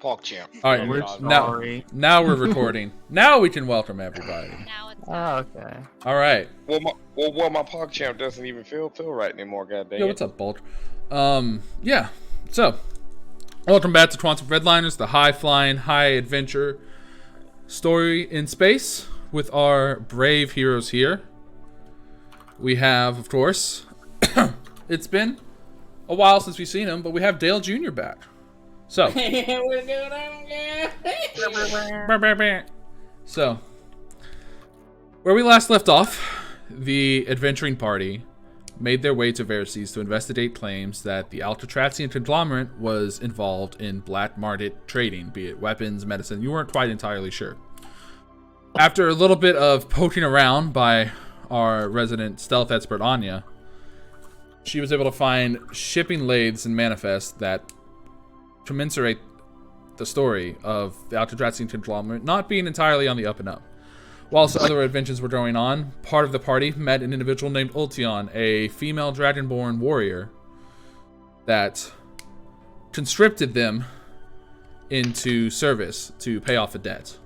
PogChamp. All right, We're sorry. now we're recording. Now we can welcome everybody. Now it's Oh, okay. All right. Well, my PogChamp doesn't even feel right anymore. God dang Yo, it. what's up, Bulge? Yeah. So, welcome back to Quantum Redliners, the high-flying, high-adventure story in space with our brave heroes here. We have, of course, it's been a while since we've seen him, but we have Dale Jr. back. So, What's going on, guys? so, where we last left off, the adventuring party made their way to Verces to investigate claims that the Alcatrazian conglomerate was involved in black market trading, be it weapons, medicine. You weren't quite entirely sure. After a little bit of poking around by our resident stealth expert, Anya, she was able to find shipping lathes and manifests that commensurate the story of the Alcatrazian conglomerate not being entirely on the up and up. Whilst other adventures were going on, part of the party met an individual named Ultion, a female dragonborn warrior that conscripted them into service to pay off a debt.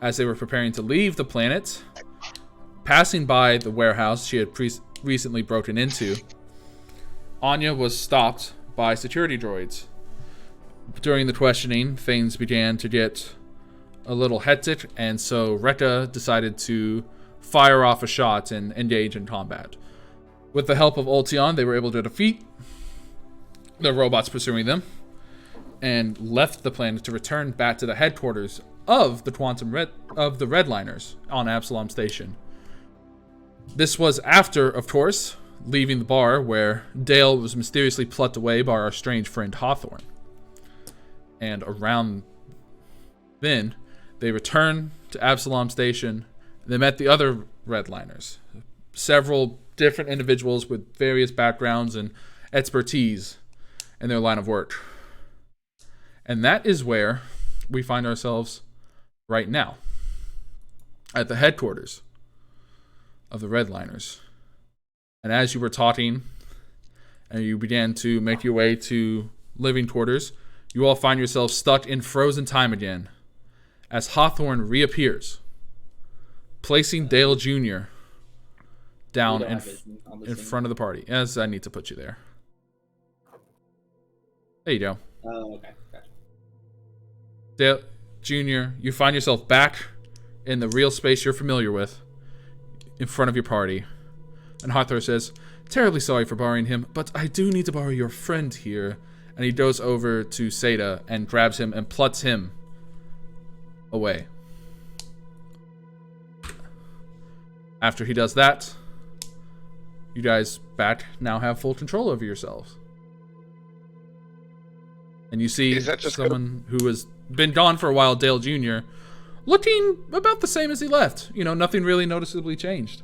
As they were preparing to leave the planet, passing by the warehouse she had recently broken into, Anya was stopped by security droids. During the questioning, things began to get a little hectic, and so Rekka decided to fire off a shot and engage in combat. With the help of Ultion, they were able to defeat the robots pursuing them and left the planet to return back to the headquarters of the Redliners on Absalom Station. This was after, of course, leaving the bar where Dale was mysteriously plucked away by our strange friend Hawthorne. And around then, they returned to Absalom Station. They met the other Redliners, several different individuals with various backgrounds and expertise in their line of work. And that is where we find ourselves right now, at the headquarters of the Redliners. And as you were talking, and you began to make your way to living quarters, you all find yourselves stuck in frozen time again, as Hawthorne reappears, placing Dale Jr. down in front of the party. Yes, I need to put you there. There you go. Oh, okay. Gotcha. Dale Jr., you find yourself back in the real space you're familiar with, in front of your party. And Hawthorne says, "Terribly sorry for borrowing him, but I do need to borrow your friend here." And he goes over to Seda and grabs him and plucks him away. After he does that, you guys back now have full control over yourselves. And you see someone who has been gone for a while, Dale Jr., looking about the same as he left. You know, nothing really noticeably changed.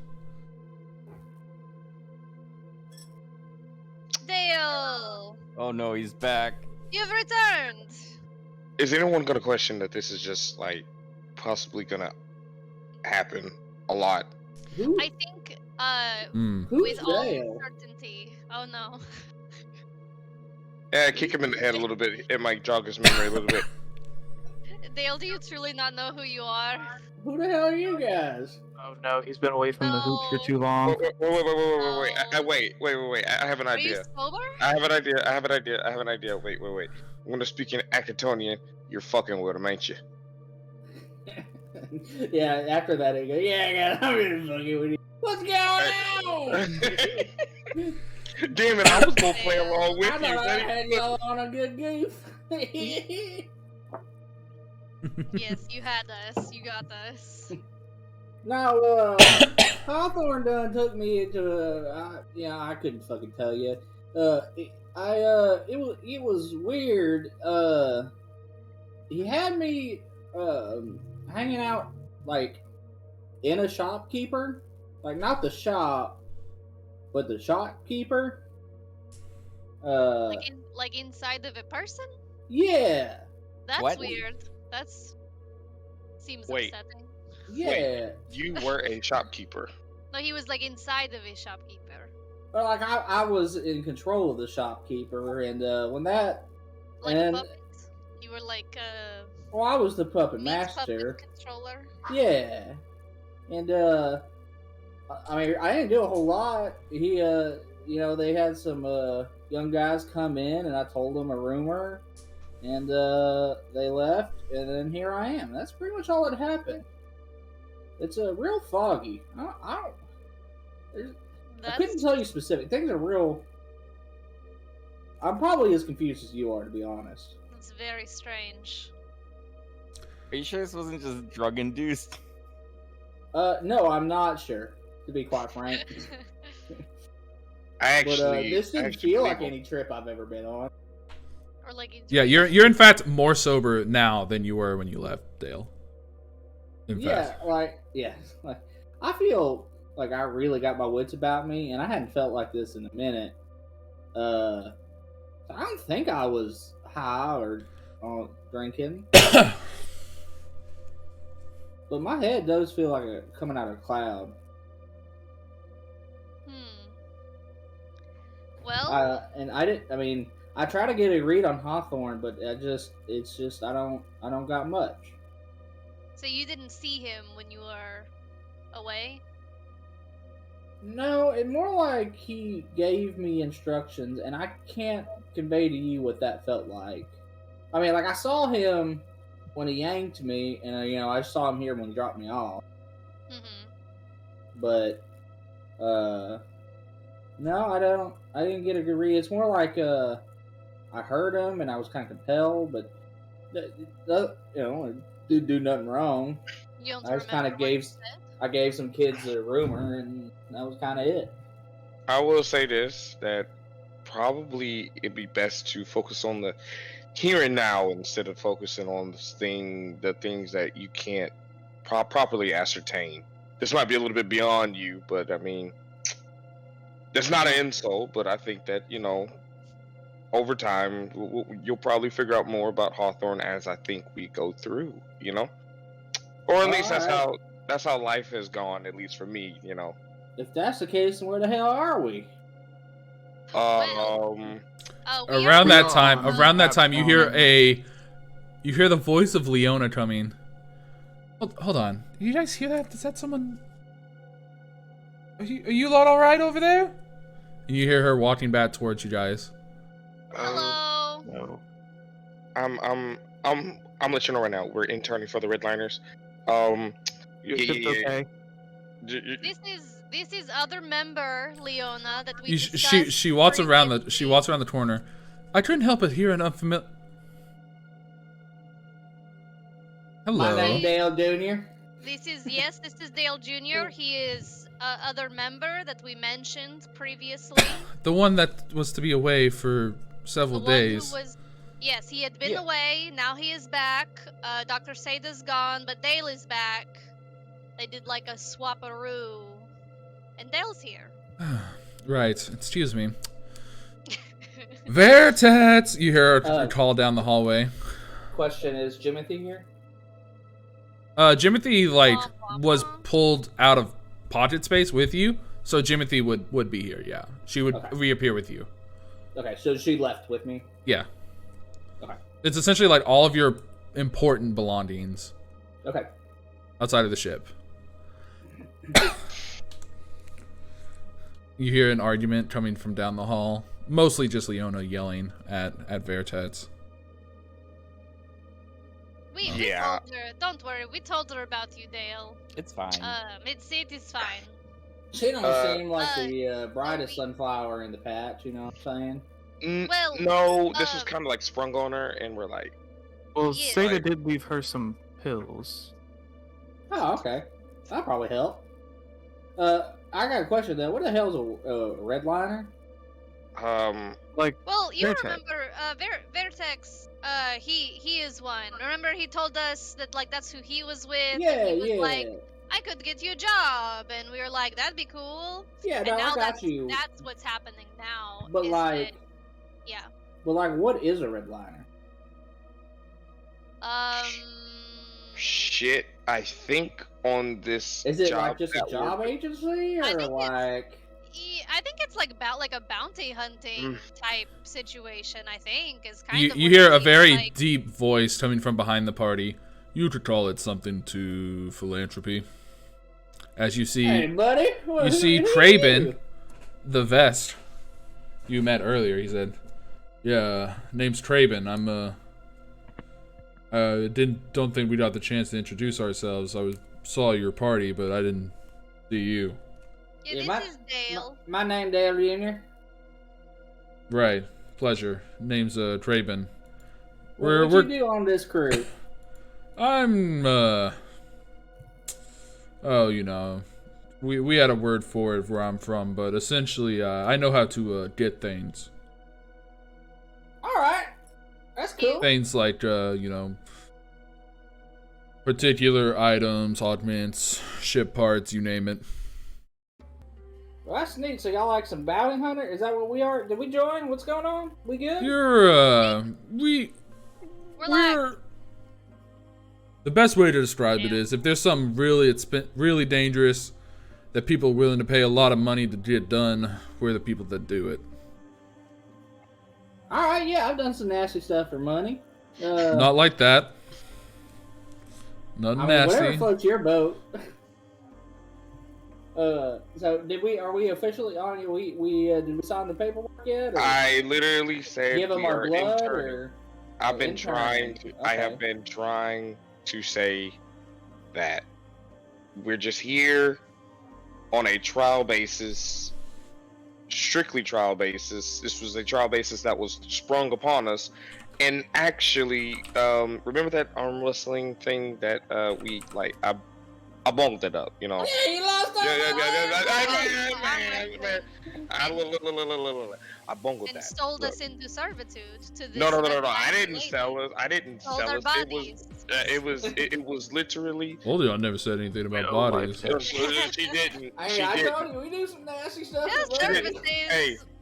Dale! Oh no, he's back. You've returned! Is anyone gonna question that this is just like possibly gonna happen a lot? Who? I think, Who's with all Dale? certainty. Oh no. Yeah, kick him in the head a little bit. It might jog his memory a little bit. Dale, do you truly not know who you are? Who the hell are you guys? Oh no, he's been away from the hoops for No. too long. Wait. I have an Are you idea. sober? I have an idea. Wait. I'm gonna speak in Acatonian. You're fucking with him, ain't you? Yeah, after that, I go, yeah, I'm really fucking with you. What's going on? Damn it, I was gonna play along with I you. thought I buddy. had y'all on a good goof. Yes, you had us. You got us. No, Hawthorne done took me to I couldn't fucking tell you. It was weird. He had me hanging out like in a shopkeeper, like not the shop, but the shopkeeper. Like inside of a person? Yeah, That's What? weird. That's seems Wait. upsetting. yeah. Wait. You were a shopkeeper. No, he was like inside of a shopkeeper. But like I was in control of the shopkeeper, and when that Like And- a puppet. You were like Well, I was the puppet meat master. puppet controller. Yeah. And, I mean, I didn't do a whole lot. He, you know, they had some, young guys come in, and I told them a rumor, and, they left, and then here I am. That's pretty much all that happened. It's, real foggy. I couldn't That's tell you specific. Things are real... I'm probably as confused as you are, to be honest. that's very strange. Are you sure this wasn't just drug induced? No, I'm not sure, to be quite frank. I But, actually, this I didn't actually feel believe like any trip I've ever been on. Or like it's Yeah, you're in fact more sober now than you were when you left, Dale. In fact. Like, I feel like I really got my wits about me, and I hadn't felt like this in a minute. I don't think I was high or drinking, but my head does feel like coming out of a cloud. Well, And I didn't. I mean, I try to get a read on Hawthorne, but it's just I don't got much. so you didn't see him when you were away? No, it more like he gave me instructions, and I can't convey to you what that felt like. I mean, like, I saw him when he yanked me, and you know, I saw him here when he dropped me off. Mm-hmm. But no, I didn't get a good read. It's more like I heard him, and I was kind of compelled, but you know, didn't do nothing wrong. You don't I just kind remember of what you gave said? some kids a rumor, and that was kind of it. I will say this, that probably it'd be best to focus on the here and now instead of focusing on the things that you can't properly ascertain. This might be a little bit beyond you, but I mean, that's not an insult, but I think that, you know, over time, you'll probably figure out more about Hawthorne as I think we go through, you know? Or at least Alright. that's how life has gone, at least for me, you know. If that's the case, then where the hell are we? Well, we Around are that on time, you hear the voice of Leona coming. Hold on, you guys hear that? Is that someone? Are you lot all right over there? And you hear her walking back towards you guys. Hello. No. I'm letting you know right now. We're interning for the Redliners. Your ship's okay. This is other member Leona that we discussed She walks around previously. the corner. I couldn't help but hear an unfamiliar. My Hello. name's Dale Jr. This is Dale Jr. He is other member that we mentioned previously. The one that was to be away for several The one who days. yes, he had been Yeah. away. Now he is back. Dr. Sada's gone, but Dale is back. They did like a swap-a-roo, and Dale's here. Right. Excuse me. Vertex! You hear her call down the hallway. Question, is Jimothy here? Jimothy was pulled out of pocket space with you, so Jimothy would be here. Yeah, she would reappear with you. Okay, so she left with me. Yeah. Okay. It's essentially like all of your important belongings Okay. outside of the ship. You hear an argument coming from down the hall. Mostly just Leona yelling at Vertex. We told her. Don't worry, we told her about you, Dale. It's fine. It is fine. She don't seem like the brightest sunflower in the patch, you know what I'm saying? Well, no, this was kind of like sprung on her, and we're like, Well, Yeah. Seda did leave her some pills. Oh, okay. That'll probably help. I got a question though. What the hell's a redliner? Like, well, you Vertex. remember Vertex? He is one. Remember, he told us that like that's who he was with. Yeah, and he was yeah. like, I could get you a job, and we were like, that'd be cool. Yeah, And no, now I got you. That's what's happening now. But is like, that, yeah. but like, what is a redliner? shit. I think on this Is it job like just a that job we're- agency, I or think like? I think it's like about like a bounty hunting type situation. I think is kind You, of. you what hear it a seems very like. deep voice coming from behind the party. You could call it something to philanthropy. As you see, Hey, buddy. you see who Traben, you? the vest you met earlier. He said, "Yeah, name's Traben. Don't think we got the chance to introduce ourselves. Saw your party, but I didn't see you." Yeah, Yeah, this is Dale. My name Dale Jr. Right. Pleasure. Name's Traben. What you do on this crew? I'm oh, you know, we had a word for it where I'm from, but essentially I know how to get things. All right, that's cool. Things like you know, particular items, augments, ship parts, you name it. Well, that's neat. So y'all like some bounty hunter? Is that what we are? Did we join? What's going on? We good? You're We're like. the best way to describe it is if there's something really dangerous that people are willing to pay a lot of money to get done, we're the people that do it. All right, yeah, I've done some nasty stuff for money. Not like that. Nothing nasty. Whatever floats your boat. So are we officially on? Did we sign the paperwork yet? Or I literally said give them we our are blood, interning. or I've been interning? trying to. I Okay. have been trying to say that we're just here on a trial basis, strictly trial basis. This was a trial basis that was sprung upon us, and actually, remember that arm wrestling thing that we like? I bunged it up, you know. Yeah, you lost I bungled And that. sold Look. us into servitude to this. No. I red-line didn't lady. sell it. I didn't Sold sell our it. bodies. It was literally. Leon never said anything about bodies. She didn't. Hey, She I didn't. told you we do some nasty stuff. Yeah, for money. services.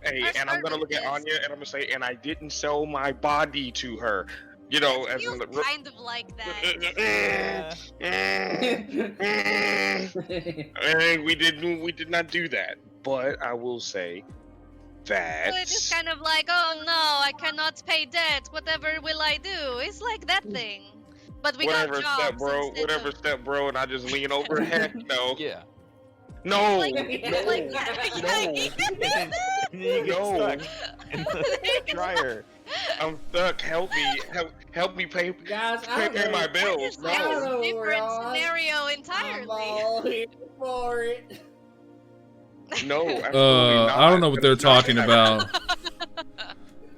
Hey, Our and I'm gonna look at services. Anya and I'm gonna say, and I didn't sell my body to her. You know, It as feels in the. kind of like that. We did not do that. But I will say that. So it's just kind of like, oh no, I cannot pay debt. Whatever will I do? It's like that thing. But we Whatever, got jobs step bro. instead Whatever, of- step bro. And I just lean over. Heck no. Yeah. No. Like, like that. You get No. stuck in the dryer. I'm stuck. Help me. Help me pay. Guys, I Pay don't my know. bills. That I don't is No. know a where different y'all at. scenario I'm entirely. all here for it. No. Absolutely not. I don't know what they're That's not talking what about.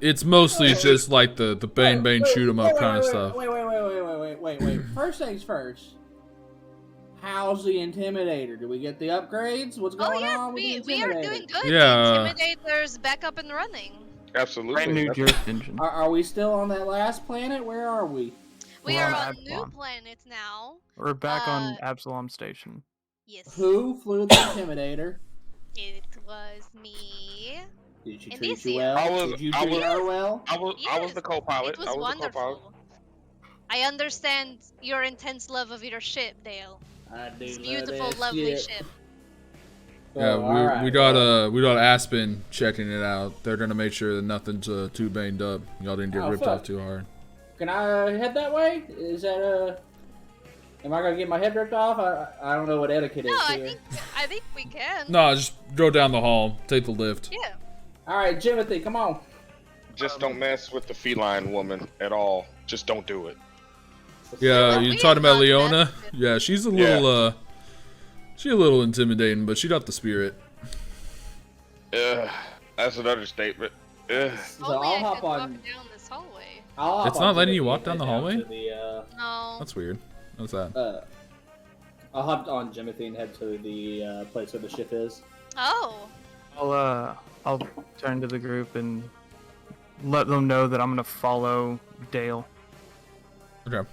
It's mostly just like the bang bang shoot 'em up kind of stuff. Wait. First things first. How's the Intimidator? Do we get the upgrades? What's Oh going yes, on with the we are Intimidator? doing good. Yeah. The Intimidator's back up and running. Absolutely. Brand new That's- jurisdiction. Are we still on that last planet? Where are we? We We're are on on new Absalom. planet now. We're back on Uh, Absalom Station. Yes. Who flew the Intimidator? It was me. Did she And treat this you year. well? Did you treat her well? I was Yes, the co-pilot. It was I was the co-pilot. wonderful. I understand your intense love of your ship, Dale. I do This love beautiful, that lovely shit. ship. Yeah, Oh, alright, we got Aspen checking it out. They're gonna make sure that nothing's too banged up. Y'all didn't get Oh, ripped fuck. off too hard. Can I head that way? Is that Am I gonna get my head ripped off? I don't know what etiquette No, is I here. think we can. No, just go down the hall. Take the lift. Yeah. All right, Jimothy, come on. Just don't mess with the feline woman at all. Just don't do it. Yeah, We you have talking about not Leona? messed with- Yeah, she's a little she's a little intimidating, but she got the spirit. That's an understatement. So Only I'll I hop could walk on. down this hallway. I'll hop It's on not letting you Jimothy walk and down the head hallway? to the, No. That's weird. What's that? I'll hop on Jimothy and head to the place where the ship is. Oh. I'll turn to the group and let them know that I'm gonna follow Dale. Okay.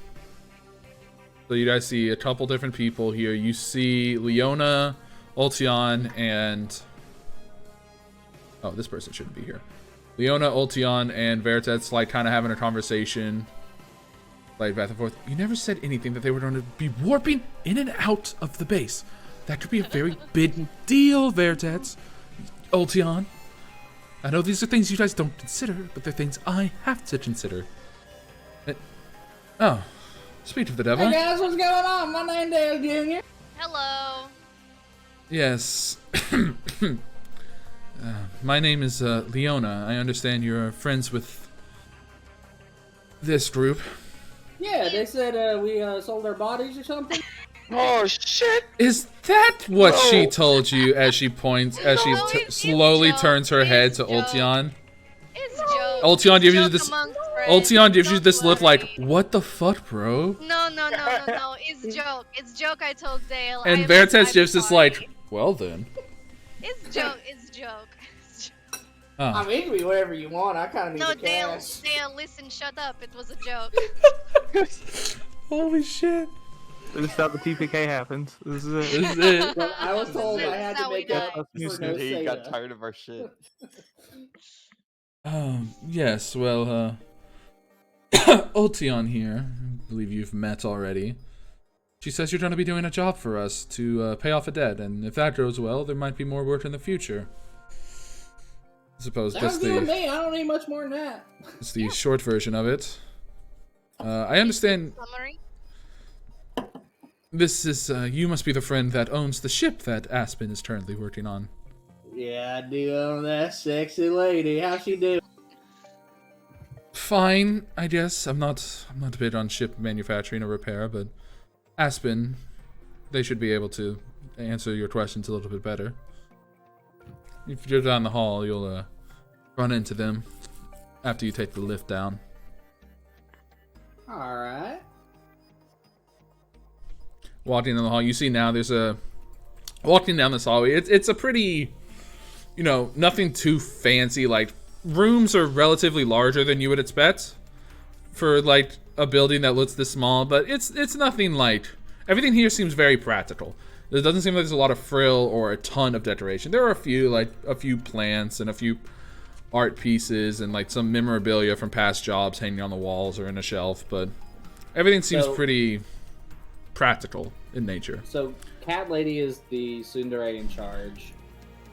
So you guys see a couple different people here. You see Leona, Ultion, and oh, this person shouldn't be here. Leona, Ultion, and Veritas like kind of having a conversation, like back and forth. You never said anything that they were going to be warping in and out of the base. That could be a very big deal, Veritas. Ultion. I know these are things you guys don't consider, but they're things I have to consider. Oh, speak of the devil. Hey guys, what's going on? My name's Dale Jr. Hello. Yes. My name is Leona. I understand you're friends with this group. Yeah, they said we sold our bodies or something. Oh shit! Is that what she No. told you as she points, as she No, it's slowly joke. turns her head It's to joke. Ultion? It's joke. Ultion It's gives you joke this. amongst friends. Ultion gives you Don't this look like, worry. what the fuck, bro? No. It's joke. It's joke. I told Dale. And I'm Veritas gives this sorry. like, well then. It's joke. It's joke. Oh. I mean, you can be whatever you want. I kind of need No, the Dale. cash. Dale, listen. Shut up. It was a joke. Holy shit. This is how the TPK happens. This is it. This is it. But I was told I had to How we make up die. for no He got Sega. tired of our shit. Yes, well, Ultion here, I believe you've met already. She says you're going to be doing a job for us to pay off a debt, and if that goes well, there might be more work in the future. I suppose Sounds that's good to the, me. I don't need much more than that. that's the short version of it. I understand Summary. this is, you must be the friend that owns the ship that Aspen is currently working on. Yeah, I do own that sexy lady. How she do? Fine, I guess. I'm not big on ship manufacturing or repair, but Aspen, they should be able to answer your questions a little bit better. If you're down the hall, you'll run into them after you take the lift down. All right. Walking down the hall, you see now there's a walking down this hallway. It's a pretty, you know, nothing too fancy. Like rooms are relatively larger than you would expect for like a building that looks this small, but it's nothing like. Everything here seems very practical. It doesn't seem like there's a lot of frill or a ton of decoration. There are a few plants and a few art pieces and like some memorabilia from past jobs hanging on the walls or in a shelf, but everything seems So- pretty practical in nature. So, Cat Lady is the tsundere in charge.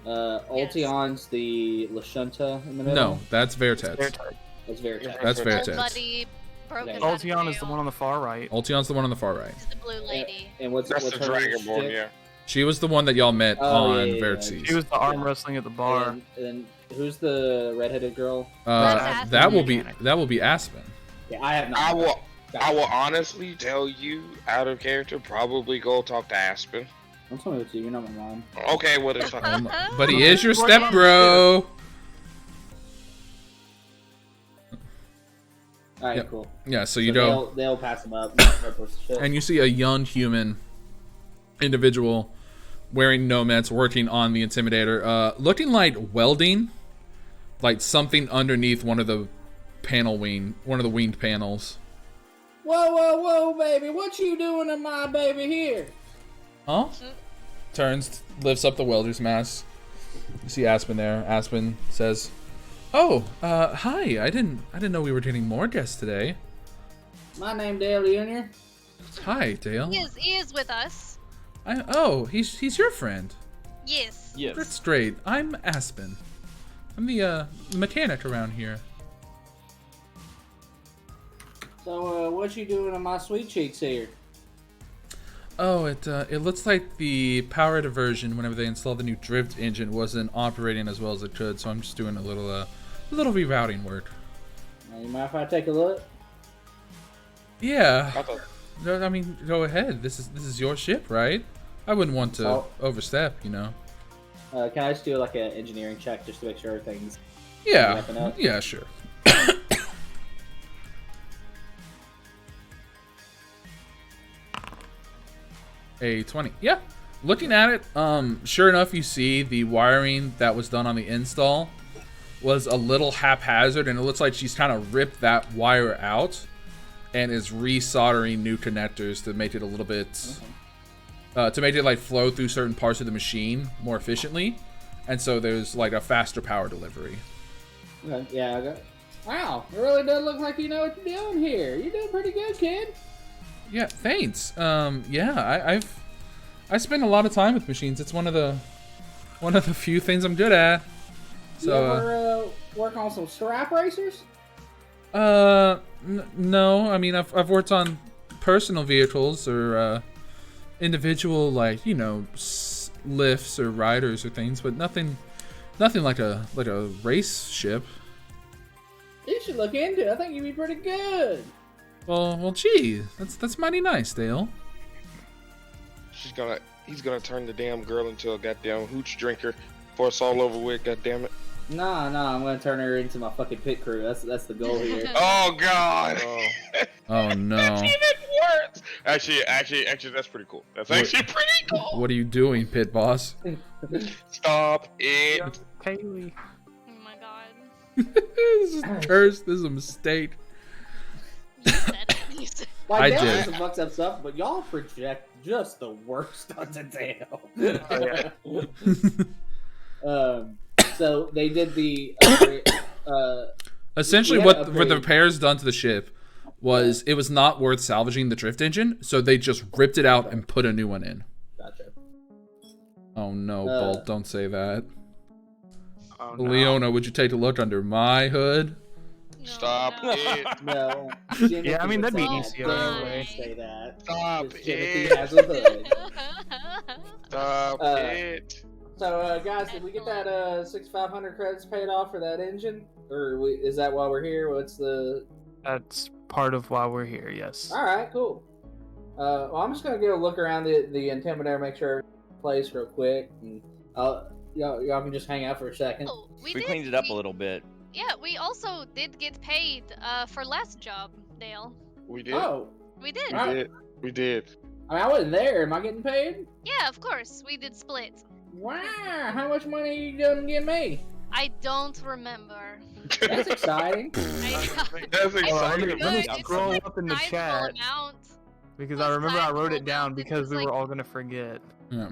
Ultion's the Lashunta in the middle. No, that's Vertex. That's Veritas. That's Old Vertex. buddy broken. Okay. out of Ultion is the jail. one on the far right. Ultion's the one on the far right. This is the blue lady. And what's That's what's the her Dragonborn, shtick? yeah. She was the one that y'all met Oh, on yeah, yeah, Vertices. She was the arm wrestling at the bar. And who's the redheaded girl? That's That will Aspen. be Aspen. Yeah, I have not. I will honestly tell you, out of character, probably go talk to Aspen. Don't tell me what you. You're not my mom. Okay, what is But he is your step bro. All right, Yep. cool. Yeah, so So you go they'll pass them up. No push shit. and you see a young human individual wearing nomads working on the Intimidator, looking like welding, like something underneath one of the winged panels. Whoa, baby! What you doing to my baby here? Huh? Turns, lifts up the welder's mask. You see Aspen there. Aspen says, "Oh, hi. I didn't know we were getting more guests today. My name Dale Jr. Hi, Dale. He is with us. He's your friend. Yes. Yes. That's great. I'm Aspen. I'm the mechanic around here. So, what you doing to my sweet cheeks here? Oh, it looks like the power diversion whenever they installed the new drift engine wasn't operating as well as it could, so I'm just doing a little rerouting work. You mind if I take a look? Yeah. I thought, No, I mean, go ahead. This is your ship, right? I wouldn't want to Oh. overstep, you know. Can I just do like an engineering check just to make sure everything's Yeah. wrapping up? Yeah, sure. A 20. Yeah. Looking at it, sure enough, you see the wiring that was done on the install was a little haphazard, and it looks like she's kind of ripped that wire out and is resoldering new connectors to make it a little bit, to make it like flow through certain parts of the machine more efficiently, and so there's like a faster power delivery. Okay, yeah, I got. Wow, it really does look like you know what you're doing here. You're doing pretty good, kid. Yeah, thanks. Yeah, I spend a lot of time with machines. It's one of the One of the few things I'm good at. You So, ever work on some strap racers? no. I mean, I've worked on personal vehicles or individual, like, you know, lifts or riders or things, but nothing like a race ship. You should look into it. I think you'd be pretty good. Well, gee, that's mighty nice, Dale. He's gonna turn the damn girl into a goddamn hooch drinker before it's all over with. Goddamn it! Nah, I'm gonna turn her into my fucking pit crew. That's the goal here. Oh God! Oh no. That's even worse. Actually, that's pretty cool. That's actually pretty cool. What are you doing, pit boss? Stop it! Kaylee. Oh my god. This is cursed. This is a mistake. You said it. You said Like, I Dale did. does some fucked up stuff, but y'all project just the worst onto Dale. So they did the Essentially, Yeah, what upgrade. the repairs done to the ship was it was not worth salvaging the drift engine, so they just ripped it out and put a new one in. Gotcha. Oh no, Bolt! Don't say that. Oh, no. Leona, would you take a look under my hood? no, Stop no. it! No. Yeah, I mean, that'd be Oh easier my. anyway. Say that. Stop Because Timothy it! has a hood. Stop it! So, guys, did we get that 6,500 credits paid off for that engine, or is that why we're here? What's the? That's part of why we're here, yes. All right, cool. Well, I'm just gonna go look around the Intimidator, make sure everything's in place real quick, and y'all can just hang out for a second. Oh, We did- cleaned it up a little bit. Yeah, we also did get paid for last job, Dale. We did. Oh, We did. Right. We did. I mean, I wasn't there. Am I getting paid? Yeah, of course. We did split. Wow, how much money are you gonna give me? I don't remember. That's exciting. That's Hold on, exciting. let me It's scroll like up in the sizable chat amount. because It I was remember I wrote sizable it down amount. It because was we were like- all gonna forget. Yeah.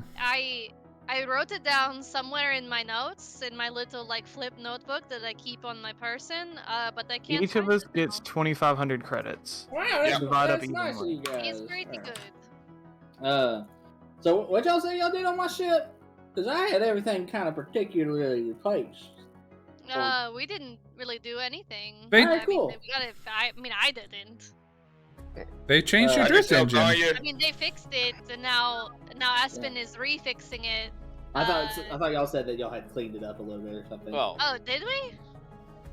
I wrote it down somewhere in my notes, in my little like flip notebook that I keep on my person, but I can't. Each of find us it gets now. 2,500 credits. Wow, that's, Yeah. Divide up that's nice of evenly. you guys. He's pretty Alright. good. So what y'all say y'all did on my ship? Because I had everything kind of particularly replaced. We didn't really do anything. They- Alright, cool. I mean, I didn't. They changed your I drift just engine. I mean, they fixed it, and now Aspen is refixing it. I thought y'all said that y'all had cleaned it up a little bit or something. Well, Oh, did we?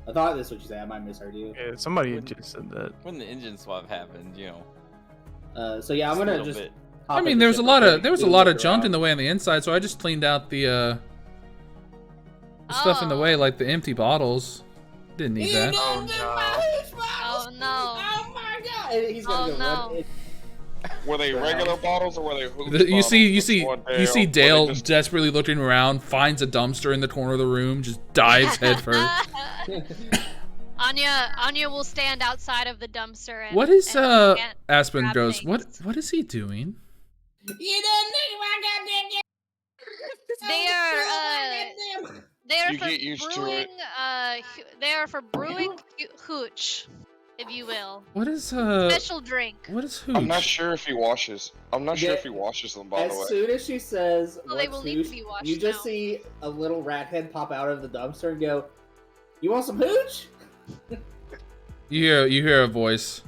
I thought that's what you said. I might have misheard you. Yeah, somebody had just said that. when the engine swap happened, you know. So yeah, I'm a gonna little just. bit. I mean, there was a lot of junk in the way on the inside, so I just cleaned out the stuff in the Oh. way, like the empty bottles. Didn't need that. Oh, no. Oh no. Oh my god! And he's gonna Oh, go run. no. Were they regular bottles or were they hooch You see bottles? Which one, Dale Were they just- desperately looking around, finds a dumpster in the corner of the room, just dives headfirst. Anya will stand outside of the dumpster and. What is and can't Aspen grab goes? things. What is he doing? You don't know my They are goddamn. they are You for get used to brewing. it. They are for brewing hooch, if you will. What is Special drink. what is hooch? I'm not sure if he washes. I'm not sure Yeah. if he washes them, by the As way. soon as she says, Well, they "What's will need to hooch?" be washed you just now. see a little rat head pop out of the dumpster and go, "You want some hooch?" You hear a voice.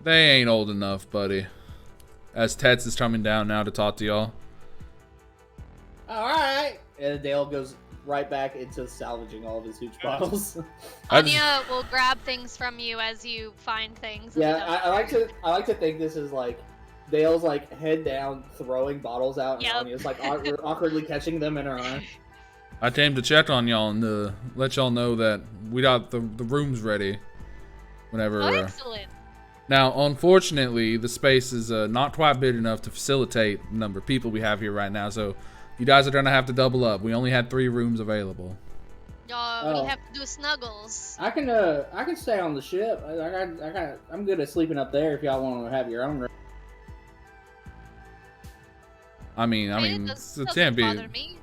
They ain't old enough, buddy. As Tets is coming down now to talk to y'all. All right. And Dale goes right back into salvaging all of his hooch bottles. I just- Anya will grab things from you as you find things. in the Yeah, I like dumpster. to. I like to think this is like Dale's like head down, throwing bottles out, and Yep. Anya's like awkwardly catching them in her arm. I came to check on y'all and let y'all know that we got the rooms ready. Whenever. Oh, excellent. Now, unfortunately, the space is not quite big enough to facilitate the number of people we have here right now. So, you guys are gonna have to double up. We only had 3 rooms available. Oh. We have to do snuggles. I can stay on the ship. I'm good at sleeping up there if y'all want to have your own room. I mean, It it doesn't can't be. bother me.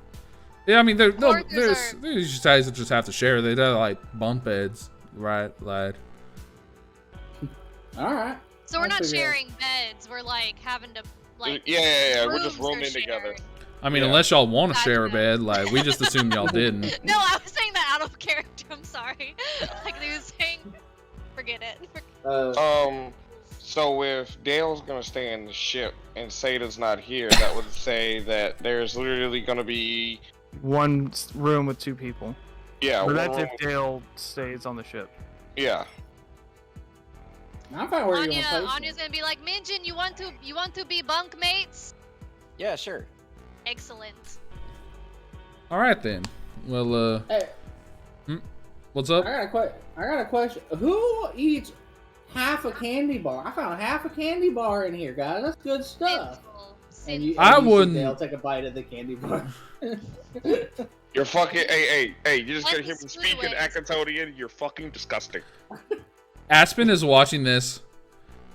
Yeah, I mean, there's Quarters are- these guys that just have to share. They got like bunk beds, right, lad? All right. So we're I'll not figure it out. sharing beds. We're like having to like. Yeah. We're rooms just are rooming together. shared. I mean, Yeah. unless y'all want to Gotcha. share a bed, like we just assumed y'all didn't. No, I was saying that out of character. I'm sorry. Like he was saying, forget it. So if Dale's gonna stay in the ship and Sada's not here, that would say that there's literally gonna be One room with 2 people. yeah. But one that's room if Dale stays on the ship. yeah. I'm fine where you Anya, want to place Anya's me. gonna be like, Minjin, you want to be bunk mates? Yeah, sure. Excellent. All right then. Well, Hey, what's up? I got a question. Who eats half a candy bar? I found half a candy bar in here, guys. That's good stuff. Sinful. I and you see wouldn't- Dale take a bite of the candy bar. You're fucking hey. You just gonna Let hear the me food speak in away. Akatonian. You're fucking disgusting. Aspen is watching this,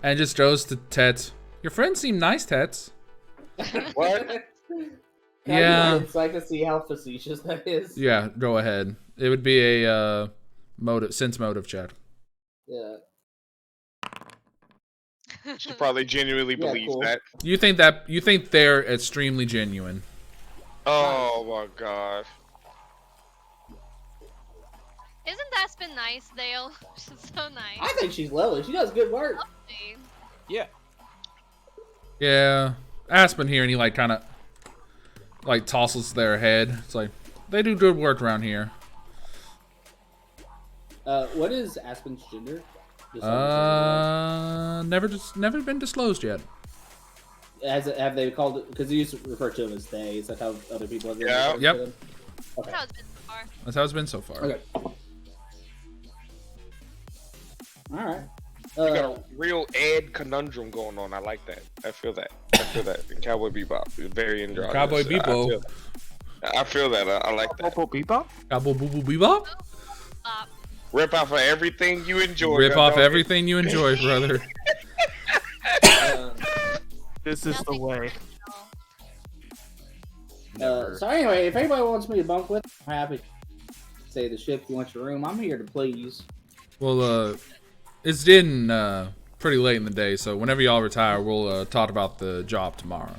and just goes to Tets. Your friends seem nice, Tets. What? Yeah. It's like to see how facetious that is. Yeah, go ahead. It would be a sense motive check. Yeah. She probably genuinely Yeah, believes cool. that. You think they're extremely genuine. Oh my god. Isn't Aspen nice, Dale? She's so nice. I think she's lovely. She does good work. Lovely. Yeah. Yeah, Aspen here, and he like kind of like tosses their head. It's like they do good work around here. What is Aspen's gender? Just so Never been disclosed yet. have they called it? Because you used to refer to him as they. Is that how other people have Yeah. referred to Yep. them? Okay. That's how it's been so far. That's how it's been so far. Okay. All right. You got a real Ed conundrum going on. I like that. I feel that. In Cowboy Bebop. It's very androgynous. Cowboy Bebop. I feel that. I like that. Popo Bebop? Cowboy boo boo bebop. Rip off of everything you enjoy. Rip off dog. everything you enjoy, brother. This is the Nothing way. Never. So anyway, if anybody wants me to bunk with, I'm happy to say the ship. You want your room? I'm here to please. Well, it's getting pretty late in the day, so whenever y'all retire, we'll talk about the job tomorrow.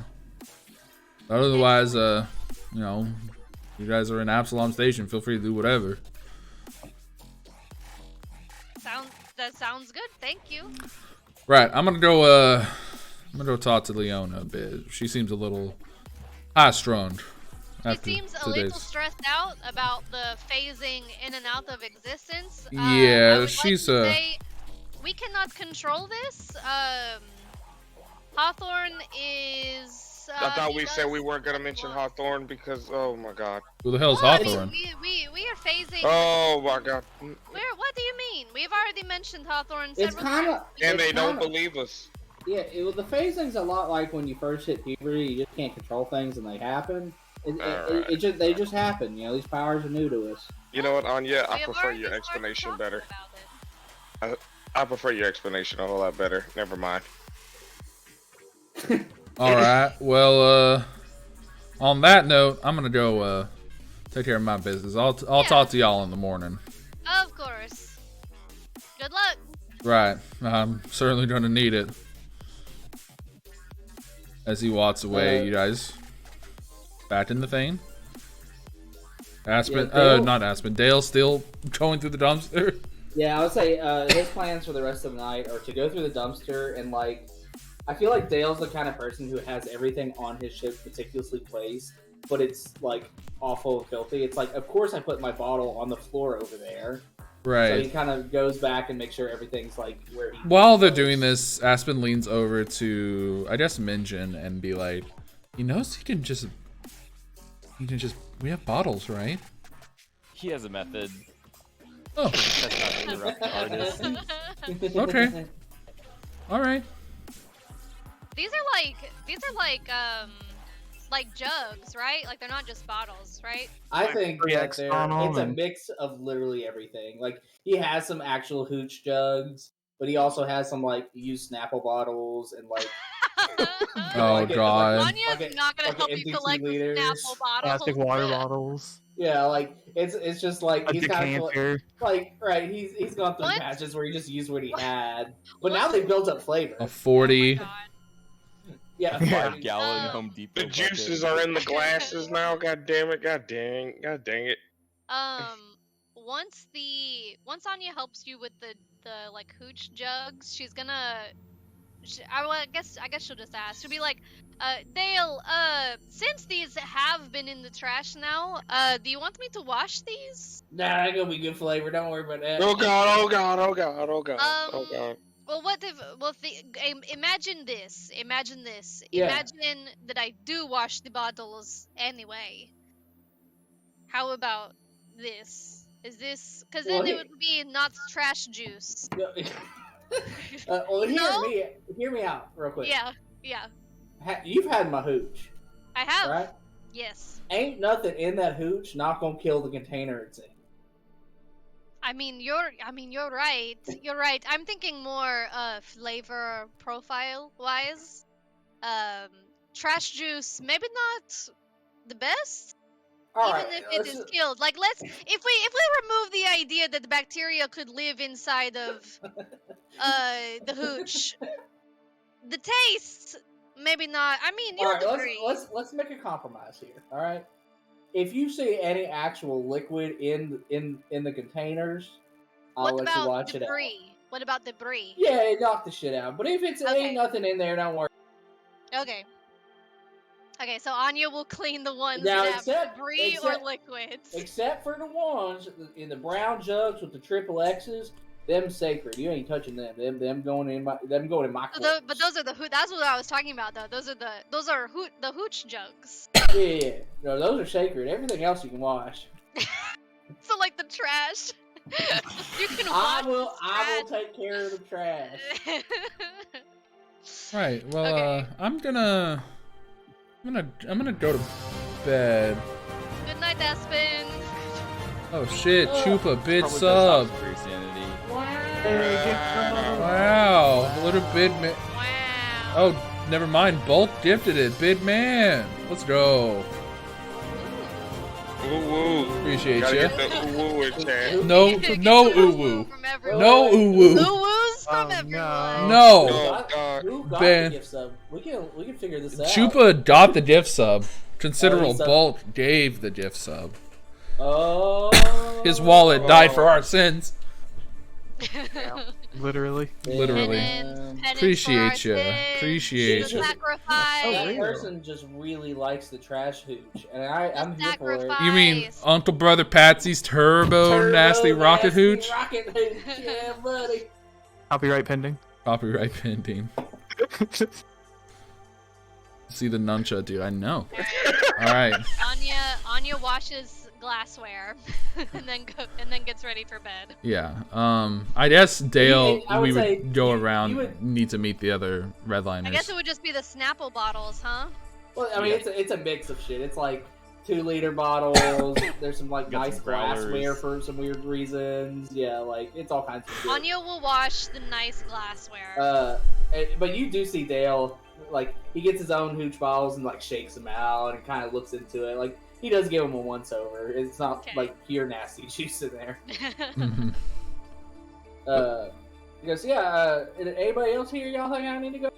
But otherwise, you know, you guys are in Absalom Station. Feel free to do whatever. That sounds good. Thank you. Right, I'm gonna go talk to Leona a bit. She seems a little high-strung. She after seems a 2 little days. stressed out about the phasing in and out of existence. Yeah, I would she's, like to say we cannot control this. Hawthorne is. I thought he we said we does weren't gonna mention Hawthorne because oh my god. Who the hell's Well, I mean, Hawthorne? we are phasing. Oh my god. What do you mean? We've already mentioned Hawthorne It's several kind times. of. And they don't believe us. Yeah, the phasing's a lot like when you first hit puberty. You just can't control things, and they happen. They just happen. You know, these powers are new to us. You know what, Anya? We I have prefer already your started explanation talking better. about it. I prefer your explanation a whole lot better. Never mind. All right. Well, on that note, I'm gonna go take care of my business. I'll talk to y'all in the morning. Of course. Good luck. Right. I'm certainly gonna need it. As he walks away, you guys back in the thing. Aspen, Yeah, Dale- not Aspen. Dale still going through the dumpster. Yeah, I would say his plans for the rest of the night are to go through the dumpster and like. I feel like Dale's the kind of person who has everything on his ship meticulously placed, but it's like awful and filthy. It's like, of course I put my bottle on the floor over there. So he Right. kind of goes back and makes sure everything's like where he. While they're doing this, Aspen leans over to, I guess, Minjin and be like, he knows he can just, we have bottles, right? He has a method. Oh, That's not interrupt the artist. Okay. all right. These are like jugs, right? Like they're not just bottles, right? I think that 3X on 'em it's a and- mix of literally everything. Like he has some actual hooch jugs, but he also has some like used Snapple bottles and like Oh, like God. Anya's Like not gonna like help empty you 2 collect the liters. Snapple bottles. Plastic water bottles. yeah, like it's just like A he's kind of decanter. like right. He's gone through What? patches where he just used what he had, but now they've built up flavor. A 40. Oh my God. Yeah, Yeah. 5-gallon Home Depot. The bucket. juices are in the glasses now. God damn it. God dang it. Once Anya helps you with the like hooch jugs, she's gonna. I guess she'll just ask. She'll be like, Dale, since these have been in the trash now, do you want me to wash these? Nah, that's gonna be good flavor. Don't worry about that. Oh god, oh god, oh god, oh god, oh Um, god. Well, what if? Well, imagine this. Imagine this. Yeah. Imagine that I do wash the bottles anyway. How about this? Is this? Because then Well, it would be not trash juice. Well, No? hear me out real quick. Yeah. You've had my hooch, I have. right? Yes. Ain't nothing in that hooch not gonna kill the container it's in. I mean, you're right. You're right. I'm thinking more flavor profile wise. Trash juice, maybe not the best. All Even right, if it is killed, like if we remove the idea that the bacteria could live inside of the hooch, the taste maybe not. I mean, all you'll right, agree. let's make a compromise here. All right, if you see any actual liquid in the containers, I'll What let you about watch it out. debris? What about debris? Yeah, it knocked the shit out. But if it's Okay. ain't nothing in there, don't worry. Okay. Okay, so Anya will clean the ones Now, that have debris or liquids. Except for the ones in the brown jugs with the triple X's, them sacred. You ain't touching them. Them going in my But clothes. those are the that's what I was talking about though. Those are the hooch jugs. Yeah. No, those are sacred. Everything else you can wash. So like the trash. You can I wash will this take care of the trash. Right. Well, Okay. I'm gonna go to bed. Good night, Aspen. Oh shit, Chupa bid Probably sub. goes off for your sanity. Wow, a little bid man. Wow. Oh, never mind. Bolt gifted it. Bid man. Let's go. Woo woo. Appreciate Gotta ya. get the woo woo in chat. No, Get no the ooh woo. from everyone. No ooh woo. Ooh-woos from Oh, everyone. No. Oh god. Who got Ben. the gift sub? We can figure this out. Chupa got the gift sub. Considerable Oh, he Bolt gave the gift sub. Oh. His wallet died for our sins. Literally. Literally. Penance Appreciate for our ya. sins, Appreciate the ya. sacrifice. Oh, That really? person just really likes the trash hooch, and I'm here for it. Sacrifice. You mean Uncle Brother Patsy's turbo nasty rocket hooch? Rocket hooch, yeah, buddy. Copyright pending. Copyright pending. See the nuncha, dude. I know. All right. Anya washes glassware and then gets ready for bed. Yeah. I guess Dale, I would we say would go you around. would- Need to meet the other redliners. I guess it would just be the Snapple bottles, huh? Well, I mean, it's a mix of shit. It's like 2-liter bottles. There's some like Got nice some growlers. glassware for some weird reasons. Yeah, like it's all kinds of shit. Anya will wash the nice glassware. But you do see Dale, like he gets his own hooch bottles and like shakes them out and kind of looks into it. Like he does give him a once over. It's not Okay. like pure nasty juice in there. Mhm. Because yeah, anybody else here? Y'all think I need to go?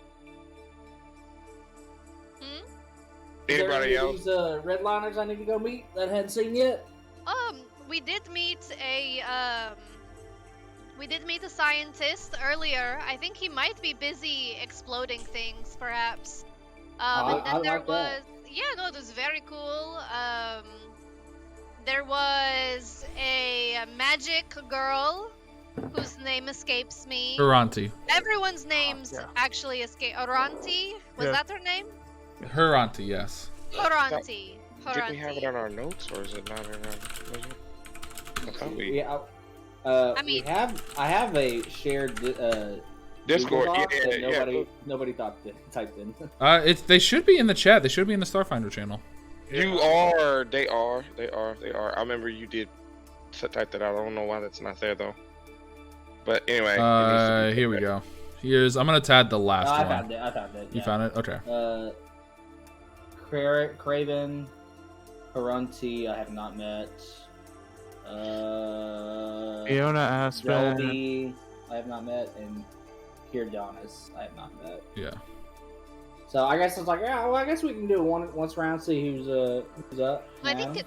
Is there Anybody any of else? These redliners I need to go meet that I hadn't seen yet. We did meet a scientist earlier. I think he might be busy exploding things, perhaps. And then I there like was, that. yeah, no, it was very cool. There was a magic girl whose name escapes me. Huranti. Everyone's names yeah. actually escape. Oranti? Was Yeah. that her name? Huranti, yes. Oranti. Did we have it on our notes or is it not in our? I thought we. Yeah, I mean- I have a shared Discord. Google Doc Yeah, that yeah. nobody typed in. They should be in the chat. They should be in the Starfinder channel. You are. They are. I remember you did type that out. I don't know why that's not there though. But anyway. it needs to be Here we there. go. I'm gonna tab the last I one. found it. You Yeah. found it? Okay. Craven, Harunti, I have not met. Fiona Aspen. Zeldy, I have not met, and Kirdanis, I have not met. Yeah. So I guess it's like, yeah, well, I guess we can do it once round, see who's up. I think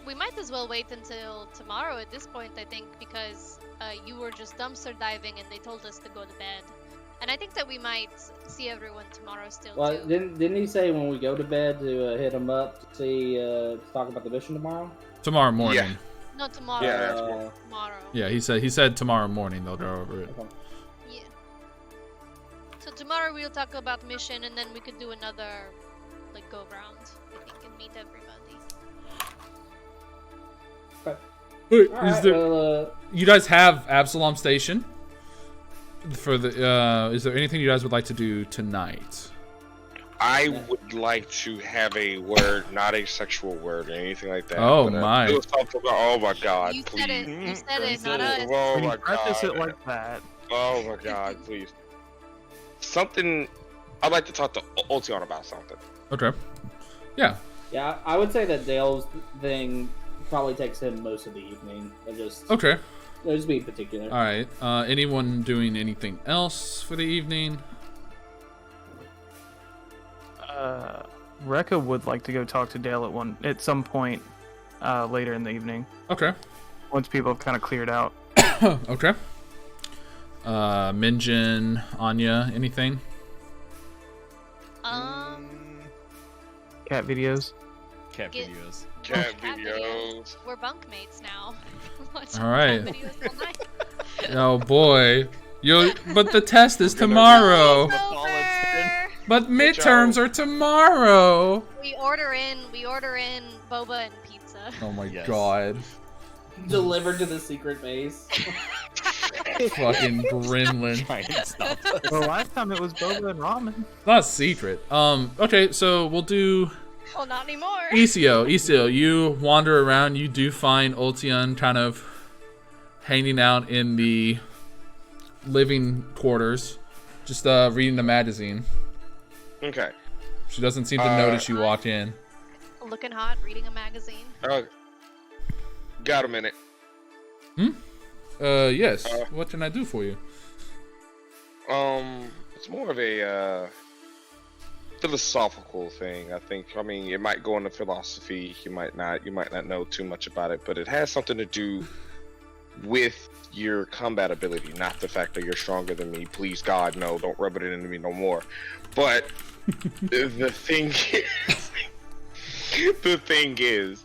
we might as well wait until tomorrow at this point, I think, because you were just dumpster diving and they told us to go to bed. And I think that we might see everyone tomorrow still, Well, too. didn't he say when we go to bed to hit him up to see to talk about the mission tomorrow? Tomorrow morning. Yeah. No, tomorrow. Yeah, tomorrow. Yeah, he said tomorrow morning they'll go over it. Okay. Yeah. So tomorrow we'll talk about mission, and then we could do another, like, go round, I think, and meet everybody. Wait, All right, is there? well, You guys have Absalom Station. For the is there anything you guys would like to do tonight? I would like to have a word, not a sexual word or anything like that. Oh, but, my. Oh my God! You Please. said it. You said it, not us. Oh When my you practice God! it like that. Oh my God! Please. Something. I'd like to talk to Ultion about something. Okay. Yeah. yeah, I would say that Dale's thing probably takes him most of the evening. Okay. Just be particular. All right. Anyone doing anything else for the evening? Rekka would like to go talk to Dale at some point later in the evening, Okay. once people have kind of cleared out. Okay. Minjin, Anya, anything? Cat videos. Cat Get- videos. Cat Cat videos. We're bunkmates now. Watch All right. cat videos all night. Oh boy. But the test is tomorrow. It's over. But midterms are tomorrow. We order in boba and pizza. Oh my Yes. God. Delivered to the secret base. Fucking gremlin. Trying to stop us. Well, last time it was boba and ramen. Not secret. Okay, so we'll do Oh, not anymore. Isio, you wander around. You do find Ultion kind of hanging out in the living quarters, just reading a magazine. Okay. She doesn't seem to notice you walk in. Looking hot, reading a magazine. Got a minute. Yes. What can I do for you? It's more of a philosophical thing, I think. I mean, it might go into philosophy. You might not know too much about it, but it has something to do with your combat ability, not the fact that you're stronger than me. Please, God, no, don't rub it into me no more. But the thing is,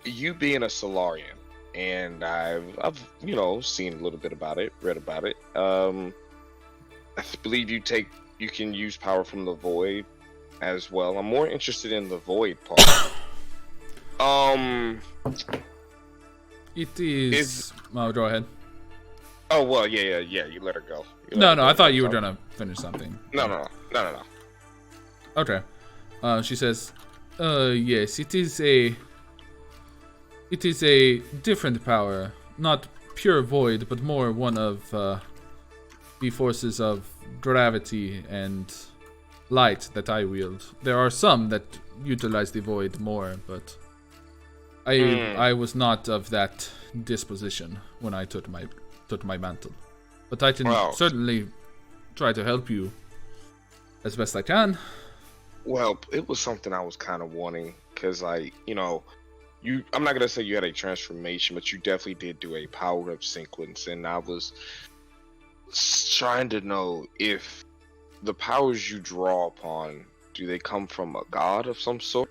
you being a Solarian, and I've seen a little bit about it, read about it. I believe you can use power from the void as well. I'm more interested in the void part. It is. Oh, go ahead. Oh well, yeah. You let her go. No, I thought you were gonna finish something. No. Okay. She says, yes, it is a different power, not pure void, but more one of the forces of gravity and light that I wield. There are some that utilize the void more, but I was not of that disposition when I took my mantle. But I can certainly try to help you as best I can. Well, it was something I was kind of wanting, because I'm not gonna say you had a transformation, but you definitely did do a power up sequence, and I was trying to know if the powers you draw upon, do they come from a god of some sort?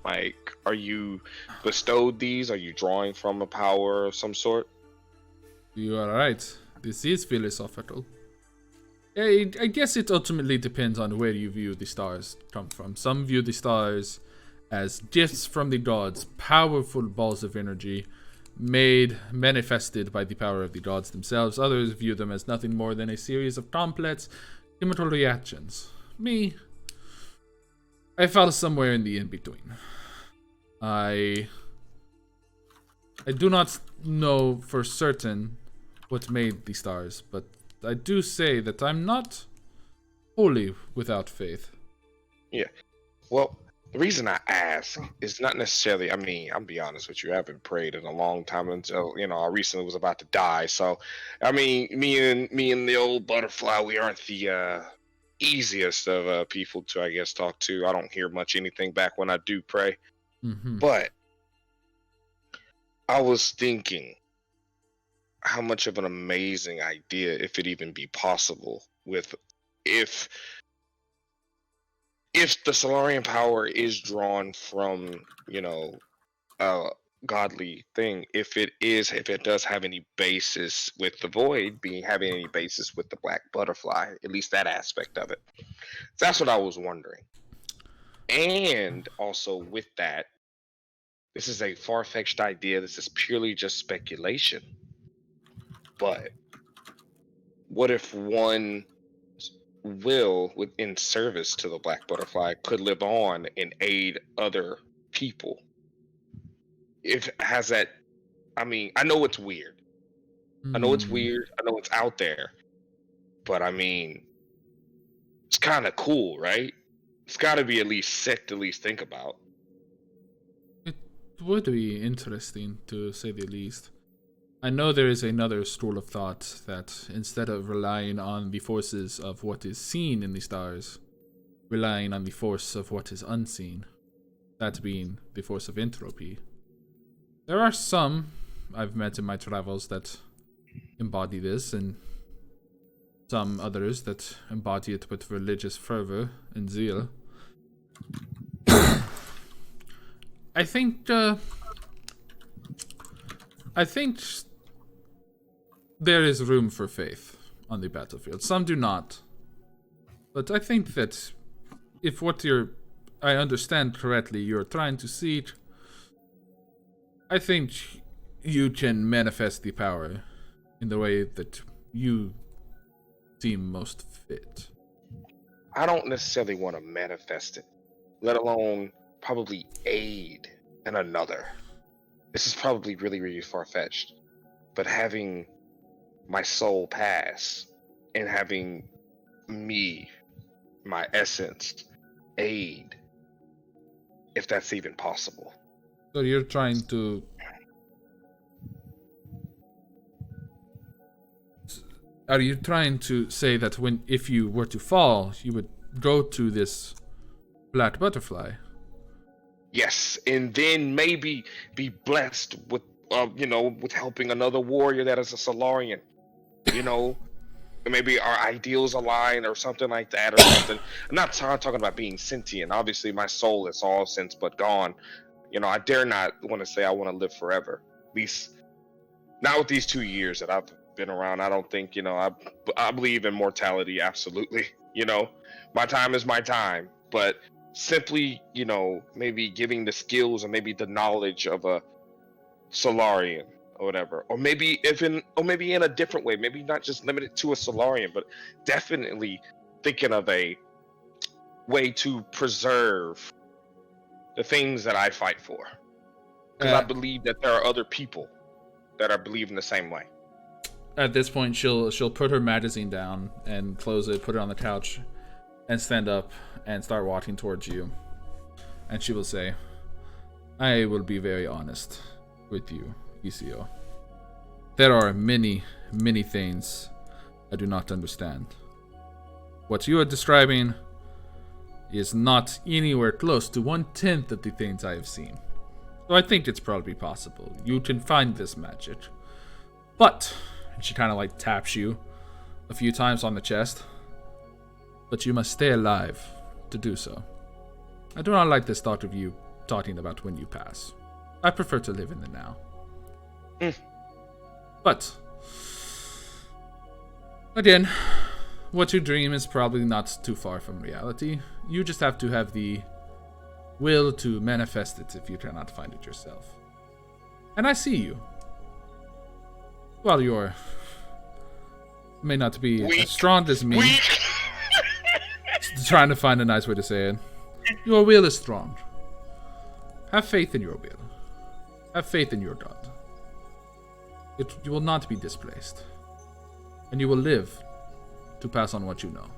Like, are you bestowed these? Are you drawing from a power of some sort? You are right. This is philosophical. I guess it ultimately depends on where you view the stars come from. Some view the stars as gifts from the gods, powerful balls of energy manifested by the power of the gods themselves. Others view them as nothing more than a series of complex chemical reactions. Me, I fall somewhere in the in-between. I do not know for certain what made the stars, but I do say that I'm not wholly without faith. Yeah. Well, the reason I ask is not necessarily, I'll be honest with you, I haven't prayed in a long time until, I recently was about to die. So, me and the old butterfly, we aren't the easiest of people to, I guess, talk to. I don't hear much anything back when I do pray. Mm-hmm. But I was thinking how much of an amazing idea, if it even be possible, with if the Solarian power is drawn from, godly thing, if it does have any basis with the void being having any basis with the black butterfly, at least that aspect of it. That's what I was wondering. And also with that, this is a far-fetched idea. This is purely just speculation. But what if one will, within service to the black butterfly, could live on and aid other people? If has that, I mean, I know it's weird. I know it's weird. I know it's out there. But I mean, it's kind of cool, right? It's got to be at least sick to at least think about. It would be interesting, to say the least. I know there is another school of thought that instead of relying on the forces of what is seen in the stars, relying on the force of what is unseen, that being the force of entropy. There are some I've met in my travels that embody this, and some others that embody it with religious fervor and zeal. I think there is room for faith on the battlefield. Some do not. But I think that if I understand correctly, you're trying to seek, I think you can manifest the power in the way that you seem most fit. I don't necessarily want to manifest it, let alone probably aid in another. This is probably really, really far-fetched. But having my soul pass and having me, my essence, aid, if that's even possible. So you're trying to... Are you trying to say that if you were to fall, you would go to this black butterfly? Yes, and then maybe be blessed with, with helping another warrior that is a Solarian. Maybe our ideals align or something like that, or something. I'm not talking about being sentient. Obviously, my soul is all since but gone. I dare not want to say I want to live forever. At least not with these 2 years that I've been around. I don't think, I believe in mortality, absolutely. My time is my time. But simply, maybe giving the skills and maybe the knowledge of a Solarian or whatever, or maybe in a different way, maybe not just limited to a Solarian, but definitely thinking of a way to preserve the things that I fight for, because I believe that there are other people that are believing the same way. At this point, she'll put her magazine down and close it, put it on the couch, and stand up and start walking towards you. And she will say, "I will be very honest with you, ECO. There are many, many things I do not understand. What you are describing is not anywhere close to 1/10 of the things I have seen. So I think it's probably possible. You can find this magic. But," and she kind of taps you a few times on the chest, "but you must stay alive to do so. I do not like this thought of you talking about when you pass. I prefer to live in the now. But, again, what you dream is probably not too far from reality. You just have to have the will to manifest it if you cannot find it yourself. And I see you. While you may not be as strong as me, trying to find a nice way to say it, your will is strong. Have faith in your will. Have faith in your God. You will not be displaced. And you will live to pass on what you know."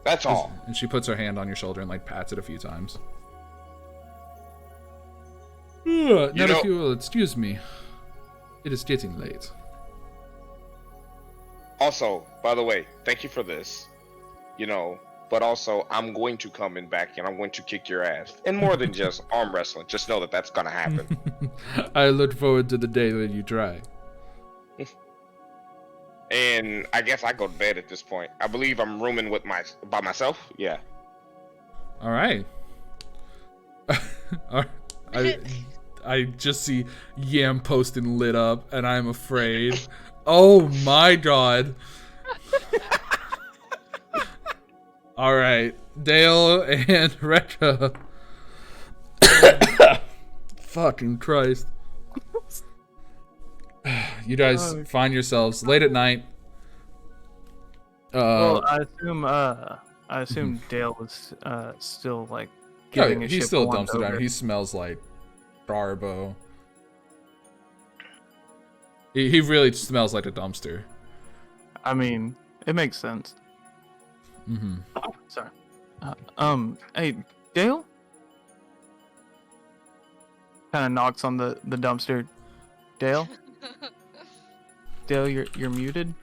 That's all. And she puts her hand on your shoulder and pats it a few times. Now, if you will excuse me, it is getting late. Also, by the way, thank you for this. But also, I'm going to come in back and I'm going to kick your ass. And more than just arm wrestling. Just know that that's gonna happen. I look forward to the day when you try. And I guess I go to bed at this point. I believe I'm rooming by myself. Yeah. All right. I just see Yam posting lit up, and I'm afraid. Oh my god. All right, Dale and Rekka. Fucking Christ. You guys find yourselves late at night. Well, I assume Dale was still like getting his he's ship still a warmed dumpster diver. over. He smells like Garbo. He really smells like a dumpster. I mean, it makes sense. Mm-hmm. Sorry. Hey, Dale? Kind of knocks on the dumpster. Dale? Dale, you're muted?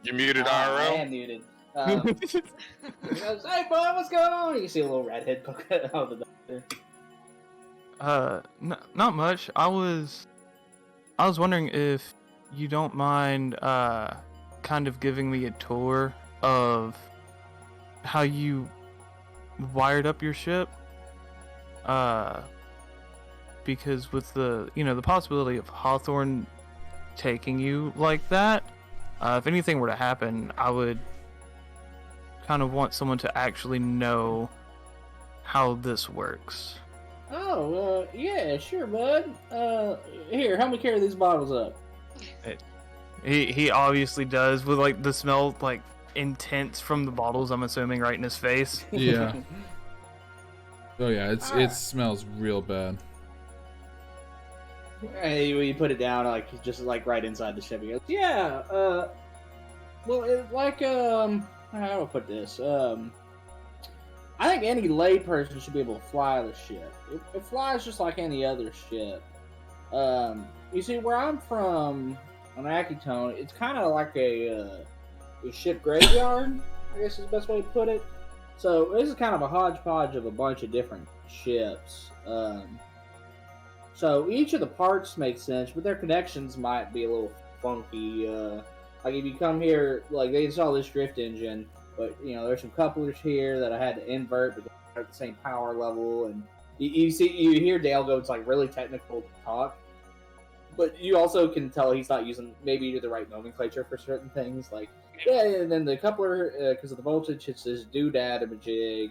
You muted I IRL? am muted. He goes, hey, bud, what's going on? You can see a little redhead poke out of the doctor. Not much. I was wondering if you don't mind kind of giving me a tour of how you wired up your ship. Because with the possibility of Hawthorne taking you like that, if anything were to happen, I would kind of want someone to actually know how this works. Oh, yeah, sure, bud. Here, help me carry these bottles up. He obviously does, with like the smell like intense from the bottles, I'm assuming, right in his face. Yeah. Oh yeah, it smells real bad. Hey, when you put it down, like just like right inside the ship, he goes, yeah. Well, how do I put this? I think any layperson should be able to fly the ship. It flies just like any other ship. You see, where I'm from on Akitone, it's kind of like a ship graveyard, I guess is the best way to put it. So this is kind of a hodgepodge of a bunch of different ships. So each of the parts make sense, but their connections might be a little funky. Like if you come here, like they install this drift engine, but there's some couplers here that I had to invert, but they're at the same power level, and you hear Dale go, it's like really technical talk, but you also can tell he's not using maybe the right nomenclature for certain things. Like and then the coupler, because of the voltage, it's this doodad of a jig.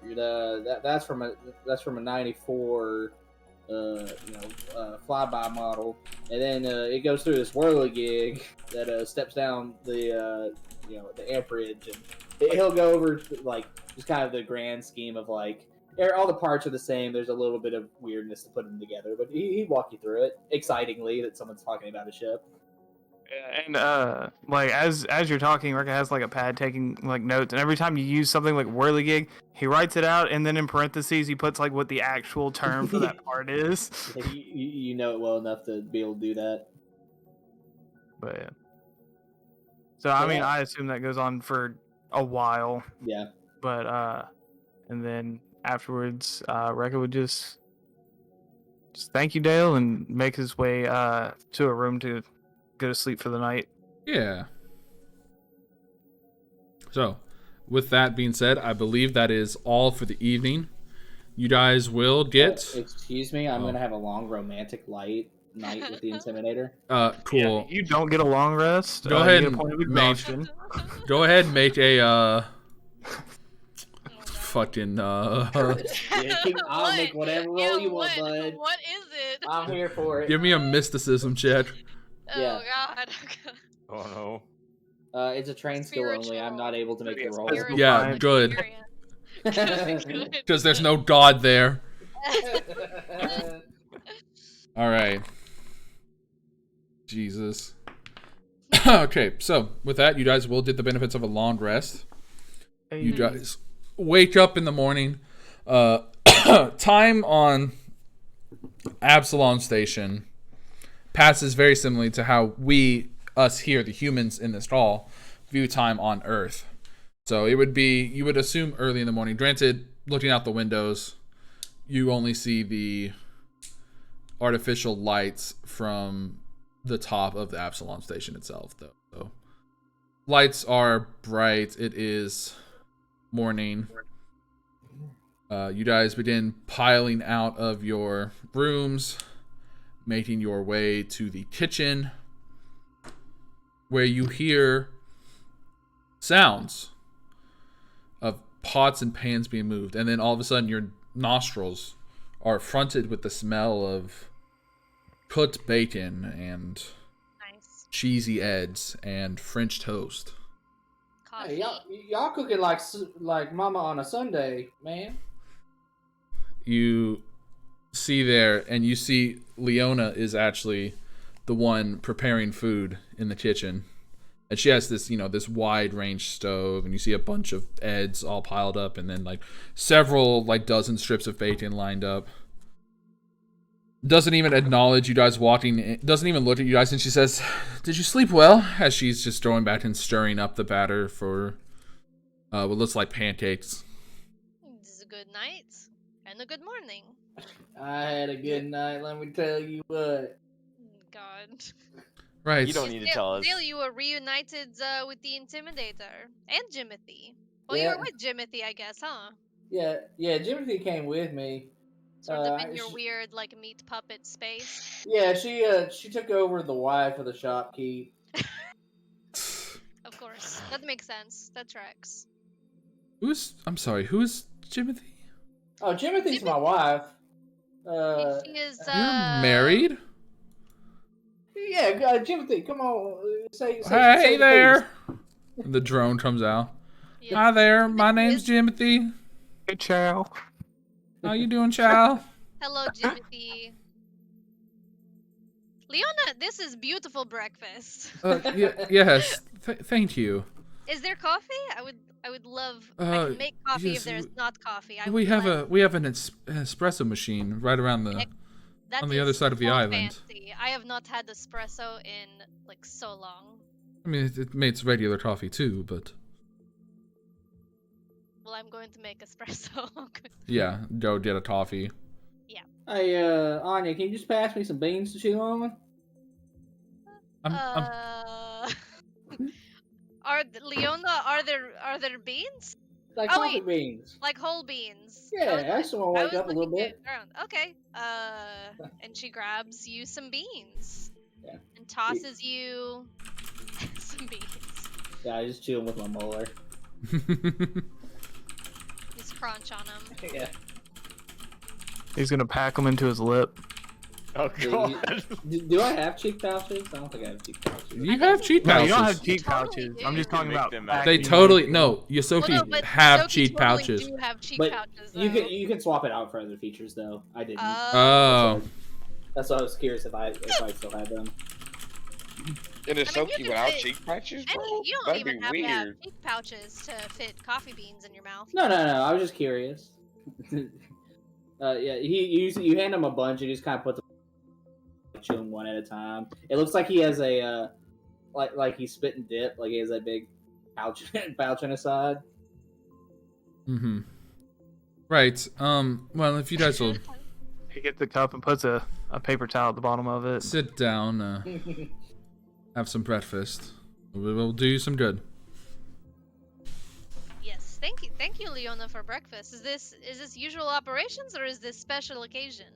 That's from a '94. Flyby model, and then it goes through this whirligig that steps down the amperage, and he'll go over like just kind of the grand scheme of like all the parts are the same. There's a little bit of weirdness to put them together, but he'd walk you through it excitingly that someone's talking about a ship. And like as you're talking, Rekka has like a pad taking like notes, and every time you use something like whirligig, he writes it out, and then in parentheses he puts like what the actual term for that part is. You know it well enough to be able to do that. But yeah. So I mean, I assume that goes on for a while. Yeah. But and then afterwards, Rekka would just thank you, Dale, and make his way to a room to go to sleep for the night. Yeah. So, with that being said, I believe that is all for the evening. You guys will get... excuse me, I'm going to have a long romantic night with the Intimidator. Cool. Yeah, you don't get a long rest. Go ahead and go ahead and make a fucking I'll make whatever role you want, bud. What is it? I'm here for it. give me a mysticism check. Yeah. Oh god. Oh no. It's a train skill only. I'm not able to make the roll. Yeah, good. Because there's no god there. All right. Jesus. Okay, so with that, you guys will get the benefits of a long rest. You guys wake up in the morning. Time on Absalom Station passes very similarly to how we us here, the humans in this hall, view time on Earth. So it would be, you would assume early in the morning. Granted, looking out the windows, you only see the artificial lights from the top of the Absalom station itself, though. So lights are bright. It is morning. You guys begin piling out of your rooms, making your way to the kitchen, where you hear sounds of pots and pans being moved, and then all of a sudden your nostrils are fronted with the smell of cooked bacon and Nice. cheesy eggs and French toast. Coffee. Hey, y'all cooking like Mama on a Sunday, man. You see there, and you see Leona is actually the one preparing food in the kitchen. And she has this, this wide range stove, and you see a bunch of eggs all piled up, and then like several, like dozen strips of bacon lined up. Doesn't even acknowledge you guys walking in, doesn't even look at you guys, and she says, "Did you sleep well?" As she's just going back and stirring up the batter for what looks like pancakes. This is a good night and a good morning. I had a good night, let me tell you what. God. Right. You don't need to tell us. Dale, you were reunited with the Intimidator and Jimothy. Well, you Yeah. were with Jimothy, I guess, huh? Yeah, Jimothy came with me. Sort of in your she- weird, like, meat puppet space. Yeah, she took over the wife of the shopkeep. Of course. That makes sense. That tracks. I'm sorry, who's Jimothy? Oh, Jimothy's my wife. She is, You're married? Yeah, Jimothy, come on, say Hey the there! And the drone comes out. yes. Hi there, my name's Jimothy. Hey, Chow. How you doing, child? Hello, Jimothy. Leona, this is beautiful breakfast. Yes, thank you. Is there coffee? I would love. I can make coffee yes, if there's not coffee. We have an espresso machine right around the That on the is other side of the so island. Fancy. I have not had espresso in like so long. I mean, it makes regular coffee too, but Well, I'm going to make espresso. yeah, go get a coffee. Hey, Anya, can you just pass me some beans to chew on? Leona, are there beans? Like Oh, coffee wait. beans. Like whole beans? Yeah, I just want to wake up a little bit. Around. Okay. And she grabs you some beans. Yeah. And tosses you some beans. Yeah, I just chew them with my molar. Just crunch on them. Yeah. He's gonna pack them into his lip. Oh god. Do I have cheek pouches? I don't think I have cheek pouches. You have cheat No, pouches. you don't have cheek totally pouches. do. I'm just You can talking make about. them packing They them totally into- no. Yosoki Well, no, but have Yosoki cheat totally pouches. do have cheek But pouches, you though. can swap it out for other features though. I didn't. Oh, That's why I was curious if I still had them. And it's I so mean, you cute can without fit cheek patches, And bro. you don't That'd even be have to have weird. cheek pouches to fit coffee beans in your mouth. No. I was just curious. Yeah, you hand him a bunch. You just kind of put them, chew them one at a time. It looks like he has a like he's spit and dip. Like he has that big pouch on his side. mm-hmm. Right. Well, if you guys will He gets the cup and puts a paper towel at the bottom of it. sit down, have some breakfast. We will do you some good. Yes, thank you, Leona, for breakfast. Is this usual operations or is this special occasion?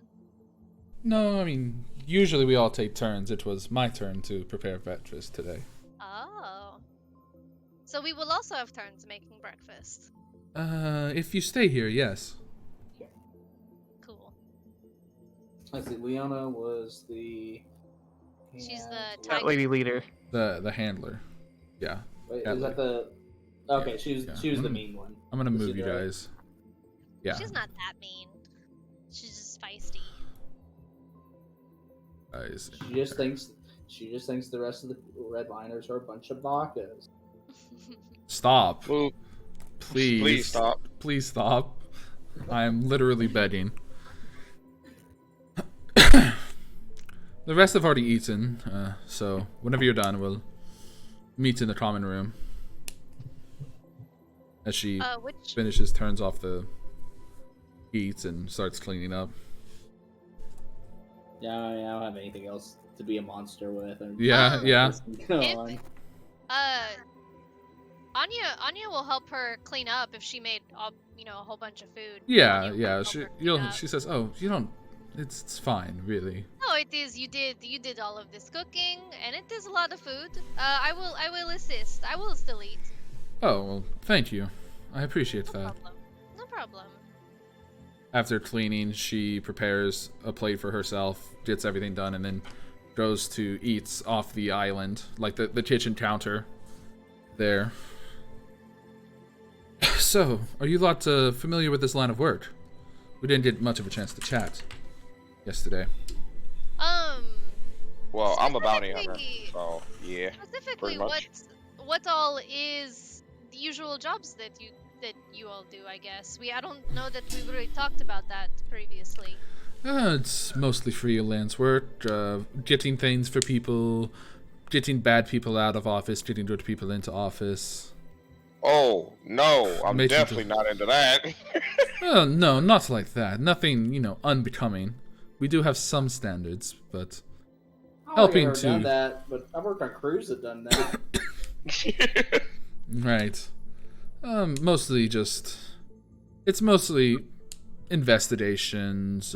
No, I mean, usually we all take turns. It was my turn to prepare breakfast today. Oh, so we will also have turns making breakfast. If you stay here, yes. Cool. Let's see. Leona was the. She's the That tiger. lady leader. The handler. Yeah. Wait, That is that the? Okay, Yeah, she was yeah. the mean one. I'm gonna Was move she you the- guys. Yeah. She's not that mean. She's just feisty. Guys. She just thinks the rest of the redliners are a bunch of bacas. Stop. Move. Please. Please stop. Please stop. I am literally begging. The rest have already eaten, so whenever you're done, we'll meet in the common room. As she finishes, turns off the heat, and starts cleaning up. Yeah, I don't have anything else to be a monster with. Yeah. Anya will help her clean up if she made a whole bunch of food. Yeah. Anya will help her clean up. She says, "Oh, you don't. It's fine, really." No, it is. You did all of this cooking, and it is a lot of food. I will assist. I will still eat. Oh, well, thank you. I appreciate that. No problem. After cleaning, she prepares a plate for herself, gets everything done, and then goes to eat off the island, like the kitchen counter there. So, are you lot familiar with this line of work? We didn't get much of a chance to chat yesterday. Well, I'm a bounty hunter, so yeah. Specifically, much. what all is the usual jobs that you all do? I guess I don't know that we've really talked about that previously. It's mostly freelance work, getting things for people, getting bad people out of office, getting good people into office. Oh, no, I'm definitely not into that. Oh, no, not like that. Nothing, unbecoming. We do have some standards, but helping to... done that, but I've worked on crews that done that. Right. Mostly just... It's mostly investigations,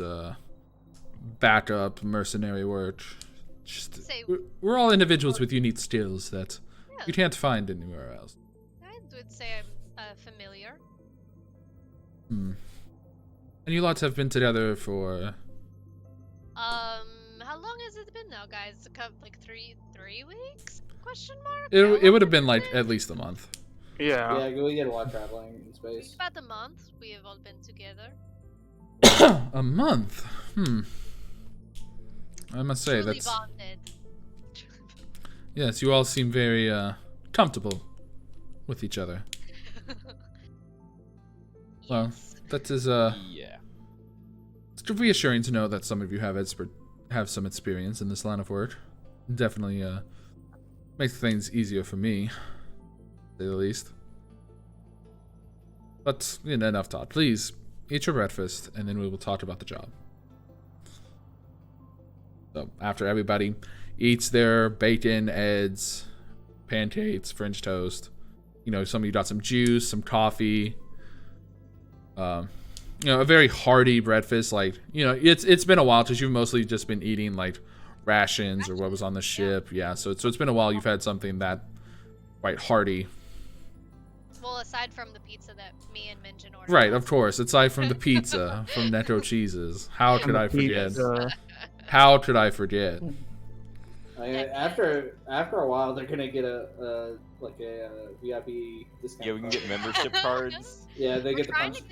backup, mercenary work. We're all individuals with unique skills that you can't find anywhere else. I would say I'm familiar. And you lots have been together for... How long has it been now, guys? Like three weeks? Question mark? It would have been like at least a month. Yeah. Yeah, we get a lot traveling in space. About a month we have all been together. A month? I must say, Truly that's... bonded. Yes, you all seem very, comfortable with each other. Well, that is, Yeah. it's reassuring to know that some of you have some experience in this line of work. Definitely, makes things easier for me, to say the least. But, enough talk. Please, eat your breakfast, and then we will talk about the job. So, after everybody eats their bacon, eggs, pancakes, French toast, some of you got some juice, some coffee, a very hearty breakfast. Like, it's been a while because you've mostly just been eating like rations or what was on the ship. Yeah, so it's been a while you've had something that quite hearty. Well, aside from the pizza that me and Minjin ordered. Right, of course. Aside from the pizza from Netto Cheeses. How could I forget? How could I forget? After a while, they're gonna get a VIP discount. Yeah, we can get membership cards. Yeah, they get the punch.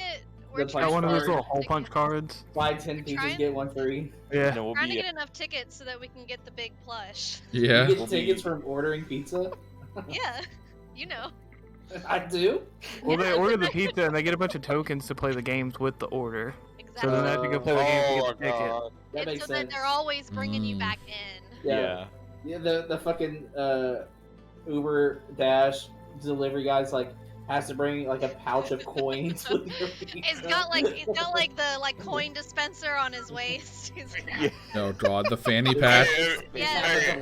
I one of those little hole punch cards. Buy 10 pizzas, get one free. Yeah. No, we'll Trying to be get enough tickets so that we can get the big plush. Yeah. You get tickets from ordering pizza. Yeah, you know. I do. Well, they order the pizza and they get a bunch of tokens to play the games with the order. Exactly. So then they have to go play the game to get the ticket. That It's makes so sense. that they're always bringing you back in. Yeah. Yeah, the fucking Uber Dash delivery guys has to bring like a pouch of coins. With your pizza. It's got like the coin dispenser on his waist. Oh god, the fanny pack. That's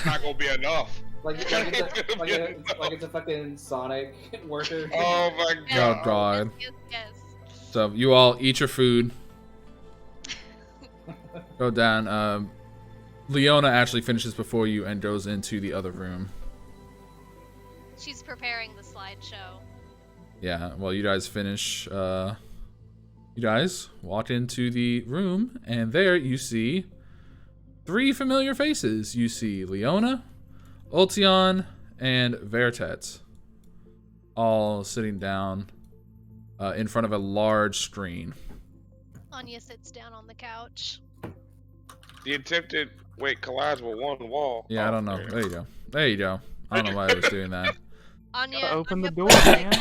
not gonna be enough. Like it's a fucking Sonic worker. Oh my Oh god. Yes. So you all eat your food. Go down. Leona actually finishes before you and goes into the other room. She's preparing the slideshow. Yeah, well, you guys finish. You guys walk into the room, and there you see 3 familiar faces. You see Leona, Ultion, and Vertet, all sitting down in front of a large screen. Anya sits down on the couch. The attempted collides with one wall. Yeah, I don't know. There you go. There you go. I don't know why I was doing that. Open the door, puts, man.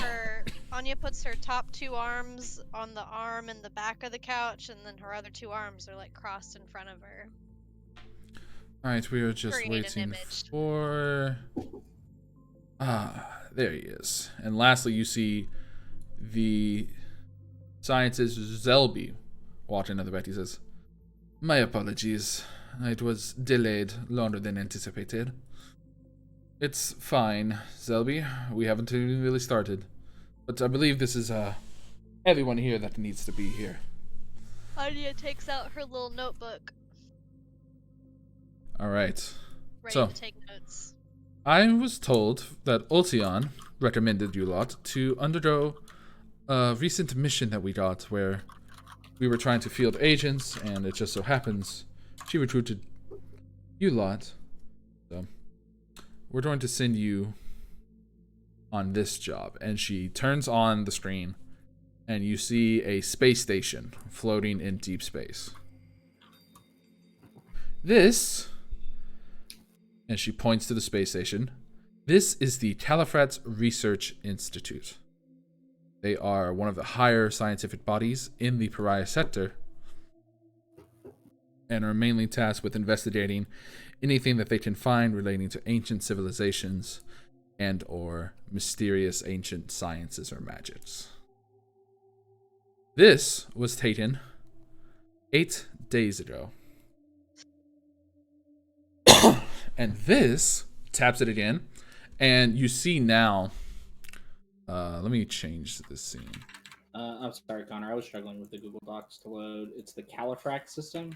Anya puts her top 2 arms on the arm and the back of the couch, and then her other 2 arms are crossed in front of her. Alright, we are just Create an waiting image. for... there he is. And lastly, you see the scientist Zelby walk into the back. He says, "My apologies. It was delayed longer than anticipated." "It's fine, Zelby. We haven't even really started. But I believe this is everyone here that needs to be here." Anya takes out her little notebook, Alright. ready So, to take notes. I was told that Ultion recommended you lot to undergo a recent mission that we got where we were trying to field agents, and it just so happens she recruited you lot. So, we're going to send you on this job. And she turns on the screen, and you see a space station floating in deep space. This, and she points to the space station, this is the Califrat's Research Institute. They are one of the higher scientific bodies in the Pariah Sector and are mainly tasked with investigating anything that they can find relating to ancient civilizations and or mysterious ancient sciences or magics. This was taken 8 days ago. And this taps it again, and you see now. Let me change this scene. I'm sorry, Connor. I was struggling with the Google Docs to load. It's the Califrac system?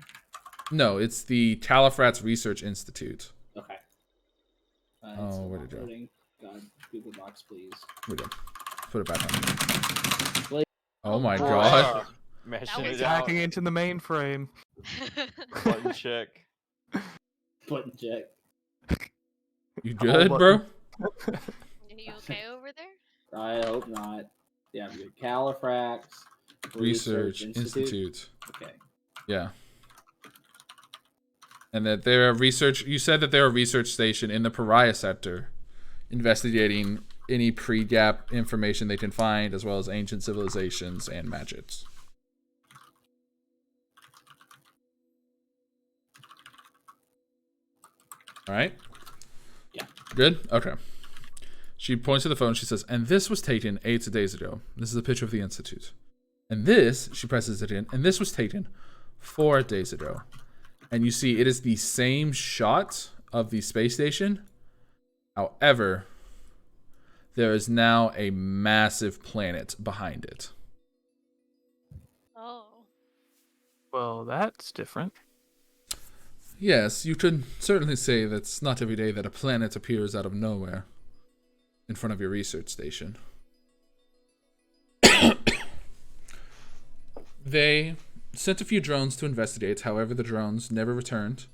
No, it's the Califrat's Research Institute. Okay. Oh, where'd it go? Loading. God, Google Docs, please. We did. Put it back on. Wait. Oh my Oh, god. Mashing was it out. Hacking into the mainframe. Button check. Button check. You good, bro? Are you okay over there? I hope not. Yeah, I'm good. Califrax Research Institute. Okay. Yeah. And that they're a research. You said that they're a research station in the Pariah Sector, investigating any pre-gap information they can find, as well as ancient civilizations and magics. All right. Yeah. Good. Okay. She points to the phone. She says, "And this was taken 8 days ago. This is a picture of the institute. And this," she presses it in, "and this was taken 4 days ago." And you see it is the same shot of the space station. However, there is now a massive planet behind it. Oh. Well, that's different. Yes, you could certainly say that's not every day that a planet appears out of nowhere in front of your research station. They sent a few drones to investigate. However, the drones never returned.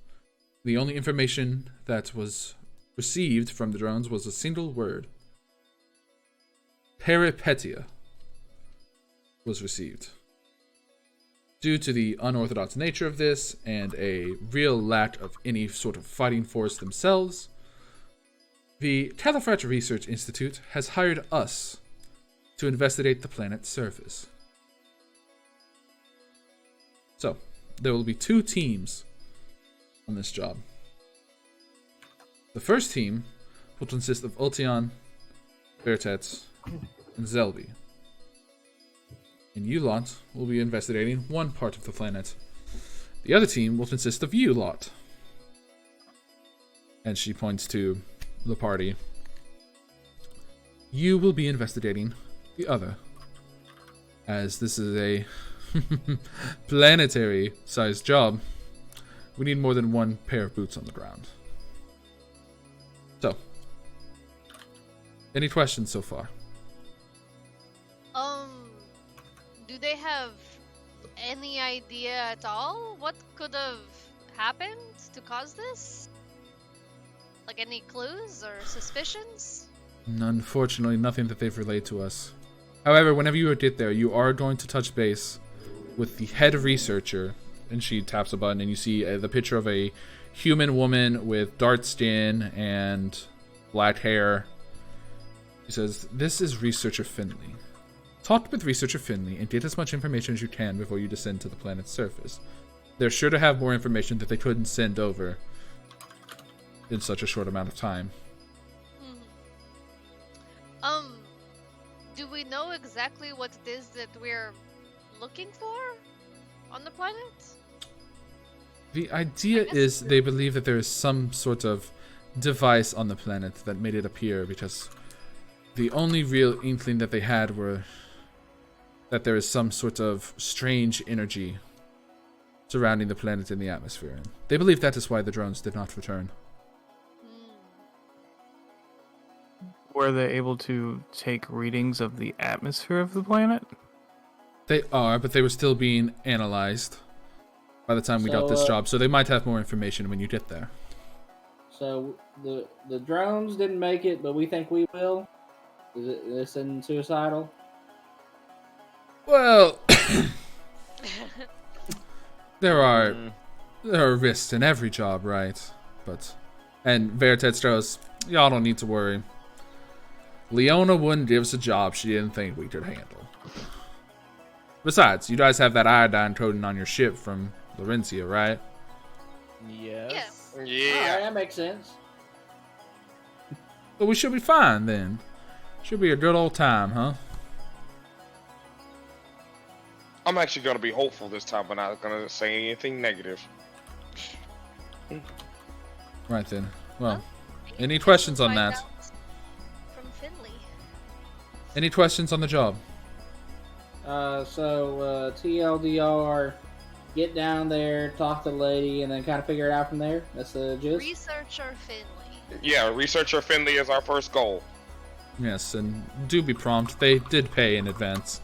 The only information that was received from the drones was a single word. Peripetia was received. Due to the unorthodox nature of this and a real lack of any sort of fighting force themselves, the Califrat Research Institute has hired us to investigate the planet's surface. So, there will be 2 teams on this job. The first team will consist of Ultion, Bertet, and Zelby. And you lot will be investigating one part of the planet. The other team will consist of you lot. And she points to the party. You will be investigating the other, as this is a planetary-sized job. We need more than one pair of boots on the ground. So, any questions so far? Do they have any idea at all what could have happened to cause this? Like any clues or suspicions? Unfortunately, nothing that they've relayed to us. However, whenever you get there, you are going to touch base with the head researcher, and she taps a button, and you see the picture of a human woman with dark skin and black hair. She says, "This is Researcher Finley. Talk with Researcher Finley and get as much information as you can before you descend to the planet's surface. They're sure to have more information that they couldn't send over in such a short amount of time. Do we know exactly what it is that we're looking for on the planet? The idea is they believe that there is some sort of device on the planet that made it appear, because the only real inkling that they had were that there is some sort of strange energy surrounding the planet in the atmosphere. They believe that is why the drones did not return. Were they able to take readings of the atmosphere of the planet? They are, but they were still being analyzed by the time we got this job, so they might have more information when you get there. So the drones didn't make it, but we think we will. Is this in suicidal? Well, there are risks in every job, right? And Veritas goes, y'all don't need to worry. Leona wouldn't give us a job she didn't think we could handle. Besides, you guys have that iodine coating on your ship from Laurentia, right? Yes. Yeah. Alright, that makes sense. But we should be fine then. Should be a good old time, huh? I'm actually going to be hopeful this time, but not going to say anything negative. Right then. Well, any questions on that? From Finley. Any questions on the job? So TLDR, get down there, talk to the lady, and then kind of figure it out from there. That's the gist. Researcher Finley. Yeah, Researcher Finley is our first goal. Yes, and do be prompt. They did pay in advance.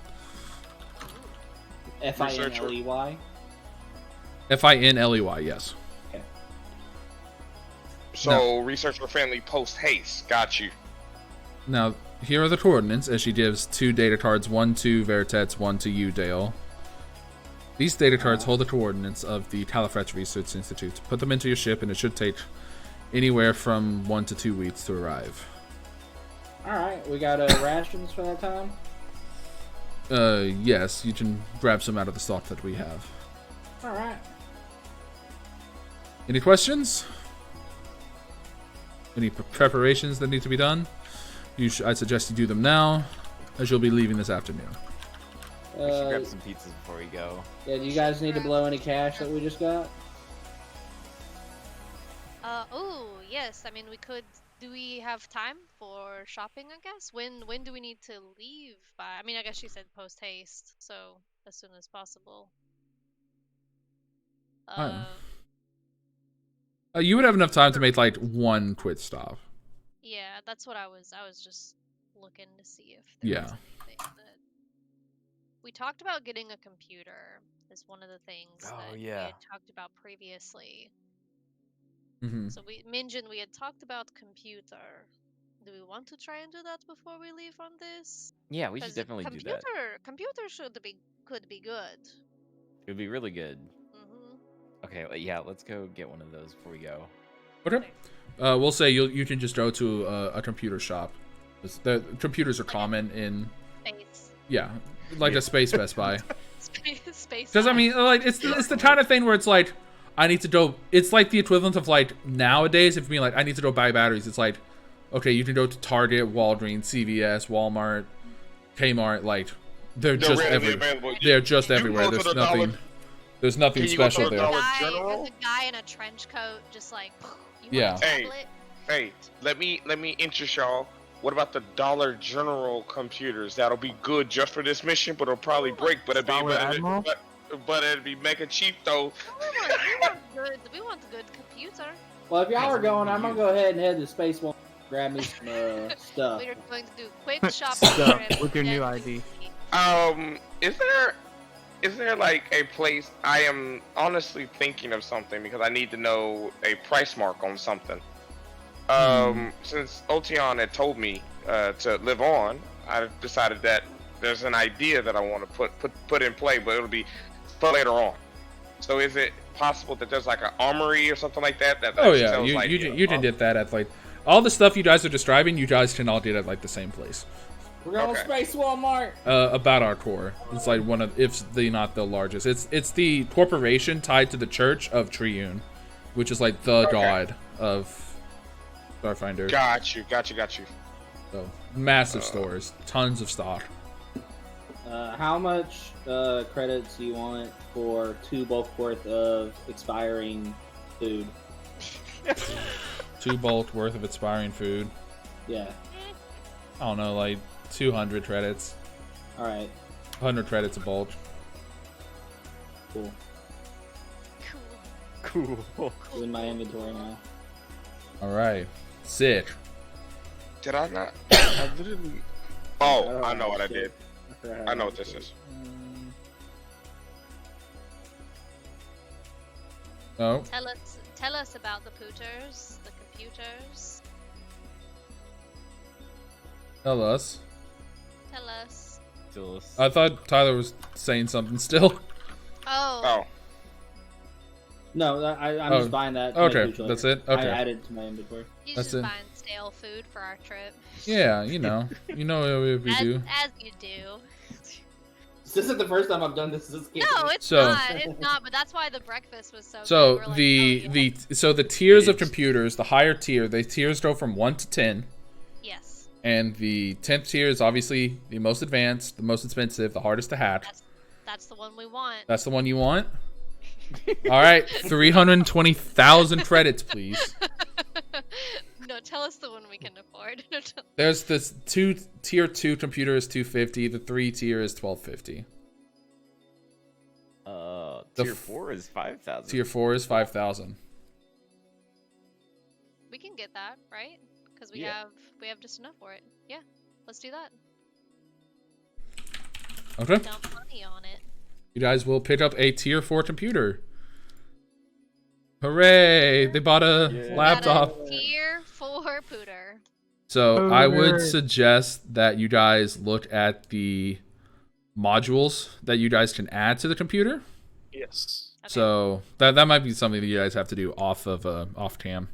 Finley. Finley, yes. Okay. So, Researcher Finley post haste. Got you. Now, here are the coordinates, as she gives 2 data cards, one to Veritas, one to you, Dale. These data cards hold the coordinates of the Califrax Research Institute. Put them into your ship, and it should take anywhere from 1 to 2 weeks to arrive. Alright, we got rations for that time? Yes, you can grab some out of the stock that we have. Alright. Any questions? Any preparations that need to be done? I suggest you do them now, as you'll be leaving this afternoon. We should grab some pizzas before we go. Yeah, do you guys need to blow any cash that we just got? Oh, yes. I mean, we could. Do we have time for shopping, I guess? When do we need to leave by? I mean, I guess she said post haste, so as soon as possible. You would have enough time to make like 1 quick stop. Yeah, that's what I was just looking to see if there was anything that... We talked about getting a computer as one of the things that we had talked about previously. Mm-hmm. So Minjin, we had talked about computer. Do we want to try and do that before we leave on this? Yeah, we should definitely do that. Computer could be good. It would be really good. Mm-hmm. Okay, well, yeah, let's go get one of those before we go. Okay. We'll say you can just go to a computer shop. The computers are common in Space. Yeah, like a space Best Buy. Space. Because I mean, like it's the kind of thing where it's like I need to go. It's like the equivalent of like nowadays if being like I need to go buy batteries. It's like okay, you can go to Target, Walgreens, CVS, Walmart, Kmart. Like they're just everywhere. They're just everywhere. There's nothing. There's nothing special there. There's a guy in a trench coat, just like yeah. Hey, let me interest y'all. What about the Dollar General computers? That'll be good just for this mission, but it'll probably break. But it'd be but it'd be mega cheap though. We want good computer. Well, if y'all are going, I'm gonna go ahead and head to Space One, grab me some stuff. We're going to do quick shopping with your new ID. Is there like a place? I am honestly thinking of something because I need to know a price mark on something. Since Otion had told me to live on, I decided that there's an idea that I want to put in play, but it'll be for later on. So is it possible that there's like an armory or something like that? Oh yeah, you can get that at like all the stuff you guys are describing. You guys can all get at like the same place. We're going to Space Walmart. About our core, it's like one of, if not the largest. It's the corporation tied to the Church of Triune, which is like the god of Starfinder. Got you. So massive stores, tons of stock. How much credits do you want for 2 bulk worth of expiring food? 2 bulk worth of expiring food. Yeah. I don't know, like 200 credits. All right. 100 credits a bulk. Cool. Cool. Cool. It's in my inventory now. All right, sick. Did I not? I literally. Oh, don't I know what I shit. did. forgot I know how what to this do it. is. Oh, Tell us about the pooters, the computers. tell us. Tell us. I thought Tyler was saying something still. Oh, No, I'm Oh, just buying that. To okay, make food that's later. it? Okay. I added to my inventory. He's That's just it. buying stale food for our trip. Yeah, you know what we do. As you do. This isn't the first time I've done this. This game. No, it's So- not. It's not. But that's why the breakfast was so. So good. We're like, the tiers of computers, the higher tier, the tiers go from 1 to 10, yes, and the 10th tier is obviously the most advanced, the most expensive, the hardest to hack. that's the one we want. That's the one you want. All right, 320,000 credits, please. No, tell us the one we can afford. There's this tier 2 computer is 250. The 3 tier is 1250. Tier 4 is 5,000. Tier 4 is 5,000. We can get that, right? Because we Yeah. have just enough for it. Yeah, let's do that. Okay. Dump money on it. You guys will pick up a tier 4 computer. Hooray! They bought a Yeah. laptop. Got a tier 4 pooter. So I would Hooray. suggest that you guys look at the modules that you guys can add to the computer. Yes. Okay. So that might be something that you guys have to do off cam.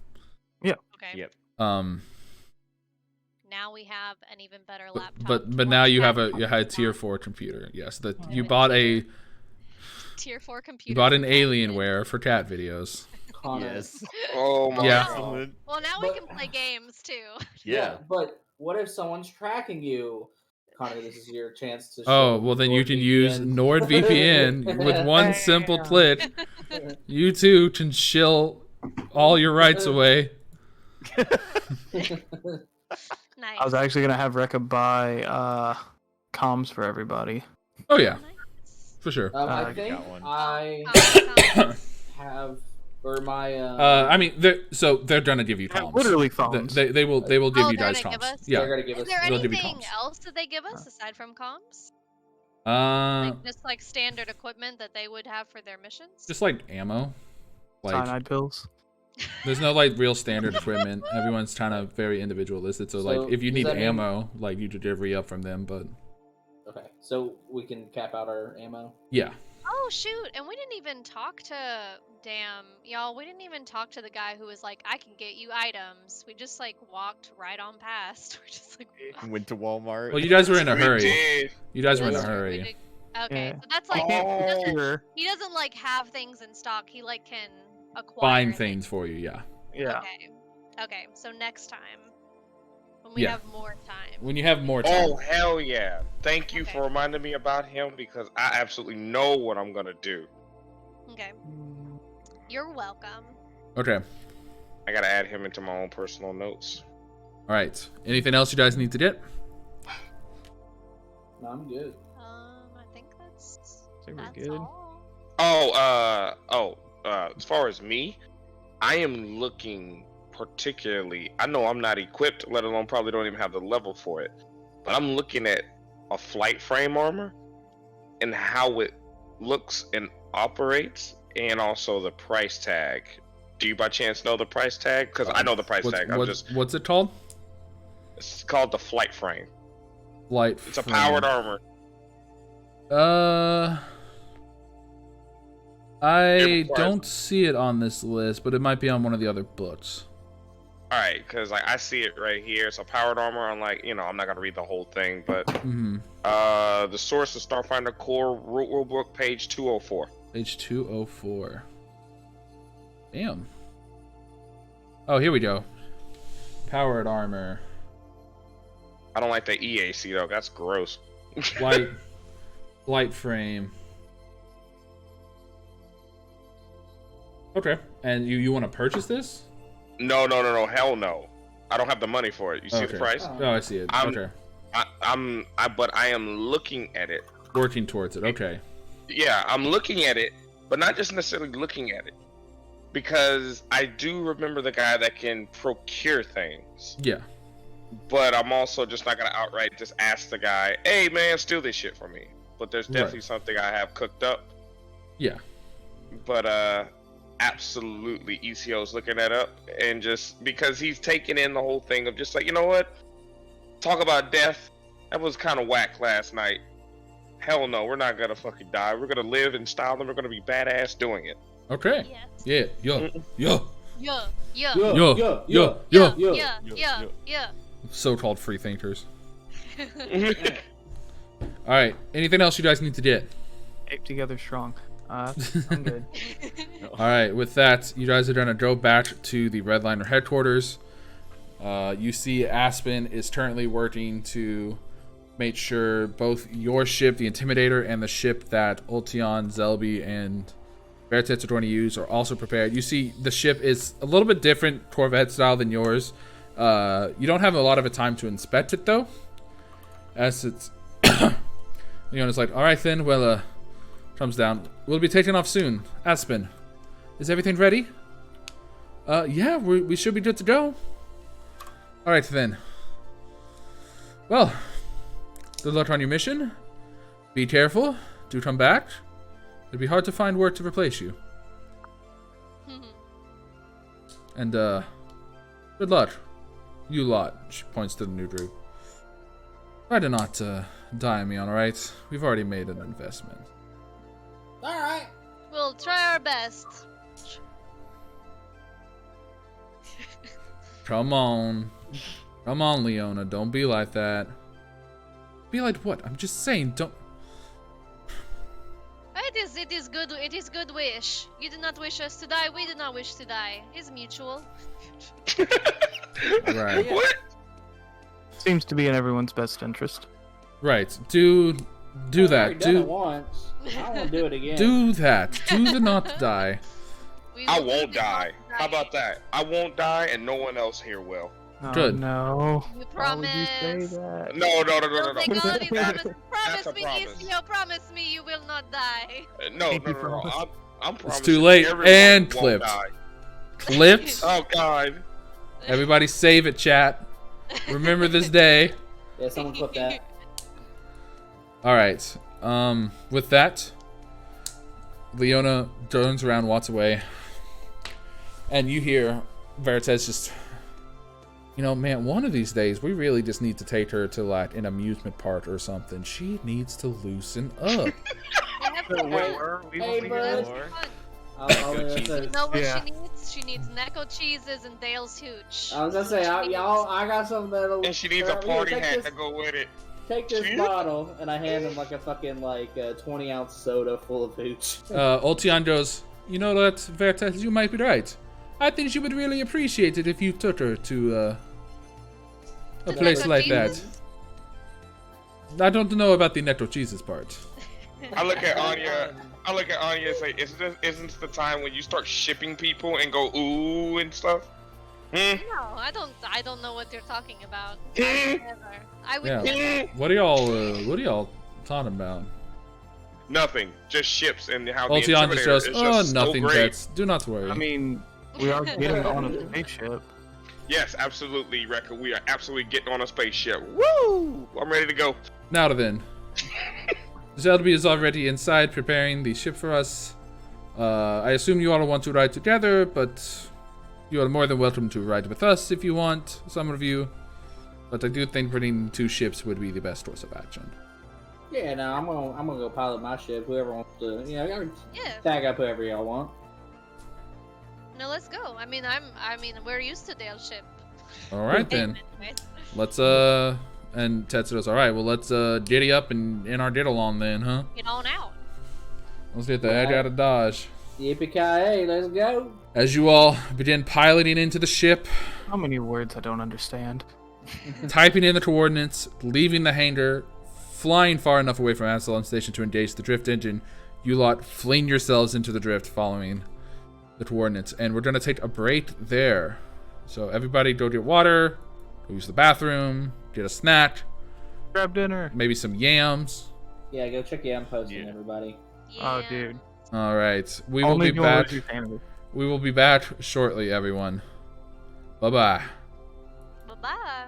Okay. Yep. Now we have an even better laptop. But now you have a tier 4 computer. Yes, that you bought a tier 4 computer. you bought an Alienware for cat videos. Connor. Yes. oh my Yeah. god. Well, now we But- can play games too. Yeah. But what if someone's tracking you? Connor, this is your chance to. Oh, show well then you can use NordVPN. NordVPN with one simple click. You too can shill all your rights away. Nice. I was actually gonna have Rekka buy comms for everybody. Oh yeah, Nice. for sure. I I think got one. I Come. have, or my. I mean, they're gonna give you comms. Literally phones. They will give Oh, you they're guys gonna give comms. us? Yeah. They're gonna give Is us. there They'll give you anything comms. else that they give us aside from comms? Uh, Like just standard equipment that they would have for their missions? just like ammo. Like Cyanide pills. there's no like real standard equipment. Everyone's kind of very individualistic. So like So, if you does need that mean- ammo, like you could re up from them. But Okay, so we can cap out our ammo. yeah, Oh shoot! And we didn't even talk to y'all. We didn't even talk to the guy who was like, "I can get you items." We just like walked right on past. We're just like, Went to Walmart. well you guys were in a We hurry. did. You guys were in a That's true, we hurry. did- Okay, Yeah. so that's I like can't Oh. sure. he doesn't like have things in stock. He like can acquire Find things for you. Yeah. Yeah. Okay. Okay. So next time, when we Yeah. have more time. When you have more time. Oh hell yeah! Thank you Okay. for reminding me about him because I absolutely know what I'm gonna do. Okay. You're welcome. Okay. I gotta add him into my own personal notes. All right. Anything else you guys need to get? No, I'm good. I think that's Think we're that's good. all. As far as me, I am looking particularly. I know I'm not equipped, let alone probably don't even have the level for it. But I'm looking at a flight frame armor and how it looks and operates, and also the price tag. Do you by chance know the price tag? Because I know the price tag. What's it called? It's called the flight frame. Light. It's a powered armor. I It requires- don't see it on this list, but it might be on one of the other books. All right, because like I see it right here. It's a powered armor. I'm like, I'm not gonna read the whole thing, but Mm-hmm. the source is Starfinder Core Rulebook, page 204. Page 204. Damn. Oh, here we go. Powered armor. I don't like the EAC though. That's gross. Light frame. Okay. And you want to purchase this? No. Hell no. I don't have the money for it. You see the price? Oh, I see it. Okay. But I am looking at it. Working towards it. Okay. Yeah, I'm looking at it, but not just necessarily looking at it, because I do remember the guy that can procure things. Yeah. But I'm also just not gonna outright just ask the guy, "Hey man, steal this shit from me." But there's definitely something I have cooked up. Yeah. But absolutely, ECO's looking that up, and just because he's taking in the whole thing of just like, you know what? Talk about death. That was kind of whack last night. Hell no, we're not gonna fucking die. We're gonna live in style, and we're gonna be badass doing it. Okay. Yes. Yeah. Yeah. So-called free thinkers. All right. Anything else you guys need to get? Ape together strong. I'm good. All right. With that, you guys are gonna go back to the Redliner headquarters. You see, Aspen is currently working to make sure both your ship, the Intimidator, and the ship that Ultion, Zelby, and Vertex are going to use are also prepared. You see, the ship is a little bit different Corvette style than yours. You don't have a lot of a time to inspect it though, as it's Leona's like, all right then, well, comes down. We'll be taking off soon. Aspen, is everything ready? Yeah, we should be good to go. All right then. Well, good luck on your mission. Be careful. Do come back. It'd be hard to find work to replace you. And good luck. You lot. She points to the new group. Try to not die on me, alright? We've already made an investment. Alright. We'll try our best. Come on. Come on, Leona. Don't be like that. Be like what? I'm just saying, don't... It is good wish. You do not wish us to die, we do not wish to die. It's mutual. Right. What? Seems to be in everyone's best interest. Right. Do I've that. already done it once. I don't want to do it again. Do that. Do the not die. I won't die. How about that? I won't die, and no one else here will. Oh, Good. No. We Why would you say promise. that? No. Don't make all these promises. That's Promise a me, promise. ECO, promise me you will not die. No. Pinky promise. I'm promising. too late. everyone And won't clipped. die. Clipped. Oh God. Everybody save it, chat. Remember this day. Yeah, someone clip that. All right. With that, Leona turns around, walks away, and you hear Vertex just, you know, man, one of these days we really just need to take her to like an amusement park or something. She needs to loosen up. Hey, bud. You know what Yeah. she needs? She needs Necco cheeses and Dale's hooch. I was gonna say, I got something that'll. And she needs a Here, party take hat this- to go with it. Take this Cheers. bottle, and I hand him like a fucking 20-ounce soda full of hooch. Ultion goes, you know what, Vertex, you might be right. I think she would really appreciate it if you took her to a To place Necco like that. cheeses? I don't know about the Necro cheeses part. I look at Anya and say, isn't this the time when you start shipping people and go ooh and stuff? No, I don't know what you're talking about. Never. I would Yeah. never. What are y'all talking about? Nothing. Just ships and how the Ultion Intimidator just is goes, just oh, so nothing, great. Bets. Do not worry. I mean, we are getting on a spaceship. Yes, absolutely, Rekka. We are absolutely getting on a spaceship. Woo! I'm ready to go. Now then. Zelby is already inside preparing the ship for us. I assume you all want to ride together, but you are more than welcome to ride with us if you want, some of you. But I do think bringing 2 ships would be the best course of action. Yeah, no, I'm gonna go pilot my ship. Whoever wants to, y'all can Yeah. tag up whoever y'all want. No, let's go. I mean, we're used to Dale's ship. All right then. Anyways. Let's and Tetsudo's all right. Well, let's giddy up and in our diddle on then, huh? Get on out. Let's get the heck out of Dodge. Yippee-ki-yay, let's go. As you all begin piloting into the ship, How many words I don't understand? typing in the coordinates, leaving the hangar, flying far enough away from Absalom Station to engage the drift engine, you lot fling yourselves into the drift following the coordinates. And we're going to take a break there. So everybody go get water, go use the bathroom, get a snack, Grab dinner. maybe some yams. Yeah, go check Yam Posting, everybody. Oh, Yeah. dude. All right. We will Only be doing back. what you can. We will be back shortly, everyone. Bye-bye. Bye-bye.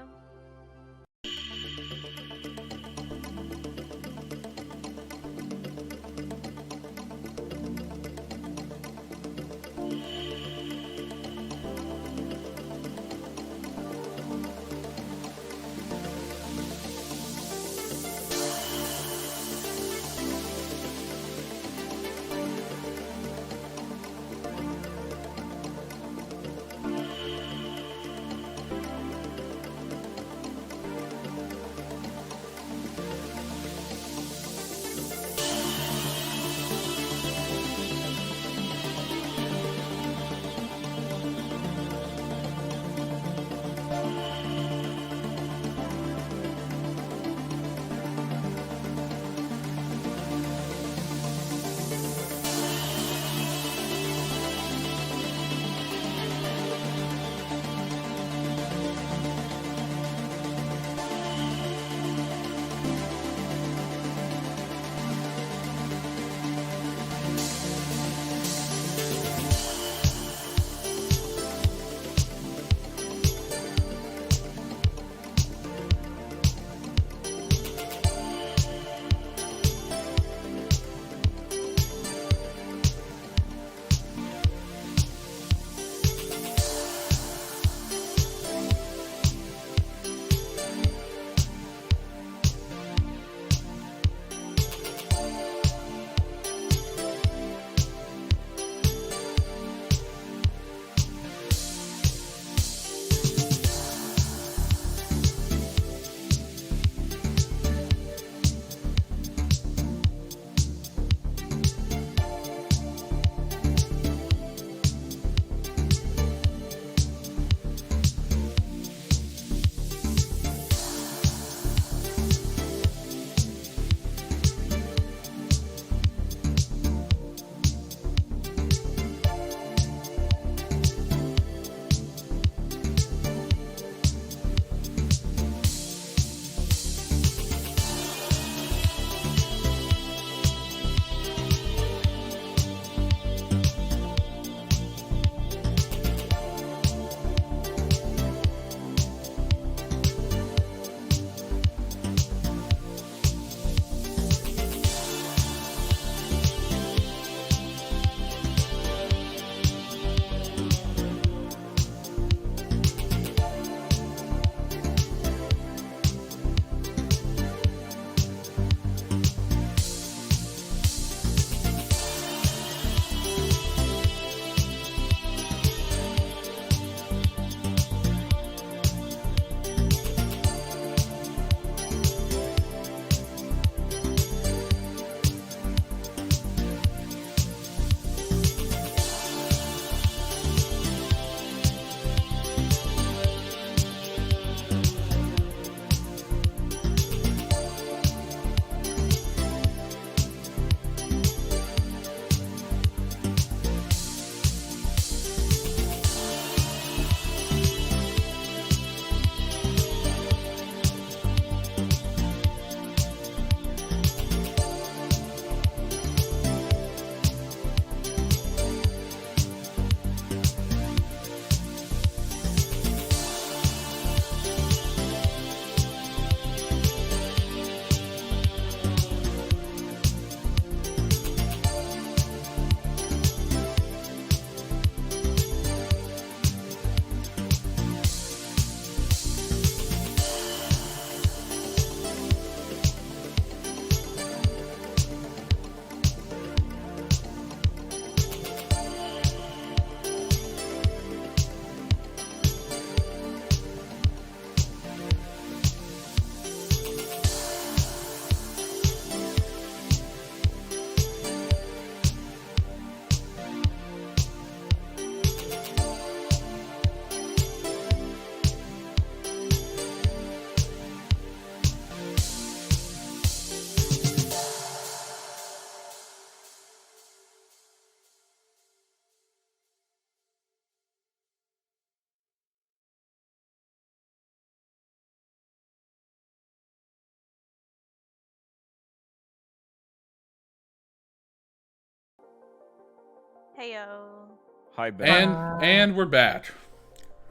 Heyo. Hi back. And we're back.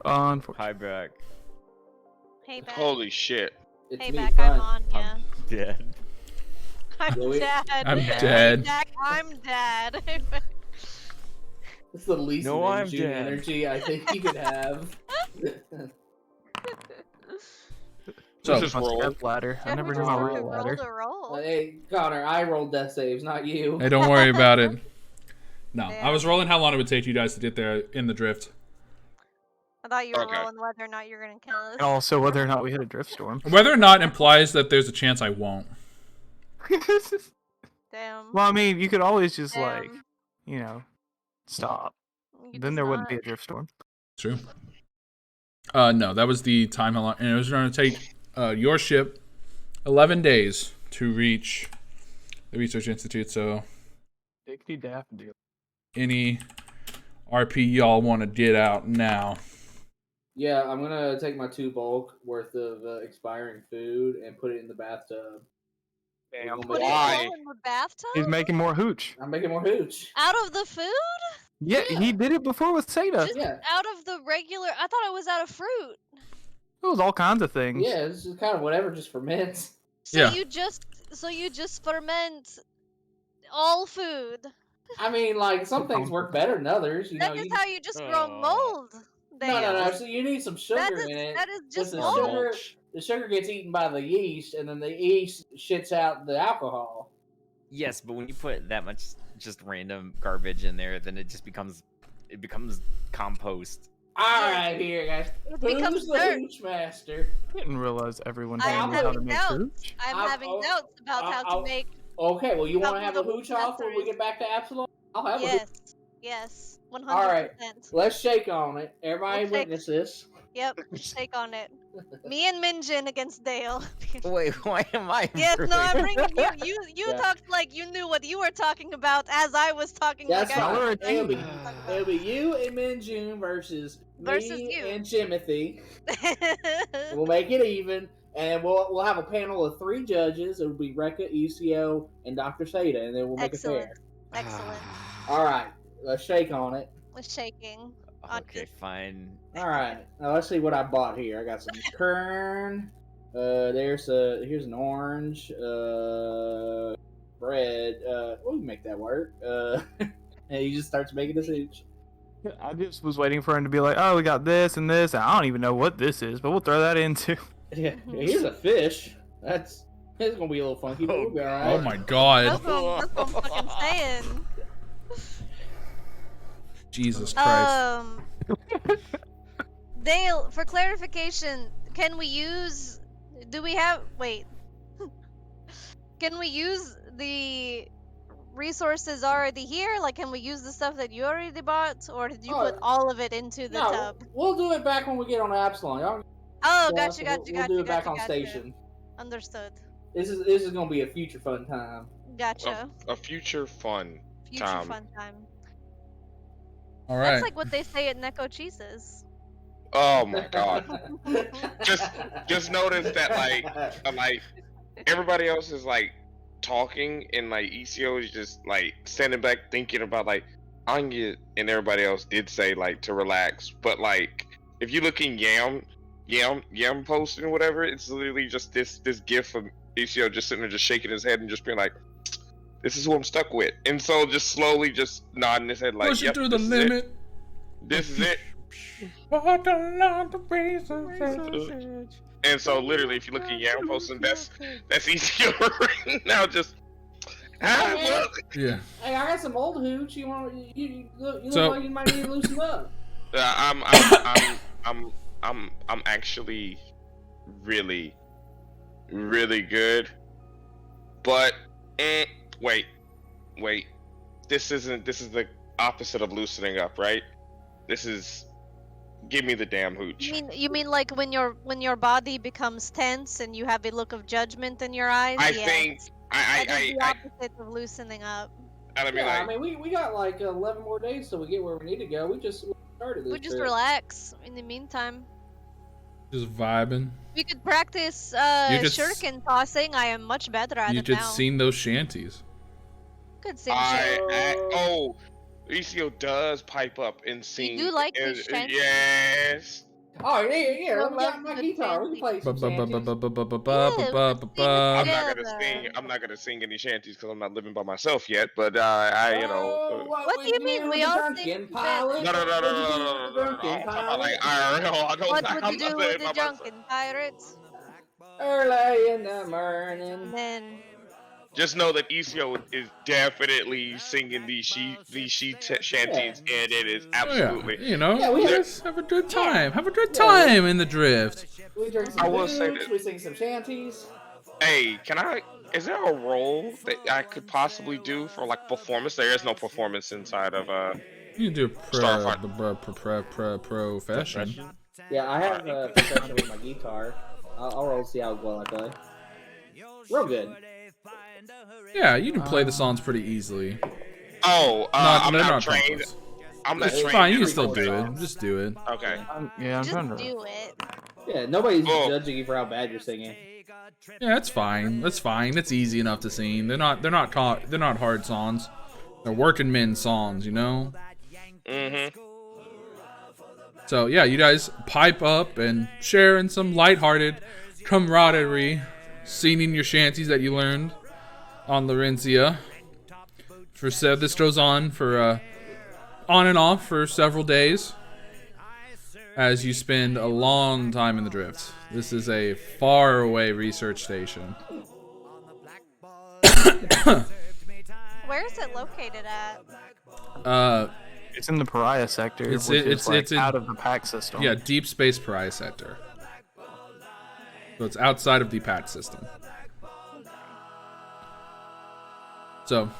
Unfortunately. Hi back. Hey back. Holy shit. It's Hey me, back, Front. I'm on ya. I'm dead. I'm Really? dead. I'm Yeah. dead. Hey back, I'm dead. It's the least No, I'm June dead. energy I think you could have. So- Let's just My roll. step ladder. I never We do just my have to real roll ladder. to roll. Hey, Connor, I rolled death saves, not you. Hey, don't worry about it. No, I Damn. was rolling how long it would take you guys to get there in the drift. I thought you were Okay. rolling whether or not you're gonna kill us. And also whether or not we hit a drift storm. Whether or not implies that there's a chance I won't. Damn. Well, I mean, you could always just Damn. stop. You Then just there wouldn't not. be a drift storm. True. No, that was the time how long, and it was going to take your ship 11 days to reach the research institute. So, Dickety daffodil. any RP y'all want to get out now? Yeah, I'm gonna take my 2 bulk worth of expiring food and put it in the bathtub. Damn. We're gonna Put it make- Why? all in the bathtub? He's making more hooch. I'm making more hooch. Out of the food? Yeah, he did it before with Seda. Just Yeah. out of the regular. I thought it was out of fruit. It was all kinds of things. Yeah, it's just kind of whatever, just ferments. So Yeah. you just ferment all food. I mean, like, some things work better than others. You That know, is you... how you just grow Oh. mold. No. So you need some sugar That is, in it. that is But just the mold. sugar, the sugar gets eaten by the yeast, and then the yeast shits out the alcohol. Yes, but when you put that much just random garbage in there, then it becomes compost. All right, here, guys. It becomes Who's the dirt. hooch master? I didn't realize everyone I'm knew how to having make doubts. hooch. I'm I'll- having doubts about how I'll- to make. Okay, well, you want to have a Couple of hooch off when we accessories. get back to Absalom? I'll have a hooch. Yes, 100%. All right. Let's shake on it. Everybody We'll shake. witness this. Yep, shake on it. Me and Minjin against Dale. Wait, why am I? Yes, no, I'm brewing? bringing you. You Yeah. talked like you knew what you were talking about, as I was talking That's like I fine. was It'll be, talking about. it'll be you and Minjun versus me you. and Timothy. We'll make it even, and we'll have a panel of 3 judges. It'll be Rekka, ECO, and Dr. Seda, and then we'll make Excellent. it fair. Excellent. All right, let's shake on it. Was shaking. Okay, fine. All right, now let's see what I bought here. I got some kern. Here's an orange. Bread. We can make that work. And he just starts making this hooch. I just was waiting for him to be like, oh, we got this and this. And I don't even know what this is, but we'll throw that in too. Yeah, here's a fish. It's gonna be a little funky, but we'll be all right. Oh my god. That's what I'm fucking saying. Jesus Christ. Dale, for clarification, can we use? Do we have? Wait. Can we use the resources already here? Like, can we use the stuff that you already bought, or did you put all of it into the No, tub? we'll do it back when we get on Absalom. Y'all, Oh, yeah, gotcha, we'll- gotcha, we'll gotcha, do it back gotcha, on gotcha. station. Understood. This is gonna be a future fun time. Gotcha. A future fun. Future time. fun time. All That's right. like what they say at Neko Cheeses. Oh my god. Just notice that like everybody else is like talking and like ECO is just like standing back thinking about like Anya and everybody else did say like to relax, but like if you look in Yam posting or whatever, it's literally just this gif of ECO just sitting there just shaking his head and just being like, this is who I'm stuck with. And so just slowly just nodding his head like, Push it yep, to the this is limit. it. This is it. Walk along the razor's edge. And so literally if you look at Yam posting, that's ECO right now just look. Yeah. Hey, I got some old hooch. You want? You look So- like you might need to loosen up. I'm actually really good, but wait, this is the opposite of loosening up, right? This is give me the damn hooch. You mean like when your body becomes tense and you have a look of judgment in your eyes? I Yes. think That is the I opposite of loosening up. mean Yeah, like I mean, we got like 11 more days till we get where we need to go. We just started this. We just trip. relax in the meantime. Just vibing. We could practice You could shuriken tossing. I am much better at You it could now. sing those shanties. Could sing I shit. oh ECO does pipe up and sing. do like and, these shanties? Yes. Oh, yeah, let me Love get my the guitar. We can play some shanties. I'm not gonna together. sing. I'm not gonna sing any shanties because I'm not living by myself yet. But I, you know. Oh, What do you mean? We all sing pilot? No, no, no, no, no, What'd you no, do no, with the no, no, no. drunken I'm talking about like pilot? IRL. I don't. What I'm would not you do saying with it the by myself. drunken pirates? Early in the morning. Then Just know that ECO is definitely singing these shanties, and it is Oh, yeah. absolutely. You know, Yeah, we you have- guys have a good time. Have a good Yeah, time in the drift. We drink I some will say booze. that- We sing some shanties. Hey, can I? Is there a role that I could possibly do for like performance? There is no performance inside of You can do a Starfinder. profession. Yeah, I have a profession with my guitar. I'll roll to see how well I play. Real good. Yeah, you can play the songs pretty easily. Oh, I'm they're not trained. complex. I'm not It's trained. fine. You in can still do recording. it. Just do it. Okay. I'm just trying to. do it. Yeah, nobody's Oh. judging you for how bad you're singing. Yeah, that's fine. That's fine. It's easy enough to sing. They're not hard songs. They're working men songs, you know. Mm-hmm. So yeah, you guys pipe up and share in some lighthearted camaraderie, singing your shanties that you learned on Laurentia. This goes on for on and off for several days as you spend a long time in the drift. This is a far away research station. Where is it located at? It's in the Pariah Sector, It's- which it's- is like it's in- out of the pack system. Yeah, Deep Space Pariah Sector. So it's outside of the pack system. So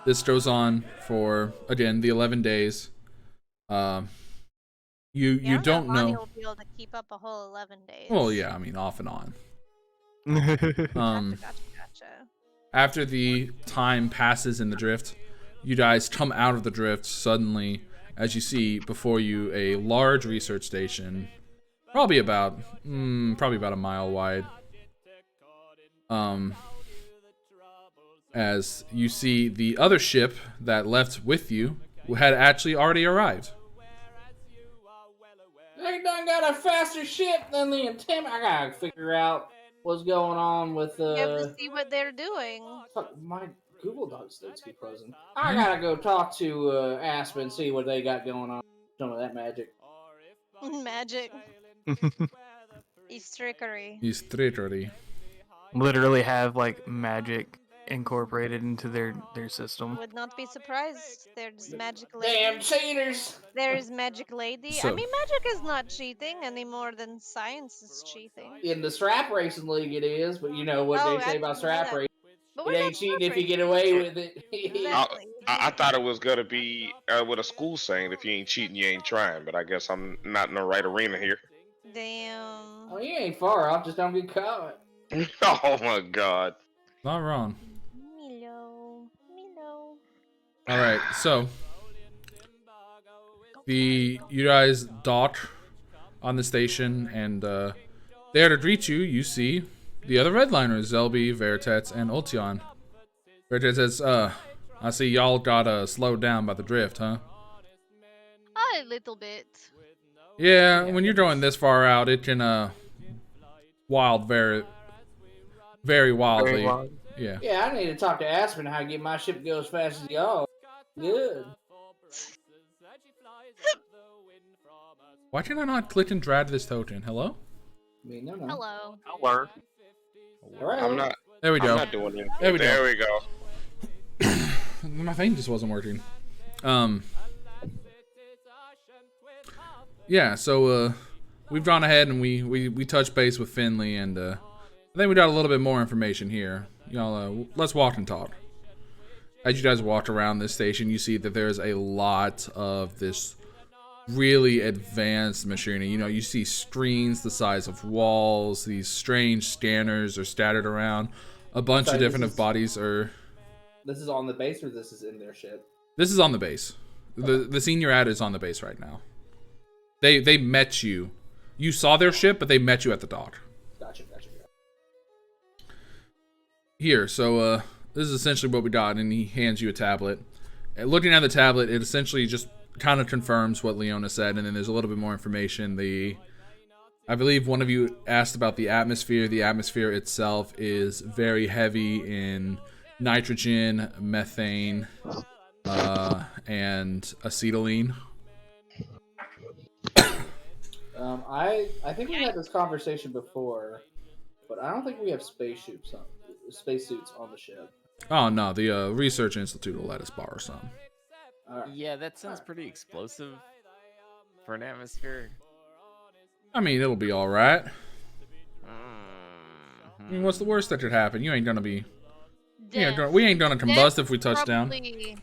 this goes on for again the 11 days. You Yeah, I don't Lonnie know. will be able to keep up a whole 11 days. Well, yeah, I mean off and on. Gotcha. After the time passes in the drift, you guys come out of the drift suddenly as you see before you a large research station, probably about a mile wide. As you see the other ship that left with you had actually already arrived. They done got a faster ship than the Intim. I gotta figure out what's going on with You have to see what they're doing. Fuck, my Google Docs things keep closing. I gotta go talk to Aspen, see what they got going on. Some of that magic. Magic. He's trickery. He's traitorly. Literally have like magic incorporated into their system. Would not be surprised. There's magic lady. Damn cheaters! There's magic lady. So- I mean, magic is not cheating any more than science is cheating. In the strap racing league, it is, but you know what Oh, they say I about didn't know strap that. racing. But It we're not ain't cheating if you celebrating. get away with it. Exactly. I thought it was gonna be with a school saying if you ain't cheating, you ain't trying. But I guess I'm not in the right arena here. Damn. Oh, you ain't far off, just don't get caught. Oh my god. Not wrong. Milo. All right, so you guys dock on the station, and there to greet you, you see the other Redliners, Zelby, Veritas, and Ultion. Veritas says, I see y'all got slowed down by the drift, huh? A little bit. Yeah, when you're going this far out, it can very wildly. Very wild. Yeah. Yeah, I need to talk to Aspen how to get my ship to go as fast as y'all. Good. Why can I not click and drag this token? Hello? I mean, no. Hello. Work. All right. I'm not. There we I'm go. not doing anything. There we go. There we go. My thing just wasn't working. Yeah, so we've gone ahead and we touched base with Finley, and I think we got a little bit more information here. Y'all, let's walk and talk. As you guys walk around this station, you see that there's a lot of this really advanced machinery. You know, you see screens the size of walls. These strange scanners are scattered around. A bunch Sorry, of different this is- bodies are. This is on the base or this is in their ship? This is on the base. The scene you're at is on the base right now. They met you. You saw their ship, but they met you at the dock. Gotcha. Here, so this is essentially what we got, and he hands you a tablet. looking at the tablet, it essentially just kind of confirms what Leona said, and then there's a little bit more information. I believe one of you asked about the atmosphere. The atmosphere itself is very heavy in nitrogen, methane, and acetylene. I think we had this conversation before, but I don't think we have spacesuits on the ship. Oh no, the Research Institute will let us borrow some. Yeah, that sounds pretty explosive for an atmosphere. I mean, it'll be all right. I mean, what's the worst that could happen? You ain't gonna be. We ain't gonna combust if we touch down.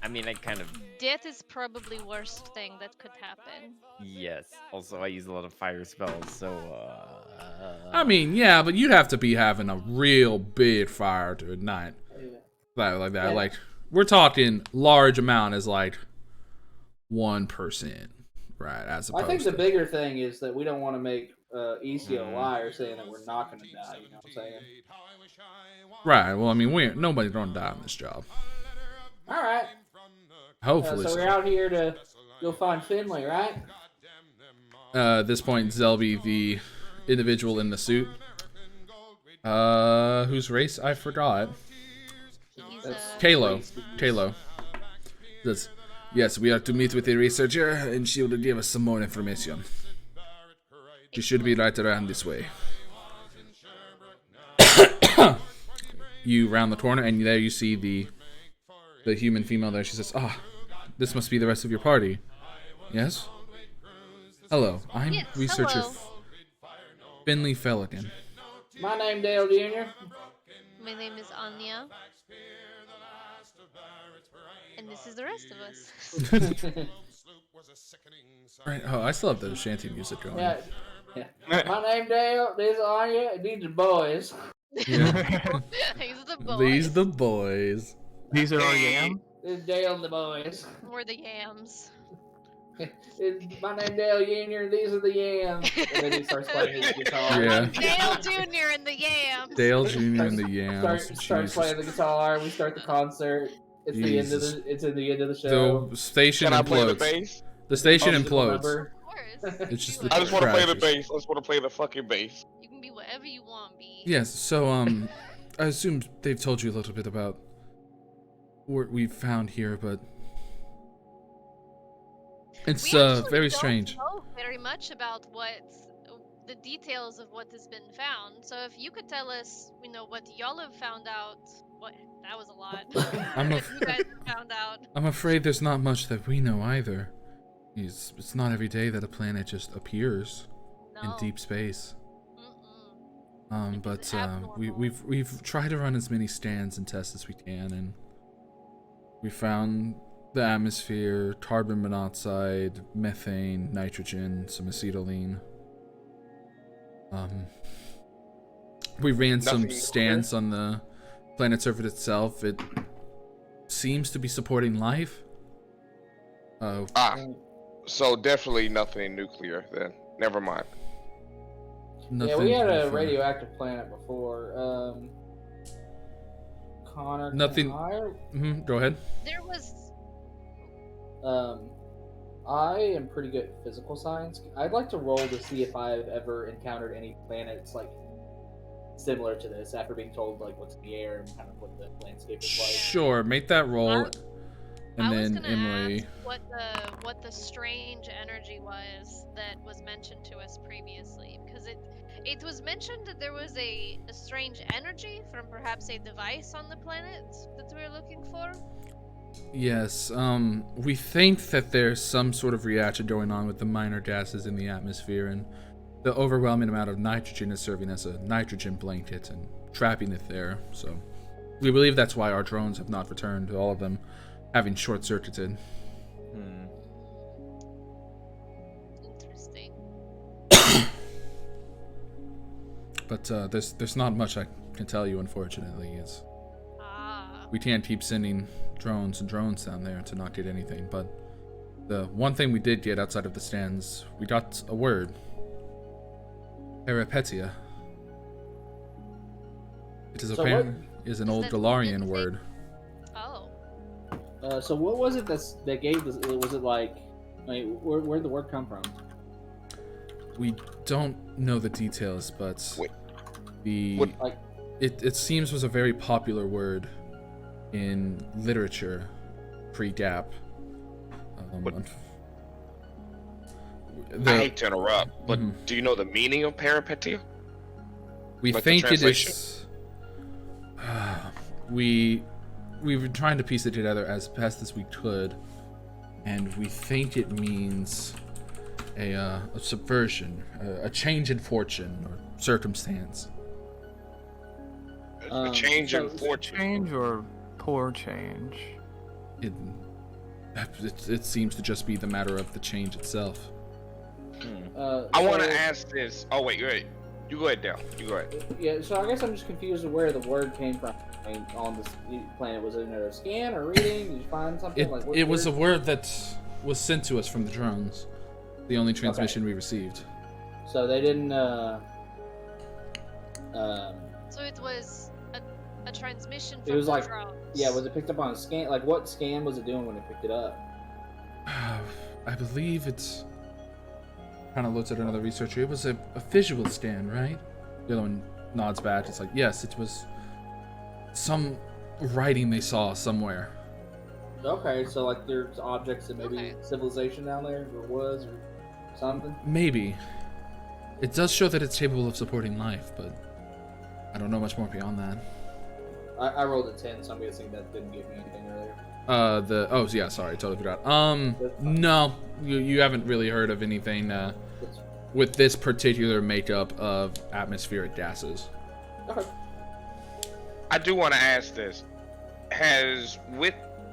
I mean, I kind of. Death is probably worst thing that could happen. Yes. Also, I use a lot of fire spells, so. I mean, yeah, but you'd have to be having a real big fire to ignite. Like that. Yeah. Like, we're talking large amount as like 1%, right? As opposed I think the to... bigger thing is that we don't want to make easy a liar saying that we're not going to die. You know what I'm saying? Right. Well, I mean, nobody's gonna die on this job. All right. Hopefully. So we're out here to go find Finley, right? At this point, Zelby, the individual in the suit, whose race I forgot. Kalo. Yes, we are to meet with a researcher, and she will give us some more information. She should be right around this way. You round the corner, and there you see the human female there. She says, this must be the rest of your party. Yes? Hello, I'm Yes, researcher hello. Finley Felligan. My name Dale Jr. My name is Anya. And this is the rest of us. Right. Oh, I still have the shanty music going. Yeah. My name Dale. These are Anya. And these are boys. Yeah. These are the boys. These the boys. These are our yams. This is Dale and the boys. We're the yams. My name Dale Jr. These are the yams. And then he starts playing his guitar. Yeah. Dale Jr. and the yams. Dale Jr. and the Yams. Starts playing the guitar. We start the concert. It's the end of Jesus. It's in the end of the show. The station Can I play the implodes. bass? The station Musical implodes. number. Of course. It's just You the I just want to play the crashes. bass. I just want to play the fucking bass. You can be whatever you want, B. Yes, so, I assume they've told you a little bit about what we've found here, but it's, We actually very don't strange. know very much about the details of what has been found. So if you could tell us, what y'all have found out. What? That was a lot. I'm What you guys have found out. I'm afraid there's not much that we know either. It's not every day that a planet just appears in No. deep space. Mm-mm. But It's abnormal. we've tried to run as many scans and tests as we can, and we found the atmosphere, carbon monoxide, methane, nitrogen, some acetylene. We ran some Nothing scans on the planet surface itself. It seems to be supporting life. So definitely nothing nuclear then. Never mind. Yeah, we had a different. radioactive planet before. Connor. can Nothing- I- Go ahead. There was. I am pretty good at physical science. I'd like to roll to see if I've ever encountered any planets like similar to this after being told like what's in the air and kind of what the landscape is like. Sure, make that roll, I and was then gonna Emily. ask what the strange energy was that was mentioned to us previously, because it was mentioned that there was a strange energy from perhaps a device on the planet that we were looking for. Yes, we think that there's some sort of reaction going on with the minor gases in the atmosphere, and the overwhelming amount of nitrogen is serving as a nitrogen blanket and trapping it there. So we believe that's why our drones have not returned, all of them having short-circuited. Interesting. But there's not much I can tell you, unfortunately. We can't keep sending drones and drones down there to not get anything, but the one thing we did get outside of the stands, we got a word. Peripetia. It is So apparently is an Is old that Galarian anything? word. Oh. So what was it that gave this? Was it like, I mean, where'd the word come from? We don't know the details, but Wait. Like, it seems was a very popular word in literature pre-Gap. I hate to interrupt, but do you know the meaning of peripetia? We Like think the it is. We've been trying to piece it together as best as we could, and we think it means a subversion, a change in fortune or circumstance. A change in fortune. Change or poor change? It seems to just be the matter of the change itself. I want to ask this. Oh wait, you go ahead, Dale. You go ahead. Yeah, so I guess I'm just confused with where the word came from. I mean, on this planet, was it a scan or reading? Did you find something? It was a word that was sent to us from the drones. The only transmission we received. So they didn't. So it was a transmission from It was the like, drones. yeah, was it picked up on a scan? Like, what scan was it doing when it picked it up? I believe it's. Kind of looks at another researcher. It was a visual scan, right? The other one nods back. It's like, yes, it was some writing they saw somewhere. Okay, so like there's objects that maybe civilization down there, or was, or something? Maybe. It does show that it's capable of supporting life, but I don't know much more beyond that. I rolled a 10, so I'm guessing that didn't give me anything earlier. Oh yeah, sorry, totally forgot. No, you haven't really heard of anything with this particular makeup of atmospheric gases. Okay. I do want to ask this: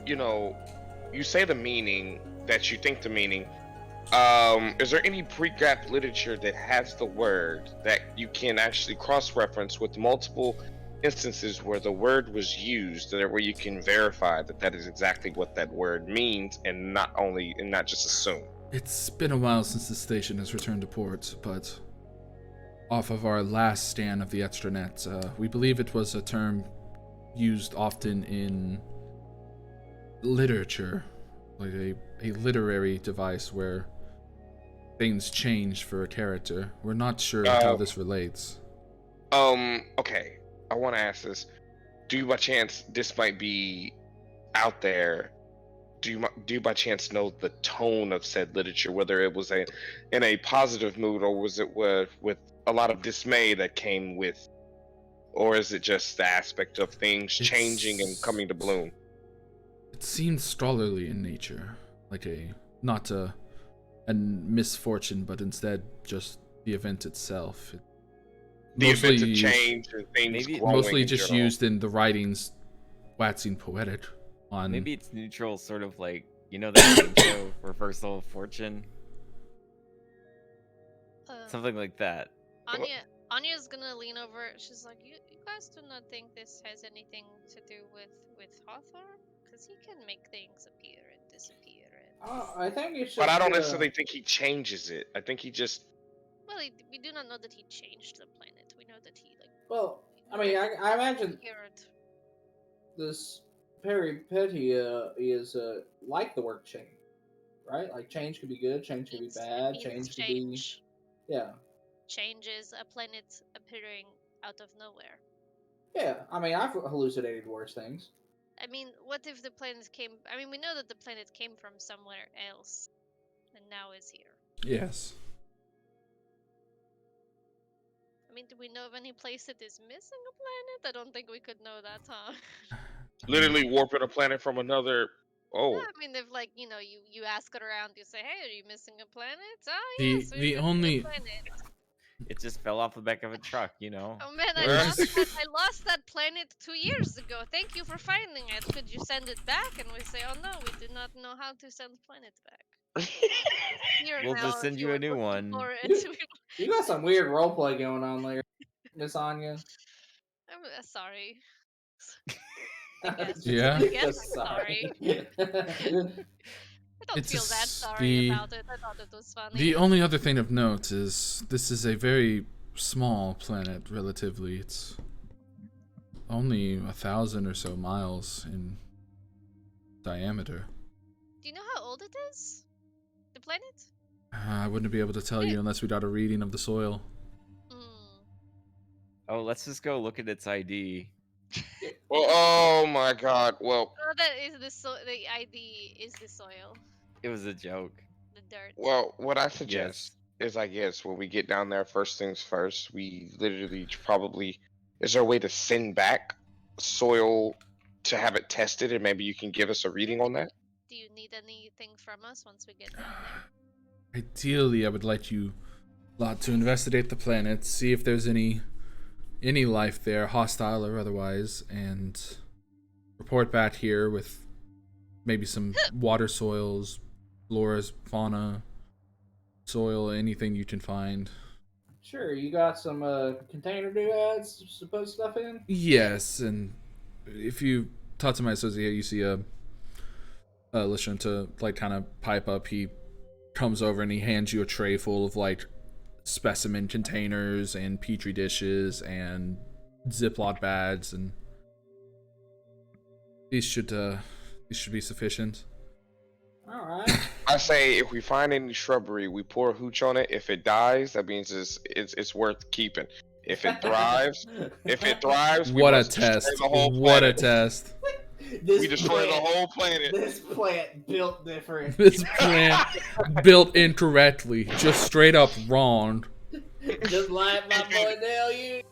you say the meaning that you think the meaning. Is there any pre-Gap literature that has the word that you can actually cross-reference with multiple instances where the word was used, where you can verify that is exactly what that word means, and not just assume? It's been a while since the station has returned to port, but off of our last scan of the extranet, we believe it was a term used often in literature, like a literary device where things change for a character. We're not sure how this relates. Okay. I want to ask this: do you by chance, this might be out there? Do you by chance know the tone of said literature, whether it was in a positive mood, or was it with a lot of dismay that came with, or is it just the aspect of things changing and coming to bloom? It seems scholarly in nature, like not a misfortune, but instead just the event itself. The event of change and things growing mostly in just general. used in the writings, waxing poetic. Maybe it's neutral, sort of like, that game show Reversal of Fortune, something like that. Anya's gonna lean over. She's like, you guys do not think this has anything to do with Hawthorne? Because he can make things appear and disappear. I think it's just. But I don't necessarily think he changes it. I think he just. Well, we do not know that he changed the planet. We know that he Well, I mean, I imagine this peripetia is like the word change, right? Like change could be good, change could be bad, change could be. Yeah. Change is a planet appearing out of nowhere. Yeah, I mean, I've hallucinated worse things. I mean, what if the planet came... I mean, we know that the planet came from somewhere else, and now is here. Yes. I mean, do we know of any place that is missing a planet? I don't think we could know that, huh? Literally warping a planet from another... Oh. Yeah, I mean, if, like, you ask it around, you say, hey, are you missing a planet? Oh, yes, the only... It just fell off the back of a truck, Oh man, I lost that planet 2 years ago. Thank you for finding it. Could you send it back? And we say, oh no, we do not know how to send planets back. We'll just send you a new one. You got some weird roleplay going on there, Miss Anya. I'm sorry. Yeah. I guess I'm sorry. I don't feel that sorry about it. I thought it was funny. The only other thing of note is this is a very small planet, relatively. It's only 1,000 or so miles in diameter. Do you know how old it is? The planet? I wouldn't be able to tell you unless we got a reading of the soil. Oh, let's just go look at its ID. Well, oh my God. Well, Oh, that is the ID is the soil, It was a joke. the dirt. what I suggest is, I guess, when we get down there, first things first, we literally probably, is there a way to send back soil to have it tested, and maybe you can give us a reading on that? Do you need anything from us once we get down there? Ideally, I would like you lot to investigate the planet, see if there's any life there, hostile or otherwise, and report back here with maybe some water soils, floras, fauna, soil, anything you can find. Sure, you got some container doodads to put stuff in? Yes, and if you talk to my associate, you see a listener to like kind of pipe up. He comes over and he hands you a tray full of like specimen containers and petri dishes and Ziploc bags, and these should be sufficient. All right. I say if we find any shrubbery, we pour hooch on it. If it dies, that means it's worth keeping. If it thrives, we What a must destroy test! the whole What a planet. test! This We destroy the plant- whole planet. This plant built different. This plant built incorrectly, just straight up wrong. Just like my boy Dale, you.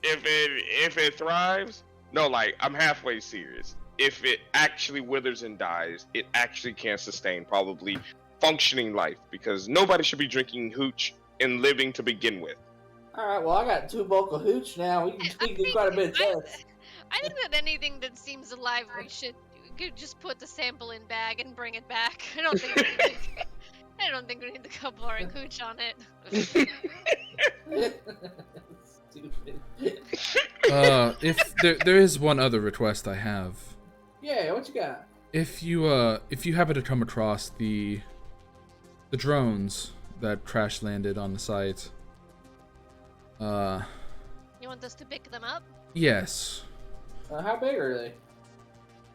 If it thrives, no, like I'm halfway serious. If it actually withers and dies, it actually can sustain probably functioning life, because nobody should be drinking hooch and living to begin with. All right. Well, I got 2 bulk of hooch now. We can do quite a bit of tests. I think that anything that seems alive, we could just put the sample in bag and bring it back. I don't think we need to go pouring hooch on it. Stupid. If there is one other request I have. Yeah. What you got? If you happen to come across the drones that crash landed on the site, You want us to pick them up? yes, How big are they?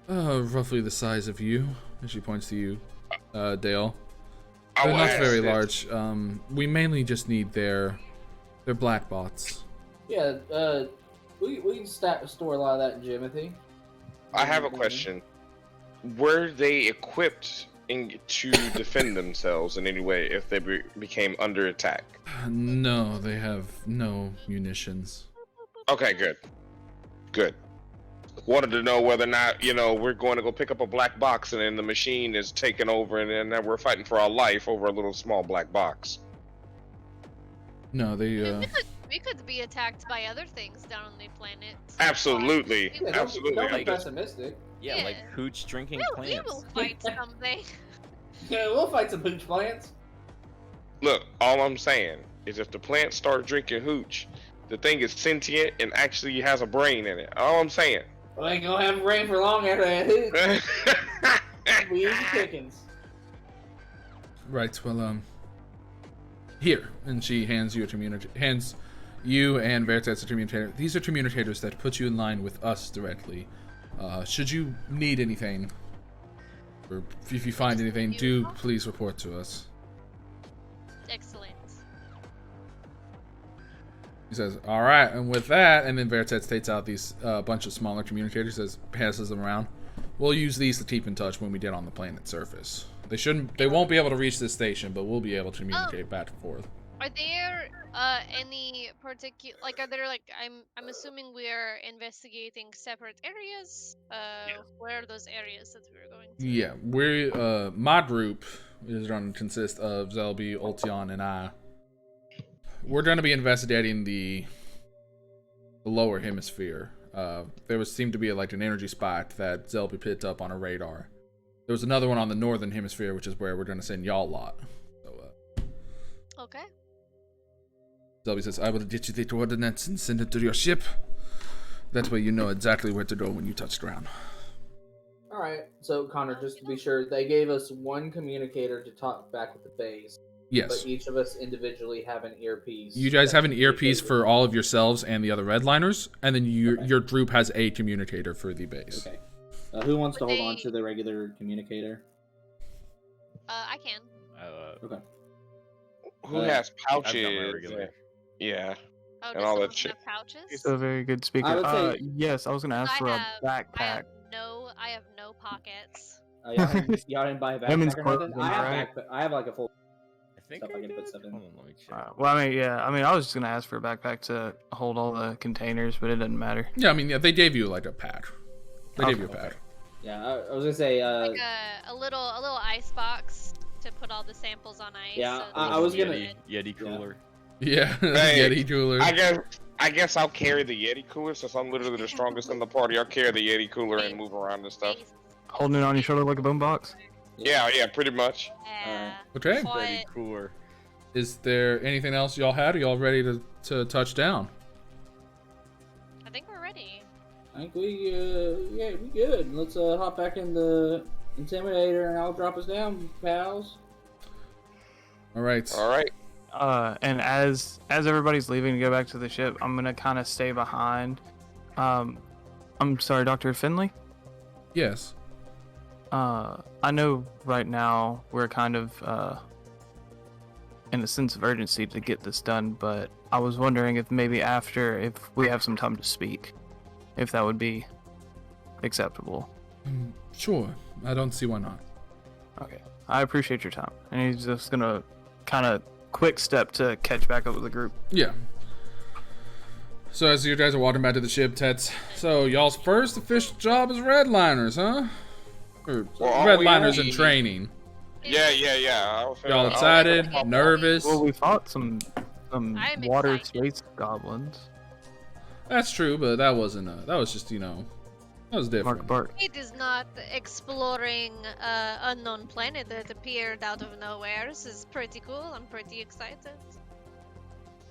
roughly the size of you. And she points to you, Dale. I They're will not ask very this. large. We mainly just need their black bots. Yeah. We can store a lot of that in Jimothy. I have a question. Were they equipped to defend themselves in any way if they became under attack? No, they have no munitions. Okay, good. Wanted to know whether or not, we're going to go pick up a black box and then the machine is taking over and then we're fighting for our life over a little small black box. No, they We could be attacked by other things down on the planet. Absolutely. Yeah, Absolutely. Don't be I'm just- pessimistic. Yeah, like Yeah. hooch drinking We plants. will fight someday. Yeah, we'll fight some hooch plants. Look, all I'm saying is if the plants start drinking hooch, the thing is sentient and actually has a brain in it. All I'm saying. Well, ain't gonna have rain for long after that hooch. We easy pickings. right. Well, here, and she hands you hands you and Veritas a communicator. These are communicators that put you in line with us directly. Should you need anything, or if you find anything, do please report to us. Excellent. He says, all right, and with that, and then Veritas takes out these bunch of smaller communicators, passes them around. We'll use these to keep in touch when we get on the planet's surface. They won't be able to reach this station, but we'll be able to communicate back and forth. Are there any particular are there I'm assuming we are investigating separate areas? Where are those areas that we're going to? Yeah, my group is going to consist of Zelby, Ultion, and I. We're going to be investigating the lower hemisphere. There seemed to be an energy spot that Zelby picked up on a radar. There was another one on the northern hemisphere, which is where we're going to send y'all lot. So, Okay. Zelby says, I will get you the coordinates and send it to your ship. That way you know exactly where to go when you touch ground. Alright, so Connor, just to be sure, they gave us one communicator to talk back with the base. Yes. But each of us individually have an earpiece. You guys have an earpiece for all of yourselves and the other redliners, and then your group has a communicator for the base. Okay. Who wants to Would hold on they- to the regular communicator? I can. Okay. Who Uh, has I've got my pouches? regular. Yeah. Oh, And does all someone that shit. have pouches? He's a very good speaker. I would say- Yes, I was gonna ask I for have, a I backpack. have I have no pockets. Y'all didn't buy a Women's backpack or nothing? clothing, I have right? I have like a full. I think Stuff I can put did. stuff in. Hold on, let me check. Well, I mean, yeah. I mean, I was just gonna ask for a backpack to hold all the containers, but it doesn't matter. Yeah, I mean, yeah, they gave you like a pad. They gave you a Okay. pad. Yeah, I was gonna say. Like a little ice box to put all the samples on ice. Yeah, so I they was can gonna- eat it. Yeti cooler. Yeah, Hey, Yeti cooler. I guess I'll carry the Yeti cooler since I'm literally the strongest in the party. I'll carry the Yeti cooler and move around and stuff. Holding it on your shoulder like a boombox. Yeah, pretty much. Yeah. Okay. What? Yeti cooler. Is there anything else y'all had? Are y'all ready to touch down? I think we're ready. I think we good. Let's hop back in the Intimidator and I'll drop us down, pals. All right. All right. And as everybody's leaving to go back to the ship, I'm gonna kind of stay behind. I'm sorry, Dr. Finley. Yes. I know right now we're kind of in a sense of urgency to get this done, but I was wondering if maybe after, if we have some time to speak, if that would be acceptable. Sure. I don't see why not. Okay, I appreciate your time. And he's just gonna kind of quick step to catch back up with the group. Yeah. So as you guys are walking back to the ship, Tets. So y'all's first official job is redliners, huh? Or Well, are we redliners in only- training. Yeah. Y'all excited? Nervous? Well, we fought some I'm water excited. space goblins. That's true, but that wasn't. That was just that was different. Mark Bart. It is not exploring unknown planet that appeared out of nowhere. This is pretty cool. I'm pretty excited.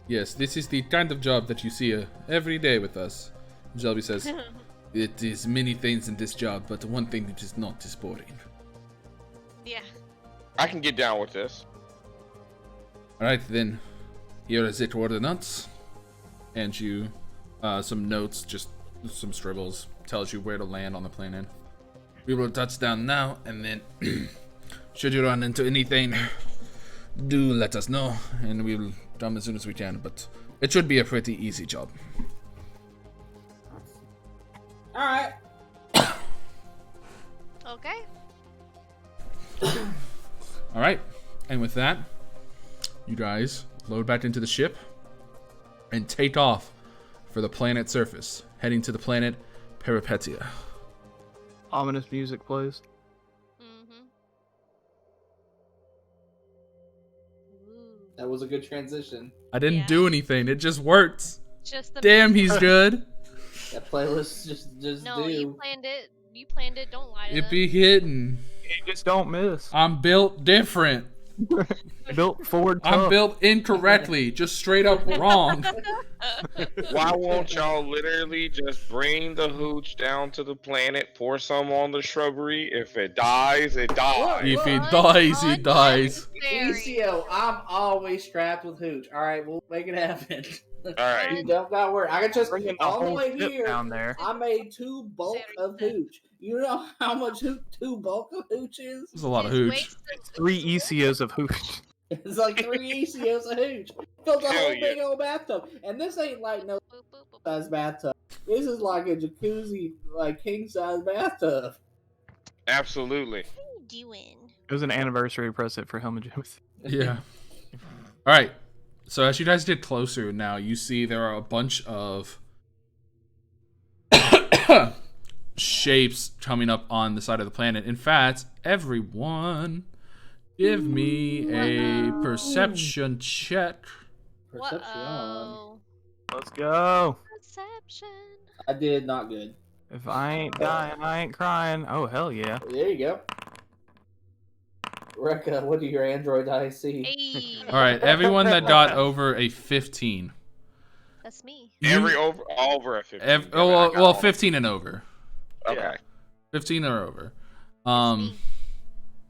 Yes, this is the kind of job that you see every day with us. Shelby says, "It is many things in this job, but one thing that is not is boring." Yeah. I can get down with this. All right, then. Here is it, ordnance. And you, some notes, just some scribbles, tells you where to land on the planet. We will touch down now, and then, should you run into anything, do let us know, and we will come as soon as we can. But it should be a pretty easy job. All right. Okay. All right, and with that, you guys load back into the ship and take off for the planet surface, heading to the planet Peripetia. Ominous music plays. Mm-hmm. That was a good transition. I didn't Yeah. do anything; it just worked. Just the Damn, he's good. That playlist just No, do. you planned it. You planned it. Don't lie to It them. be hitting. You just don't miss. I'm built different. Built forward I'm tough. built incorrectly, just straight up wrong. Why won't y'all literally just bring the hooch down to the planet, pour some on the shrubbery? If it dies, it dies. If he dies, he dies. ECO, I'm always strapped with hooch. All right, we'll make it happen. All right. You don't gotta worry. I can just Bringing the on the whole way ship here. down there. I made 2 bulk of hooch. You know how much 2 bulk of hooch is? There's a lot of Just hooch. waste the- 3 ECOs of hooch. It's like 3 ECOs of hooch. Fills a Hell whole yeah. big old bathtub. And this ain't like no Boop, boop, boop. size bathtub. This is like a jacuzzi, like king size bathtub. Absolutely. What are you doing? It was an anniversary present for Helma Jones. Yeah. All right. So as you guys get closer now, you see there are a bunch of shapes coming up on the side of the planet. In fact, everyone, give me a perception check. Perception. Whoa. Let's go. Perception. I did not good. If I ain't dying, I ain't crying. Oh, hell yeah. There you go. Rekka, what do your android eyes see? Hey. All right, everyone that got over a 15. That's me. Every over a 15. Well, 15 and over. Okay. 15 or over. me.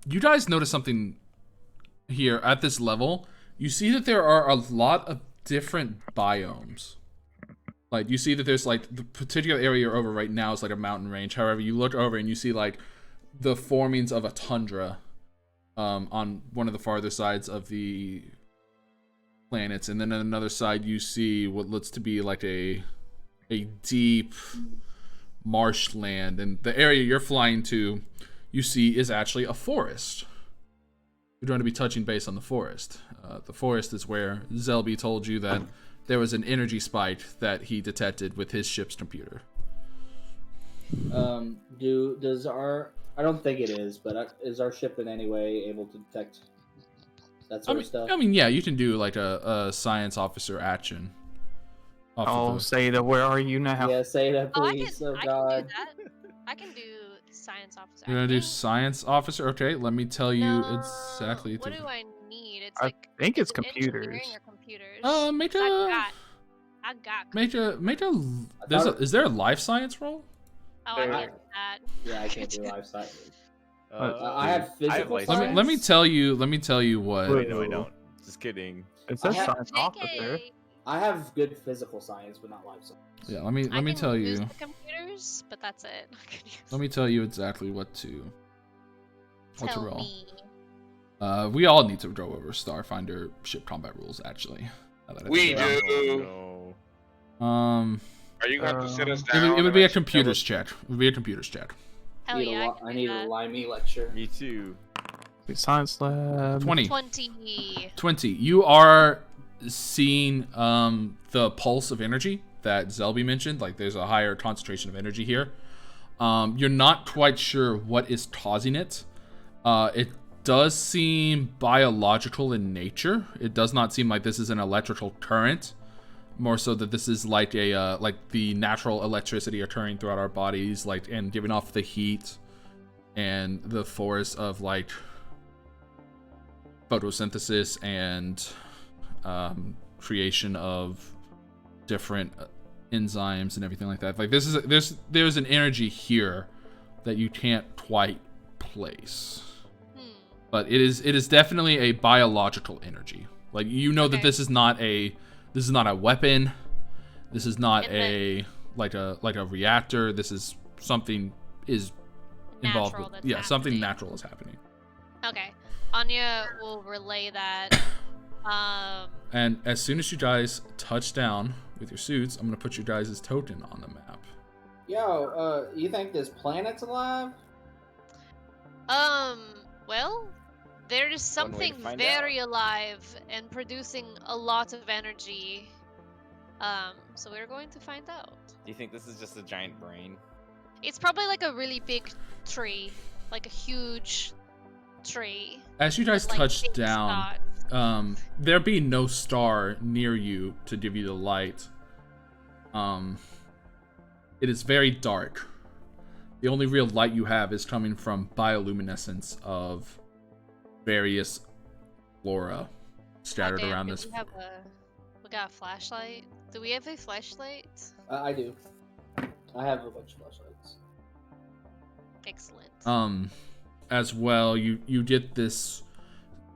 You guys notice something here at this level. You see that there are a lot of different biomes. Like, you see that there's, like, the particular area you're over right now is, like, a mountain range. However, you look over and you see, like, the formings of a tundra on one of the farther sides of the planets. And then on another side, you see what looks to be, like, a deep marshland. And the area you're flying to, you see, is actually a forest. You're going to be touching base on the forest. The forest is where Zelby told you that there was an energy spike that he detected with his ship's computer. Does our... I don't think it is, but is our ship in any way able to detect that sort of stuff? I mean, yeah, you can do like a science officer action. Oh, Seda, where are you now? Yeah, Seda, please. I can God. do that. I can do science officer. You're gonna do science officer? Okay, let me tell you No, exactly. What do I need? It's I like think it's is it computers. engineering or computers? Make I got. is there a life science role? Oh, I can't do that. Yeah, I can't do life science. Uh, I have physical life science. Let me tell you what. Wait, No, I don't. Just kidding. It says I have- science officer. JK. I have good physical science, but not life science. Yeah, let me I can tell use you. the computers, but that's it. I can use- Let me tell you exactly what to Tell roll. me. We all need to go over Starfinder ship combat rules, actually. now that I We think about do. Oh, it. Are you going to have to sit us It down? would and be a actually computers check. It would be a computers check. Hell yeah, I I need can a do Limey lecture. me too. Science lab. 20. that. 20. You are seeing the pulse of energy that Zelby mentioned. Like, there's a higher concentration of energy here. You're not quite sure what is causing it. It does seem biological in nature. It does not seem like this is an electrical current. More so that this is like a like the natural electricity occurring throughout our bodies, like, and giving off the heat and the force of like photosynthesis and creation of different enzymes and everything like that. Like, there's an energy here that you can't quite place, but it is definitely a biological energy. Like, you know that Okay. this is not a weapon. This is not And like a reactor. This is something is involved Natural with, that's something happening. natural is happening. Okay. Anya will relay that. And as soon as you guys touch down with your suits, I'm gonna put your guys' token on the map. Yo, you think this planet's alive? Well, there is One way to something find very alive and producing a lot of energy. So we're going to find out. Do you think this is just a giant brain? It's probably like a really big tree, like a huge tree. As you guys with, like, touch big down, spots. there be no star near you to give you the light. It is very dark. The only real light you have is coming from bioluminescence of various flora scattered Goddamn, around do this. we got a flashlight. Do we have a flashlight? I do. I have a bunch of flashlights. Excellent. As well, you get this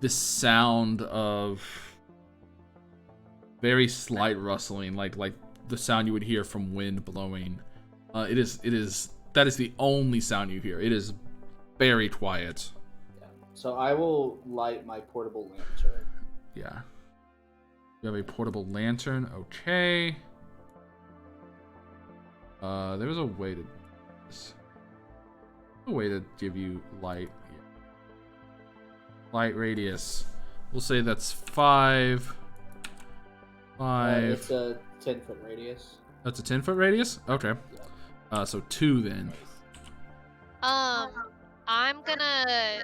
sound of very slight rustling, like the sound you would hear from wind blowing. That is the only sound you hear. It is very quiet. Yeah. So I will light my portable lantern. Yeah. You have a portable lantern. Okay. There's a way to give you light. Light radius. We'll say that's 5. It's a 10-foot radius. That's a 10-foot radius? Okay. So 2 then. I'm gonna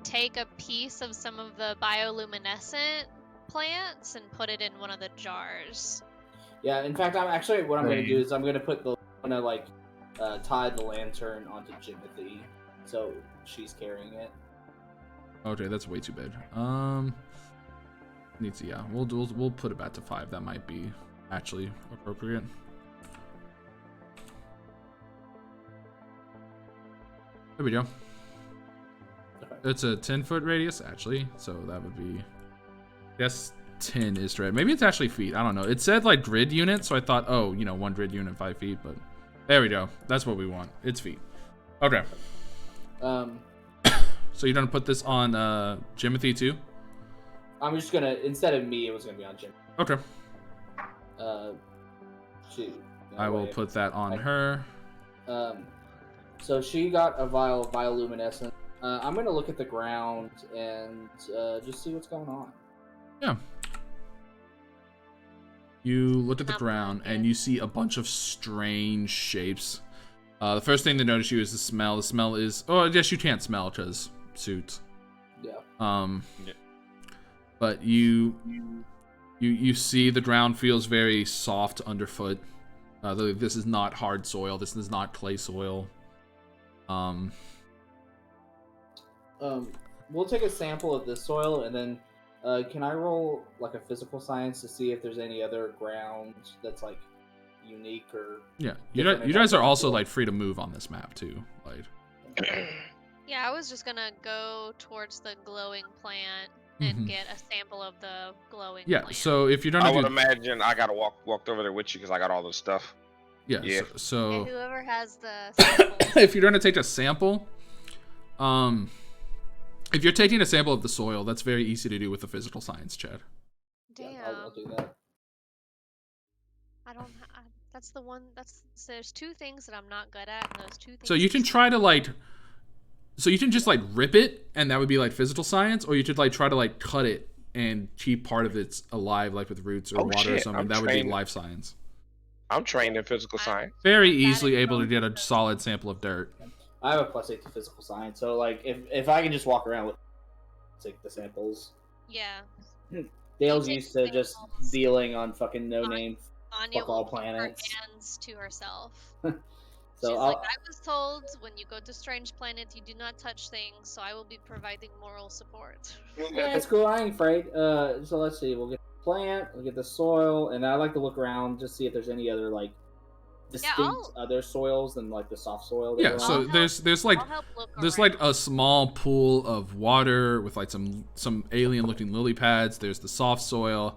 take a piece of some of the bioluminescent plants and put it in one of the jars. Yeah, in fact, what I'm going to do is I'm going to tie the lantern onto Jimothy, so she's carrying it. Okay, that's way too big. We'll put it back to 5. That might be actually appropriate. There we go. Okay. It's a 10-foot radius, actually, so that would be... Yes, tin is to red. Maybe it's actually feet. I don't know. It said like grid unit, so I thought, oh, you know, 1 grid unit, 5 feet. But there we go. That's what we want. It's feet. Okay. So you're gonna put this on Jimothy too? I'm just gonna, instead of me, it was gonna be on Jim. Okay. Shoot. I will put that on her. So she got a vial of bioluminescence. I'm gonna look at the ground and just see what's going on. Yeah. You look at the ground and you see a bunch of strange shapes. The first thing to notice you is the smell. The smell is, oh, I guess you can't smell because suits. Yeah. Yeah. But you see the ground feels very soft underfoot. This is not hard soil. This is not clay soil. We'll take a sample of this soil, and then can I roll like a physical science to see if there's any other ground that's like unique or? Yeah, you guys are also like free to move on this map too. Like. Yeah, I was just gonna go towards the glowing plant and get a sample of the glowing plant. So if you're gonna I would imagine I gotta walk over there with you because I got all this stuff. Yeah. So Okay, whoever has the samples. if you're gonna take a sample, if you're taking a sample of the soil, that's very easy to do with the physical science, Chad. Damn. Yeah, I'll do that. I don't. That's the one. So there's 2 things that I'm not good at, and those 2 things. So you can try to like. So you can just like rip it, and that would be like physical science, or you could like try to like cut it and keep part of it alive, like with roots or water or something. That would be life science. I'm trained in physical science. Very easily able to get a solid sample of dirt. I have a +8 to physical science, so like if I can just walk around with take the samples. Yeah. Dale's used to just dealing on fucking no name Anya fuck all will keep her planets. hands to herself. So She's like, I was told when you go to strange planets, you do not touch things, so I will be providing moral support. yeah, it's cool. I ain't afraid. So let's see. We'll get the plant. We'll get the soil, and I like to look around just see if there's any other like distinct other soils than like the soft soil. Yeah. So there's like a small pool of water with like some alien looking lily pads. There's the soft soil.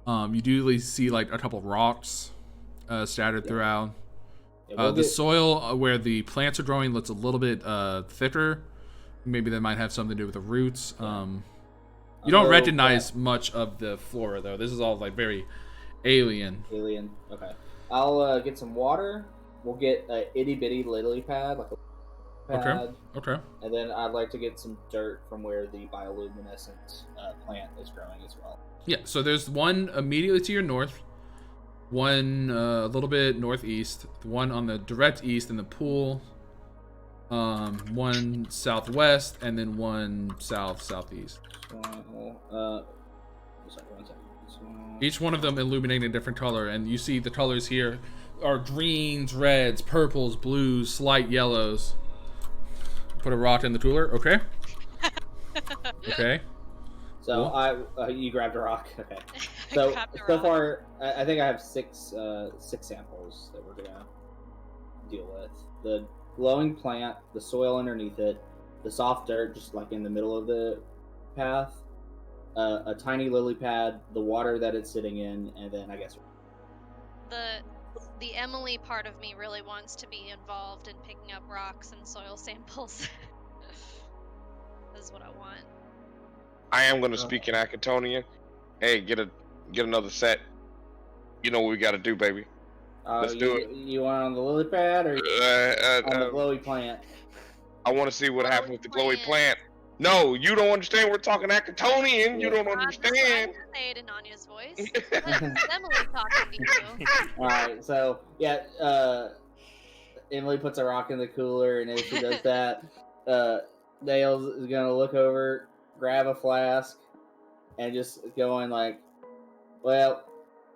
You do see like a couple rocks scattered throughout. The soil where the plants are growing looks a little bit thicker. Maybe that might have something to do with the roots. You don't recognize much of the flora though. This is all like very alien. Okay. I'll get some water. We'll get a itty bitty lily pad, like a pad. Okay. And then I'd like to get some dirt from where the bioluminescent plant is growing as well. Yeah. So there's one immediately to your north. One a little bit northeast, one on the direct east in the pool, one southwest, and then one southeast. Each one of them illuminating a different color, and you see the colors here are greens, reds, purples, blues, slight yellows. Put a rock in the cooler, okay? Okay. So cool. You grabbed a rock. Okay. So far, I think I have six samples that we're gonna deal with: the glowing plant, the soil underneath it, the soft dirt just like in the middle of the path, a tiny lily pad, the water that it's sitting in, and then I guess the Emily part of me really wants to be involved in picking up rocks and soil samples. This is what I want. I am going to speak in Acatonian. Hey, get another set. You know what we got to do, baby. Let's do it. You want on the lily pad or on the glowy plant? I want to see what happened with the glowy plant. No, you don't understand. We're talking Acatonian. You don't understand. I'm gonna say it in Anya's voice. It's Emily talking to you. All right, so yeah, Emily puts a rock in the cooler, and as she does that, Dale is gonna look over, grab a flask, and just going like, "Well,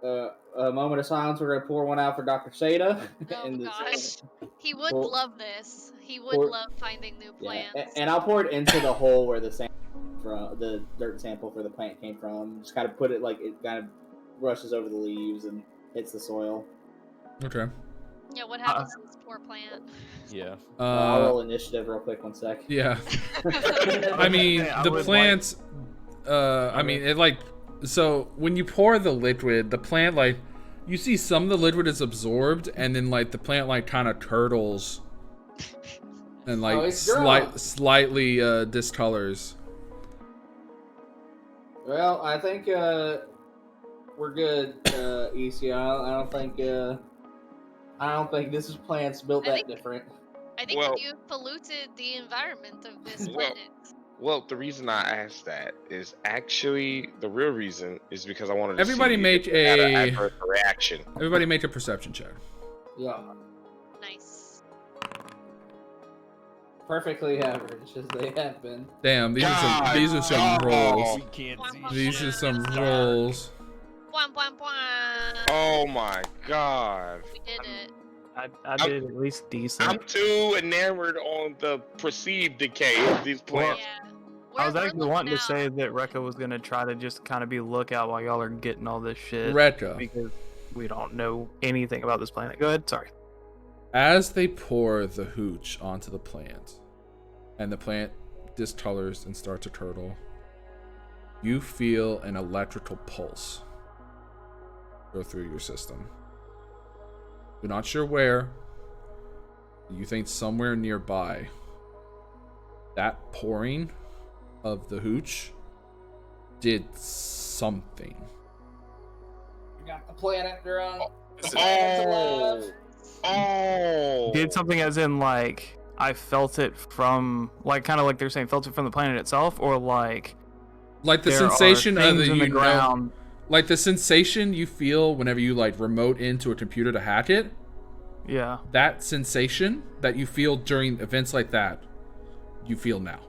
a moment of silence. We're gonna pour one out for Dr. Seda." Oh gosh, he would love this. He would love finding new plants. Yeah. And I'll pour it into the hole where the dirt sample for the plant came from. Just kind of put it like it kind of rushes over the leaves and hits the soil. Okay. Yeah, what happens to this poor plant? Yeah. I'll roll initiative real quick. 1 sec. Yeah. I mean, the plants. I mean, it like So when you pour the liquid, the plant like you see some of the liquid is absorbed, and then like the plant like kind of turtles and like it's drunk. slightly discolors. Well, I think we're good, ECI. I don't think this is plants built I that think- different. I think Well- you polluted the environment of this Well- planet. Well, the reason I asked that is actually the real reason is because I wanted to Everybody see make if it had an a- adverse reaction. Everybody make a perception check. Yeah, Nice. perfectly average as they have been. Damn, these God, are some oh. rolls. We can't see. These are some Dark. rolls. Bwam, bwam, bwam. Oh my god. We did it. I did at least decent. I'm too enamored on the perceived decay of these plants. Yeah. I was We're actually looking wanting to out. say that Rekka was gonna try to just kind of be lookout while y'all are getting all this shit. Rekka, Because we don't know anything about this planet. Go ahead, sorry. as they pour the hooch onto the plant, and the plant discolors and starts to turtle, you feel an electrical pulse go through your system. You're not sure where. You think somewhere nearby. That pouring of the hooch did something. We got the planet drunk. Oh. Oh. Did something as in like I felt it from like kind of like they're saying felt it from the planet itself, or like Like the there sensation are of things the in the ground. like the sensation you feel whenever you like remote into a computer to hack it. Yeah. That sensation that you feel during events like that, you feel now.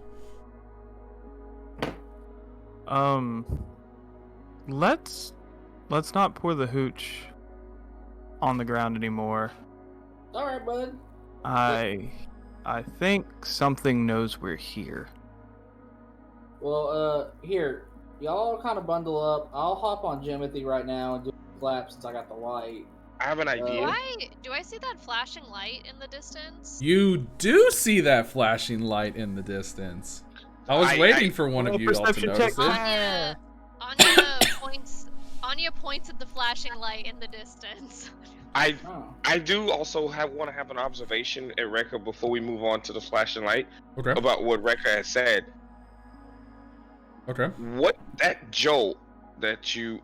Let's not pour the hooch on the ground anymore. All right, bud. I think something knows we're here. Well, here, y'all kind of bundle up. I'll hop on Jimothy right now and do a flap since I got the light. I have an idea. Do I see that flashing light in the distance? You do see that flashing light in the distance. I was waiting for one of Roll you all to perception notice check. it. Anya points at the flashing light in the distance. Oh. I do also want to have an observation at Rekka before we move on to the flashing light Okay. about what Rekka has said. Okay. What that jolt that you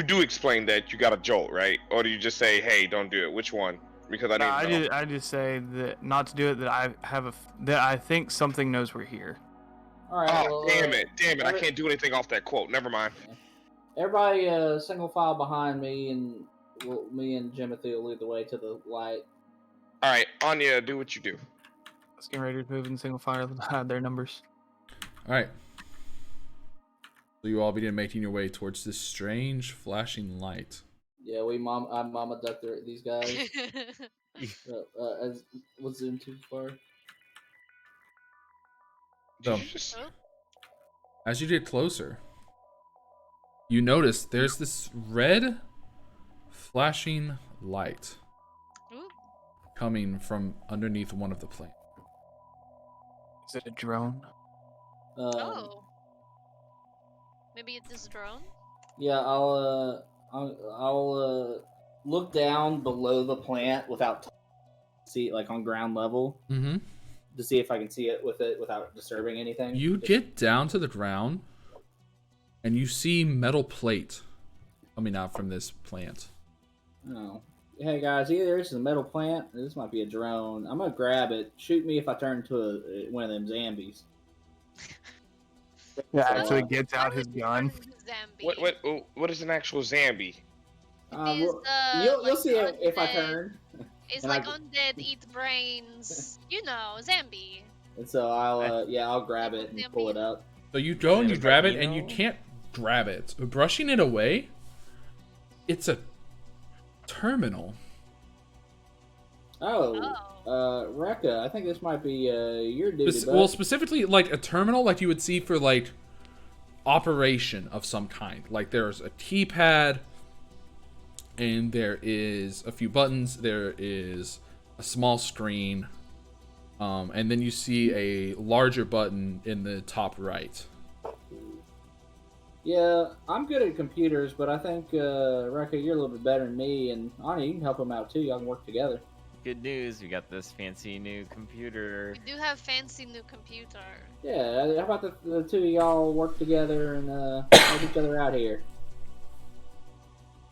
do explain that you got a jolt, right? Or do you just say, hey, don't do it? Which one? Because I need to know. I just say that not to do it. That I think something knows we're here. All right. Oh, well, damn it. I every- can't do anything off that quote. Never mind. Everybody, single file behind me, and me and Jimothy will lead the way to the light. All right, Anya, do what you do. Skin Raiders moving single fire had their numbers. All right. So you all begin making your way towards this strange flashing light. Yeah, I mama ducked these guys. Was zoom too far? So, Did you just... as you get closer, you notice there's this red flashing light Ooh. coming from underneath one of the planes. Is it a drone? Oh. Maybe it's this drone? Yeah, I'll look down below the plant without see it like on ground level Mm-hmm. to see if I can see it without disturbing anything. You get down to the ground, and you see metal plate coming out from this plant. Oh. Hey guys, either this is a metal plant or this might be a drone. I'm gonna grab it. Shoot me if I turn into one of them zombies. Yeah, So, so he gets out his gun. Zambi. What is an actual zombie? You'll see it if I turn. It's and like I- undead eat brains. You know, Zambi. And so I'll grab it and pull it up. So you go and you grab it, you and you know? can't grab it. Brushing it away, it's a terminal. Oh, Rekka, I think this might be your duty. Well, specifically like a terminal like you would see for like operation of some kind. Like there's a keypad, and there is a few buttons. There is a small screen, and then you see a larger button in the top right. Yeah, I'm good at computers, but I think Rekka, you're a little bit better than me, and Anya, you can help him out too. Y'all can work together. Good news, we got this fancy new computer. We do have fancy new computer. Yeah, how about the two of y'all work together and help each other out here?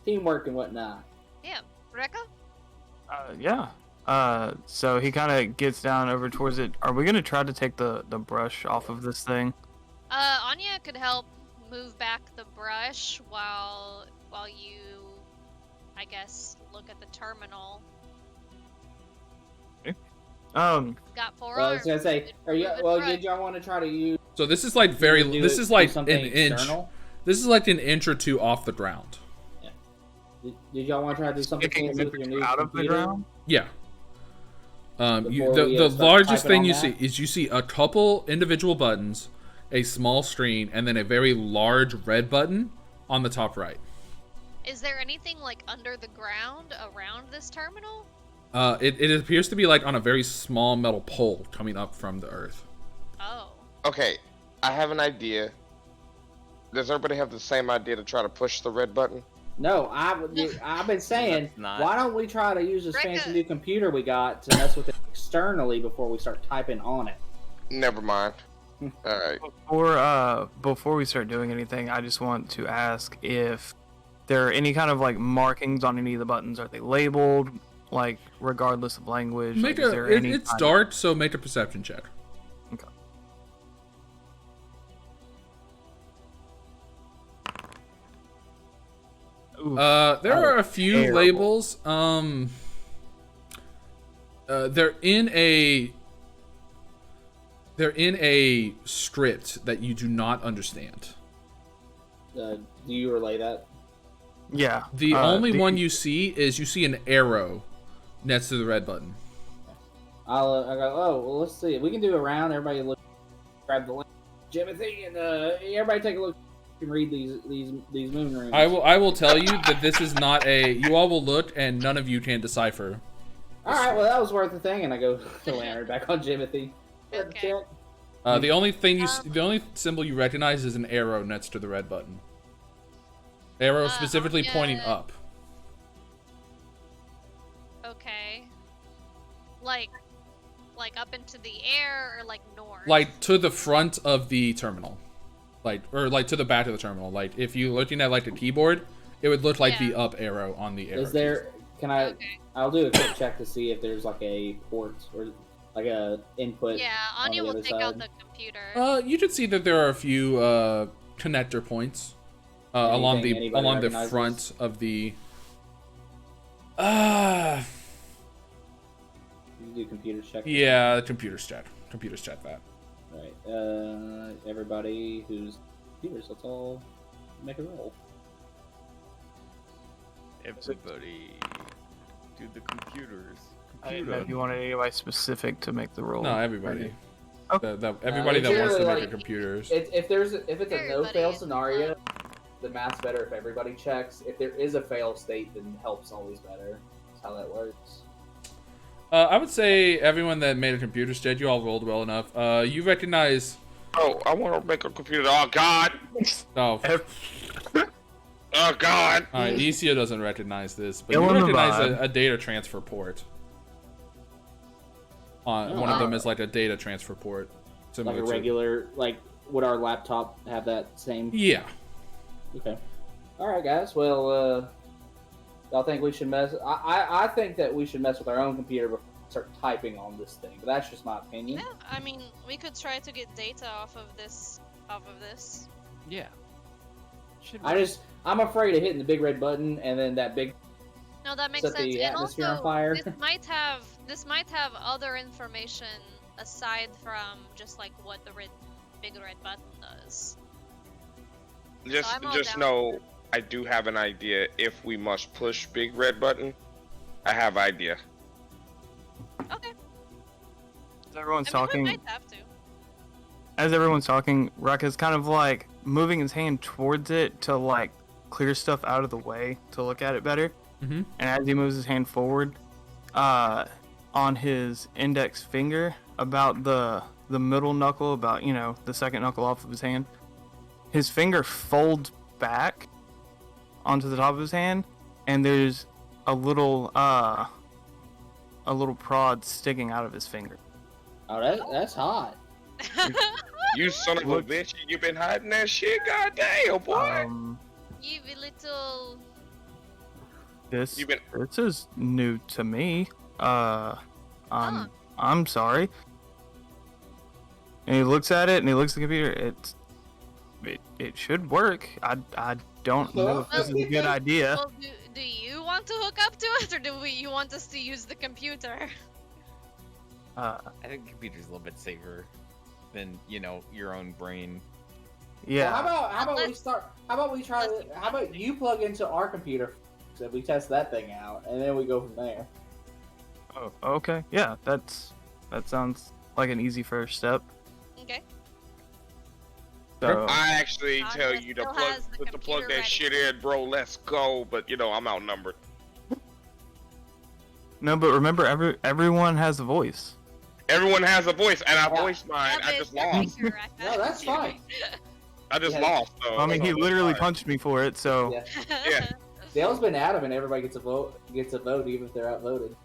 Teamwork and whatnot. Yeah, Rekka? Yeah. So he kind of gets down over towards it. Are we gonna try to take the brush off of this thing? Anya could help move back the brush while you, I guess, look at the terminal. Got 4 Well, I arms. was gonna say, Could are you? move the Well, brush. did y'all want to try to use? So this is like very. This is like an something inch. external? This is like an inch or two off the ground. Did y'all want to try to do something Sticking fancy with your new out of the computer? ground? Yeah. Before we, The start largest typing thing on you that? see is you see a couple individual buttons, a small screen, and then a very large red button on the top right. Is there anything like under the ground around this terminal? It appears to be like on a very small metal pole coming up from the earth. Oh. Okay, I have an idea. Does everybody have the same idea to try to push the red button? No, I've been saying, That's not- why don't we try to use this Rekka. fancy new computer we got to mess with it externally before we start typing on it? Never mind. Alright. Before we start doing anything, I just want to ask if there are any kind of like markings on any of the buttons. Are they labeled, like regardless of language? Make Like, is there a. any It's kind of- dark, so make a perception check. Okay. Ooh, There are a few terrible. labels. They're in a. They're in a script that you do not understand. Do you relay that? yeah. The only the- one you see is you see an arrow next to the red button. I go, oh, well, let's see. We can do a round. Everybody look, grab the link. Jimothy, and everybody take a look. You can read these moon runes. I will tell you that this is not a. You all will look, and none of you can decipher. All right, well, that was worth a thing. And I go the lantern back on Jimothy. Okay. The only thing the only symbol you recognize is an arrow next to the red button. Arrow specifically yeah. pointing up. Okay. Like up into the air or like north? Like to the front of the terminal, or to the back of the terminal. Like if you're looking at like the keyboard, it would look like the Yeah. up arrow on the arrow. Is there? Can I? Okay. I'll do a quick check to see if there's like a port or like a input. Yeah, on Anya the will other take out side. the computer. You can see that there are a few connector points along Anything the anybody along the recognizes? front of the. You do computer check. Yeah, computers chat that. Right. Everybody who's computers, let's all make a roll. Everybody do the computers. I didn't know if you wanted anybody specific to make the roll. No, everybody. Okay. Everybody it's that wants to really make like- a computers. If it's a Everybody no-fail is scenario, the math's better if everybody checks. If there is a fail state, then help's always better. That's how that works. I would say everyone that made a computer stat, you all rolled well enough. You recognize. Oh, I want to make a computer. Oh, God! Oh, Oh, God! alright. Isio doesn't recognize this, but you Kill him, recognize Bob. a data transfer port. One of them is like a data transfer port. Like Similar a to- regular, like, would our laptop have that same? Yeah. Okay. All right, guys. Well, y'all think we should mess? I think that we should mess with our own computer before we start typing on this thing. But that's just my opinion. Yeah, I mean, we could try to get data off of this. Yeah. Should I'm afraid of hitting the big red button and then that big. No, that makes Set sense. the And atmosphere also, on fire. this might have other information aside from just like what the big red button does. Just, I'm all just down. know I do have an idea. If we must push big red button, I have idea. Okay. As everyone's I mean, we talking, might have to. as everyone's talking, Rucka's kind of like moving his hand towards it to like clear stuff out of the way to look at it better. Mhm. And as he moves his hand forward, on his index finger, about the middle knuckle, about the second knuckle off of his hand, his finger folds back onto the top of his hand, and there's a little prod sticking out of his finger. Oh, that's hot. You son of a bitch! You been hiding that shit, goddamn boy. You little. This You been- this is new to me. I'm sorry. And he looks at it, and he looks at the computer. It should work. I don't know if this is a good idea. Well, do you want to hook up to it, or you want us to use the computer? I think computer's a little bit safer than, your own brain. Yeah. Well, how about you plug into our computer so we test that thing out, and then we go from there. Oh, okay. Yeah, that sounds like an easy first step. Okay. So, I actually Congress tell you to still plug has the to plug computer that ready. shit in, bro. Let's go. But I'm outnumbered. no, but remember, everyone has a voice. Everyone has a voice, and I Yeah. voiced mine. Yeah, I but just you're lost. correct. No, that's fine. I just Yeah. lost. So I mean, he that's literally fine. punched me for it, so Yeah. Yeah. Dale's been adamant everybody gets a vote, even if they're outvoted.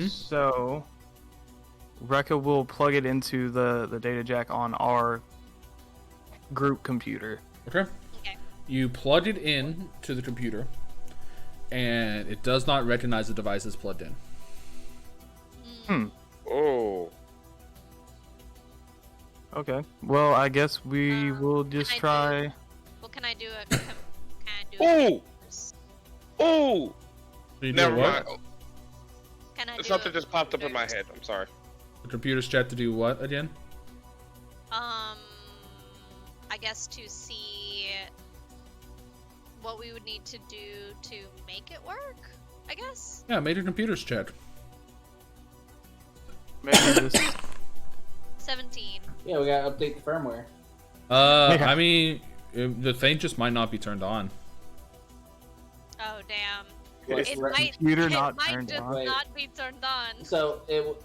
So Rekka will plug it into the data jack on our group computer. Okay. Okay. You plug it in to the computer, and it does not recognize the device is plugged in. Oh. Okay. Well, I guess we will just I do- try. Well, can I do a? Can I do Ooh. a? Oh. You do Never what? mind. Can I do Something a just popped up in my head. I'm sorry. The computer's chat to do what again? I guess to see what we would need to do to make it work. I guess. Yeah, made a computer's chat. Maybe this. 17. Yeah, we gotta update the firmware. Yeah. I mean, the thing just might not be turned on. Oh damn. What's It re- might. Computer it not might turned just on. Wait. not be turned on. So The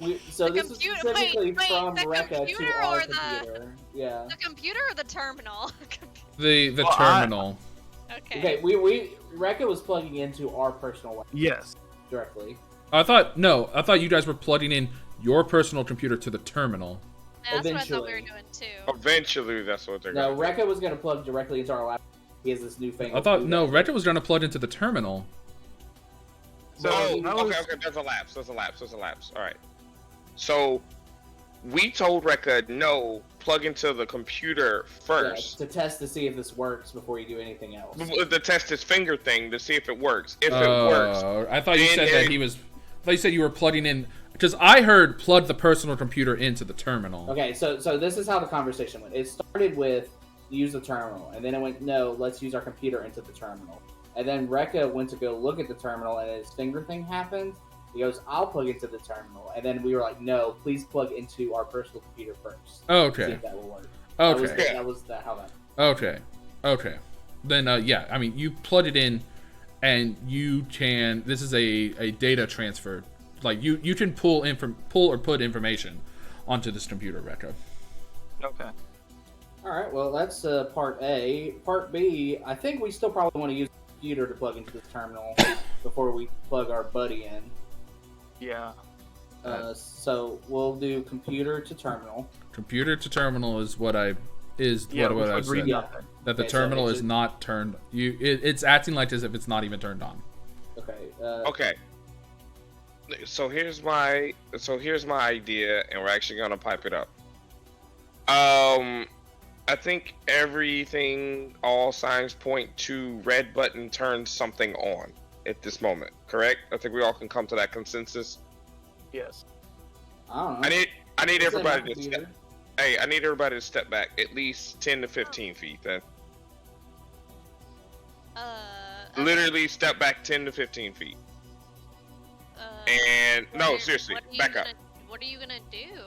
this is computer- specifically wait, from the Rekka to computer our or the- computer. Yeah. The computer or the terminal? The Well, terminal. Okay. Okay, Rekka was plugging into our personal one Yes. directly. I thought you guys were plugging in your personal computer to the terminal. Yeah, that's what I thought we were eventually. doing too. Eventually, that's what they're No, gonna do. Rekka was gonna plug directly into our laptop. He has this new thing. I thought Rekka was gonna plug into the terminal. So Oh, that was- okay. There's a lapse. All right. So we told Rekka no, plug into the computer first. to test to see if this works before you do anything else. To test his finger thing to see if it works. If it works, I thought you And said then- that he was. I thought you said you were plugging in because I heard plug the personal computer into the terminal. Okay, so this is how the conversation went. It started with use the terminal, and then it went no, let's use our computer into the terminal. And then Rekka went to go look at the terminal, and his finger thing happened. He goes, "I'll plug into the terminal," and then we were like, "No, please plug into our personal computer first. See Okay. if that will work." Okay. That was how that. Okay. Then yeah, I mean you plug it in, and you can. This is a data transfer. Like you can pull or put information onto this computer, Rekka. Okay. All right, well that's part A. Part B, I think we still probably want to use the computer to plug into this terminal before we plug our buddy in. Yeah. So we'll do computer to terminal. Computer to terminal is what I Yeah. what which I would read said. nothing. That the Okay, so terminal it's is a- not turned. It's acting like as if it's not even turned on. Okay. okay. So here's my idea, and we're actually gonna pipe it up. I think all signs point to red button turns something on at this moment. Correct? I think we all can come to that consensus. Yes. I don't know. I need It's in everybody my to computer. I need everybody to step back at least 10 to 15 feet. Then Okay. literally step back 10 to 15 feet. And seriously, what are you back up. What are you gonna do?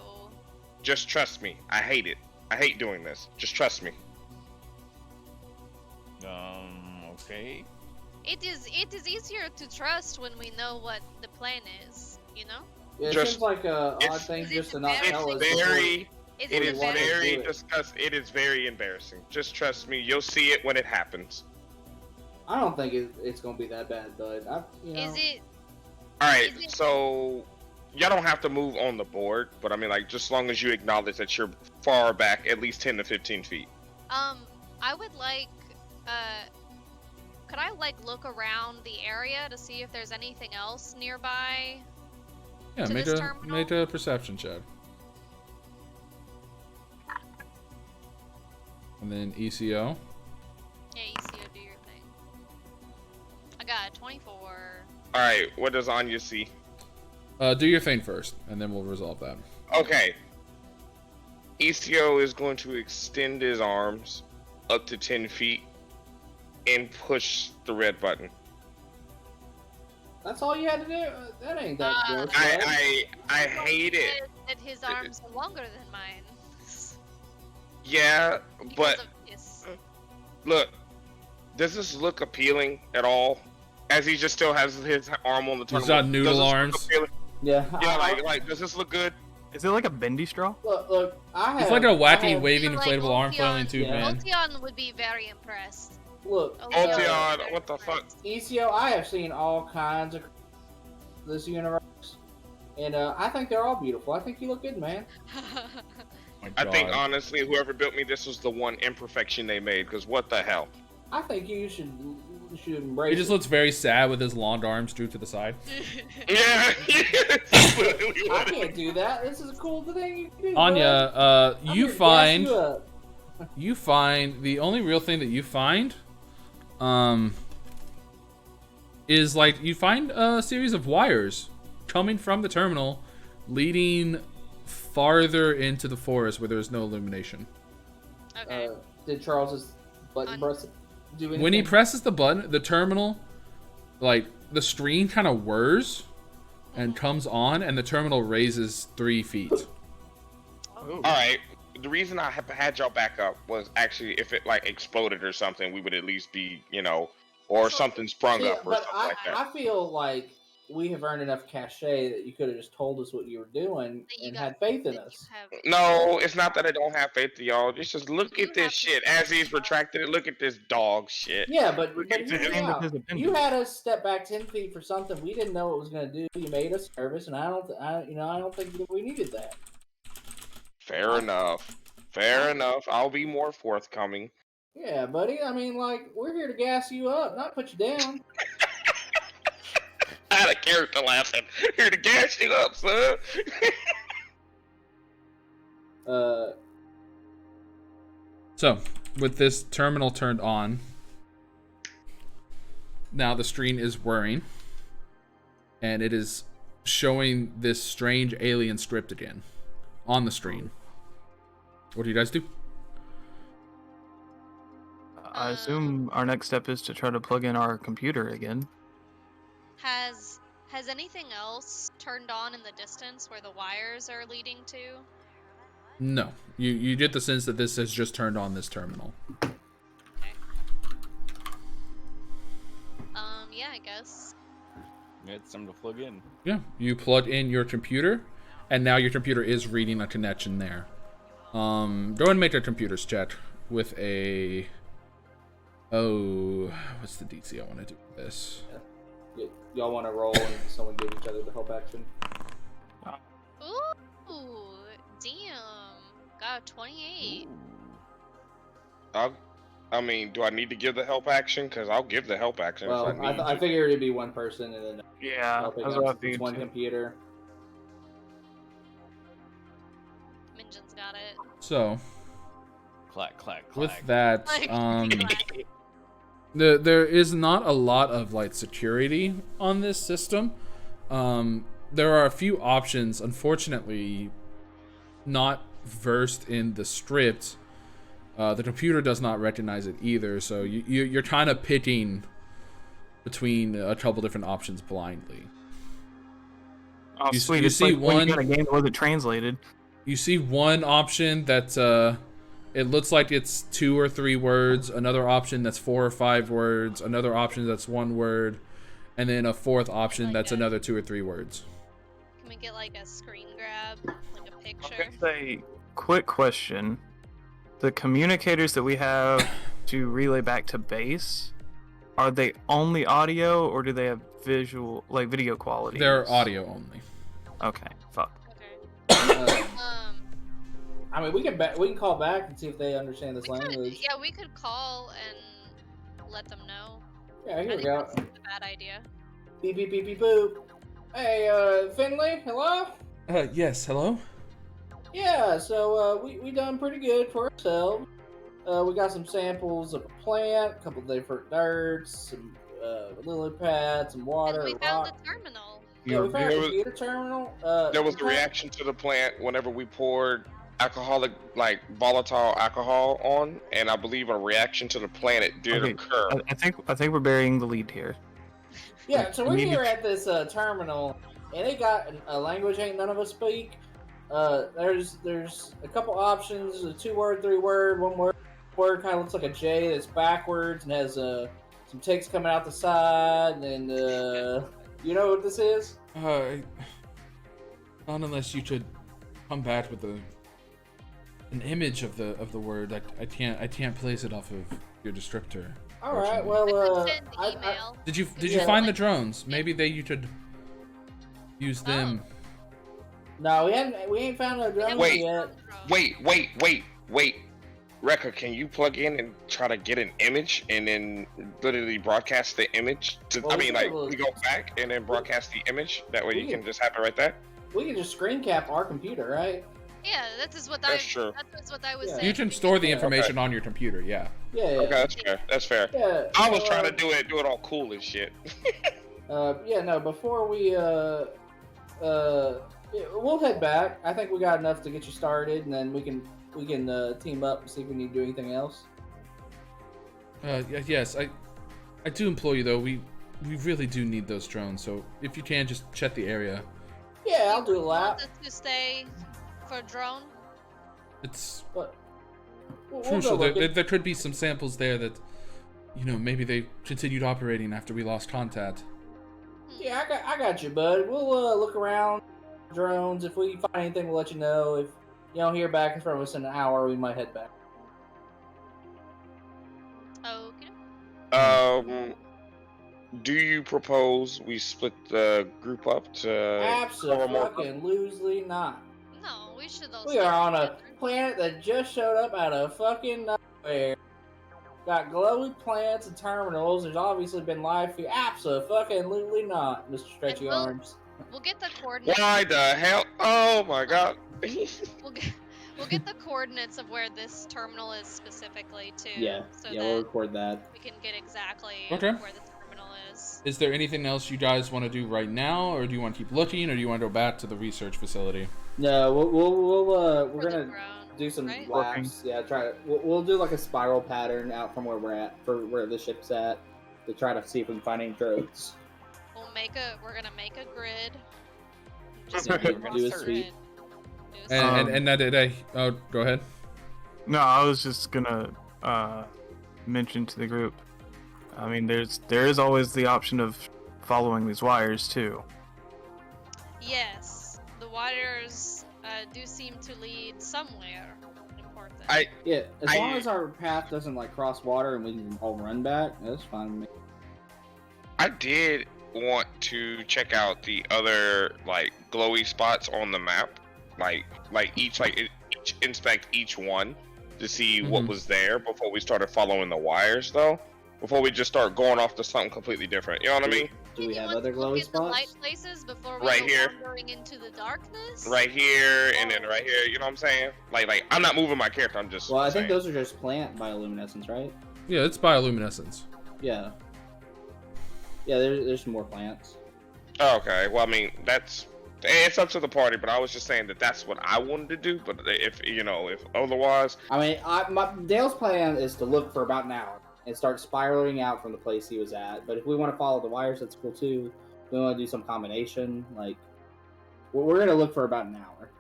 Just trust me. I hate it. I hate doing this. Just trust me. Okay. It is easier to trust when we know what the plan is, you know? Yeah, it Just- seems like a odd it's- thing Is it just to not tell us. It's Is It it is wanna embarrassing? very do it. disgusting. It is very embarrassing. Just trust me. You'll see it when it happens. I don't think it's gonna be that bad, but Is it? All right. Is it- So y'all don't have to move on the board, but I mean, like, just as long as you acknowledge that you're far back, at least 10 to 15 feet. I would like, could I like look around the area to see if there's anything else nearby? Yeah, To make this a terminal? make a perception check. And then ECO. Yeah, ECO, do your thing. I got a 24. All right. What does Anya see? Do your thing first, and then we'll resolve that. Okay. ECO is going to extend his arms up to 10 feet and push the red button. that's all you had to do. That ain't that good. I hate it. That his arms are longer than mine. Yeah, Because but of this. look, does this look appealing at all? As he just still has his arm on the terminal. got noodle Does this look arms. appealing? Yeah. Yeah, like, does this look good? Is it like a bendy straw? Look. I have. It's like a I wacky have- waving Like inflatable arm flailing Ultion. tube, Yeah. man. Ultion would be very impressed. Look, Ultion would be Ultion, very what the fuck? impressed. ECO. I have seen all kinds of this universe, and I think they're all beautiful. I think you look good, man. My I think God. honestly, whoever built me this was the one imperfection they made. Because what the hell? I think you should embrace. He just it. looks very sad with his long arms drooped to the side. Yeah. I can't do that. This is a cool thing you can do. Anya, bud. I'm you here to gas find you up. the only real thing that you find, is like you find a series of wires coming from the terminal, leading farther into the forest where there's no illumination. Okay. Did Charles's button press do anything? When he presses the button, the terminal, like the screen kind of whirs and comes on, and the terminal raises 3 feet. All right. The reason I had y'all back up was actually if it like exploded or something, we would at least be, or something sprung See, up or but something like that. I feel like we have earned enough cachet that you could have just told us what you were doing That you and got- had faith in that you us. have- No, it's not that I don't have faith in y'all. It's just look You at this have shit. to- As he's retracted it, look at this dog shit. Yeah, but Look hear at me him. Same with out. his appendix. You had us step back 10 feet for something we didn't know it was going to do. You made us nervous, and I don't think that we needed that. Fair enough. Fair enough. I'll be more forthcoming. Yeah, buddy. I mean, like, we're here to gas you up, not put you down. I had a character laughing. Here to gas you up, son. So, with this terminal turned on, now the screen is whirring, and it is showing this strange alien script again on the screen. What do you guys do? I assume our next step is to try to plug in our computer again. Has anything else turned on in the distance where the wires are leading to? No, you get the sense that this has just turned on this terminal. Yeah, I guess. Yeah, it's time to plug in. Yeah, you plug in your computer, and now your computer is reading a connection there. Go ahead and make a computer's check with a. Oh, what's the DC I want to do with this? Y'all want to roll and someone give each other the help action? Ooh, damn. Got a 28. I mean, do I need to give the help action? Because I'll give the help action Well, if I need I to. figured it'd be one person and then Yeah, helping that's us. what I It's figured one too. computer. Minjin's got it. So, Clack, clack, clack. with that, Like, there is not a lot of like security on this system. There are a few options, unfortunately, not versed in the script. The computer does not recognize it either, so you're kind of picking between a couple different options blindly. Oh, You- sweet. you It's see like when one- you got a game that wasn't translated. You see one option that it looks like it's 2 or 3 words, another option that's 4 or 5 words, another option that's 1 word, and then a fourth option Like that's a- another 2 or 3 words. can we get like a screen grab, like a I was picture? gonna say, quick question: the communicators that we have to relay back to base, are they only audio, or do they have video quality? They're audio only. Okay, fuck. Okay. I mean, we can call back and see if they understand this language. Yeah, we could call and let them know. Yeah, here I we think go. that's a bad idea. Beep beep beep beep boop. Hey, Finley, hello? Yes, hello? Yeah, so we done pretty good for ourselves. We got some samples of a plant, a couple different dirts, some lily pads, some water, And we found rock. a terminal. Yeah, we found a There was- computer terminal. There was a reaction to the plant whenever we poured alcoholic, like volatile alcohol on, and I believe a reaction to the planet did Okay, occur. I think we're burying the lead here. Yeah, so We we're need to here at this terminal, and they got a language ain't none of us speak. There's a couple options: a 2-word, 3-word, 1-word kind of looks like a J that's backwards and has some ticks coming out the side, and you know what this is? Not unless you could come back with an image of the word. I can't place it off of your descriptor. All right, unfortunately. well, I could send email. Did you Yeah. find the drones? Maybe you could use them. no, we ain't found no drones Wait. yet. Wait. Rekka, can you plug in and try to get an image and then literally broadcast the image? Well, we We go back and then broadcast the image. That way you We can just have it right there. We can just screen cap our computer, right? Yeah, that is what That's true. That's what I was Yeah. saying. You can store the Yeah. information on your computer. Yeah. Yeah. Okay, that's fair. That's fair. Yeah. I was so, trying to do it all cool and shit. Yeah, no. Before we yeah, we'll head back. I think we got enough to get you started, and then we can team up and see if we need to do anything else. Yes, I do implore you though. We really do need those drones. So if you can, just check the area. Yeah, I'll do a You lap. want us to stay for drone? It's But we'll crucial. go looking. There could be some samples there that, maybe they continued operating after we lost contact. Yeah, I got you, bud. We'll look around drones. If we find anything, we'll let you know. If you don't hear back from us in an hour, we might head back. Okay. Do you propose we split the group up to Absolutely not. No, we should all We stay are on a together. planet that just showed up out of fucking nowhere. Got glowy plants and terminals. There's obviously been life here. Absolutely not, Mr. Stretchy we'll- Arms. We'll get the coordinates. Why the hell? Oh my god. We'll get the coordinates of where this terminal is specifically too. So we'll that record that. we can get exactly Okay. where the terminal is. Is there anything else you guys want to do right now, or do you want to keep looking, or do you want to go back to the research facility? No, we're For the gonna drone, do some right? laps. Yeah, try it. We'll do like a spiral pattern out from where we're at, for where the ship's at, to try to see if we can find any drones. We're gonna make a grid. Just Do do a sweep. Oh, go ahead. No, I was just gonna mention to the group. I mean, there is always the option of following these wires too. Yes, the wires do seem to lead somewhere important. Yeah, as I- long as our path doesn't like cross water and we can all run back, that's fine with me. I did want to check out the other like glowy spots on the map, like inspect each one to see what Mhm. was there before we started following the wires, though. Before we just start going off to something completely different, you know what I mean? Do we You have want other to look glowy at the light spots? places before we Right go here. wandering into the darkness? Right here and then right here, you know what I'm saying? Like I'm not moving my character, I'm just Well, I think saying. those are just plant bioluminescence, right? Yeah, it's bioluminescence. Yeah. Yeah, there's some more plants. Oh, okay. Well, I mean, it's up to the party, but I was just saying that that's what I wanted to do. But if otherwise, I mean, Dale's plan is to look for about an hour and start spiraling out from the place he was at. But if we want to follow the wires, that's cool too. If we want to do some combination, like we're gonna look for about an hour.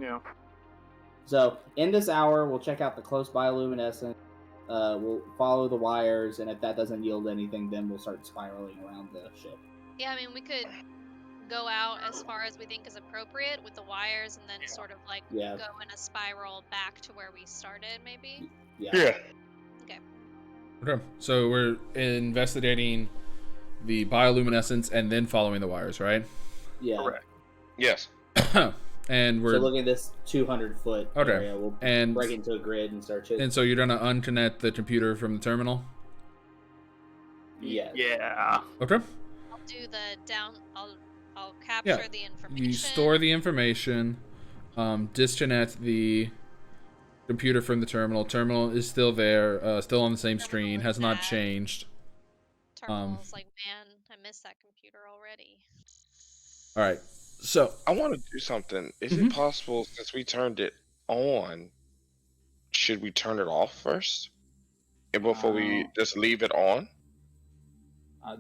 Yeah. So in this hour, we'll check out the close bioluminescence. We'll follow the wires, and if that doesn't yield anything, then we'll start spiraling around the ship. Yeah, I mean, we could go out as far as we think is appropriate with the wires, and then sort of like Yeah. go in a spiral back to where we started, maybe. Yeah. Okay, so we're investigating the bioluminescence and then following the wires, right? Yeah. Correct. Yes. And So we're look at this 200-foot Okay. area. We'll And- break into a grid and start shit. and so you're gonna unconnect the computer from the terminal. Yeah. Yeah. Okay. I'll do the down. I'll capture the information. You store the information, disconnect the computer from the terminal. Terminal is still there, still on the same screen, has not changed. Terminal's like, man, I miss that computer already. All right, so I want to do something. Is Mhm. it possible, since we turned it on, should we turn it off first? And before we just leave it on?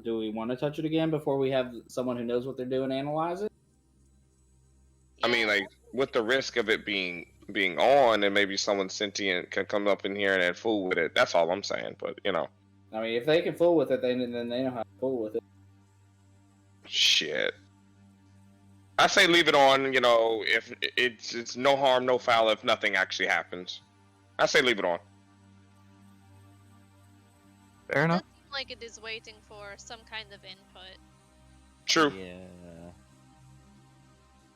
Do we want to touch it again before we have someone who knows what they're doing analyze it? I mean, like, with the risk of it being on, and maybe someone sentient can come up in here and add fool with it. That's all I'm saying. But you know, I mean, if they can fool with it, then they know how to fool with it. shit. I say leave it on. You know, if it's no harm, no foul. If nothing actually happens, I say leave it on. Fair It enough. does seem like it is waiting for some kind of input. True. Yeah.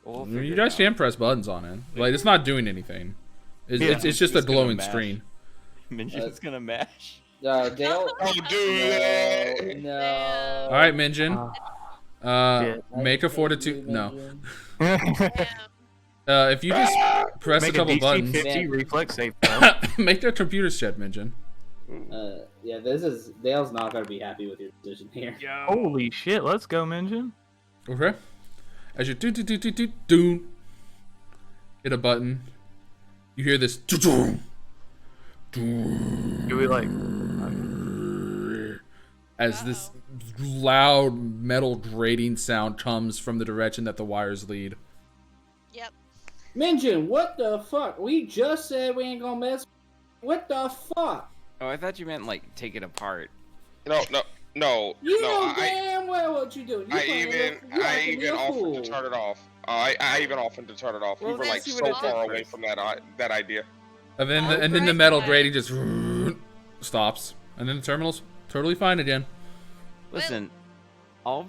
We'll you figure guys it out. can press buttons on it. Like it's not doing anything. It's Yeah. it's just a It's gonna glowing mash. screen. Minjin's gonna mash. Dale. Oh, dude. No. All right, Minjin. Yeah. Make a fortitude. No. Yeah. If you just press Make a couple DC buttons, 50 reflex save throw. make their computers shed, Minjin. Yeah, Dale's not gonna be happy with your decision here. Holy shit, let's go, Minjin. Okay. As you do hit a button, you hear this. Do we like As this loud metal grating sound comes from the direction that the wires lead. Yep. Minjin, what the fuck? We just said we ain't gonna mess. What the fuck? Oh, I thought you meant like take it apart. No. You know I damn well what you doing. You even offered to turn it off. I even offered to turn it off. Well, we were like let's see what so it far does away first. from that idea. And then Oh, the great. metal grating just stops, and then the terminal's totally fine again. Listen, all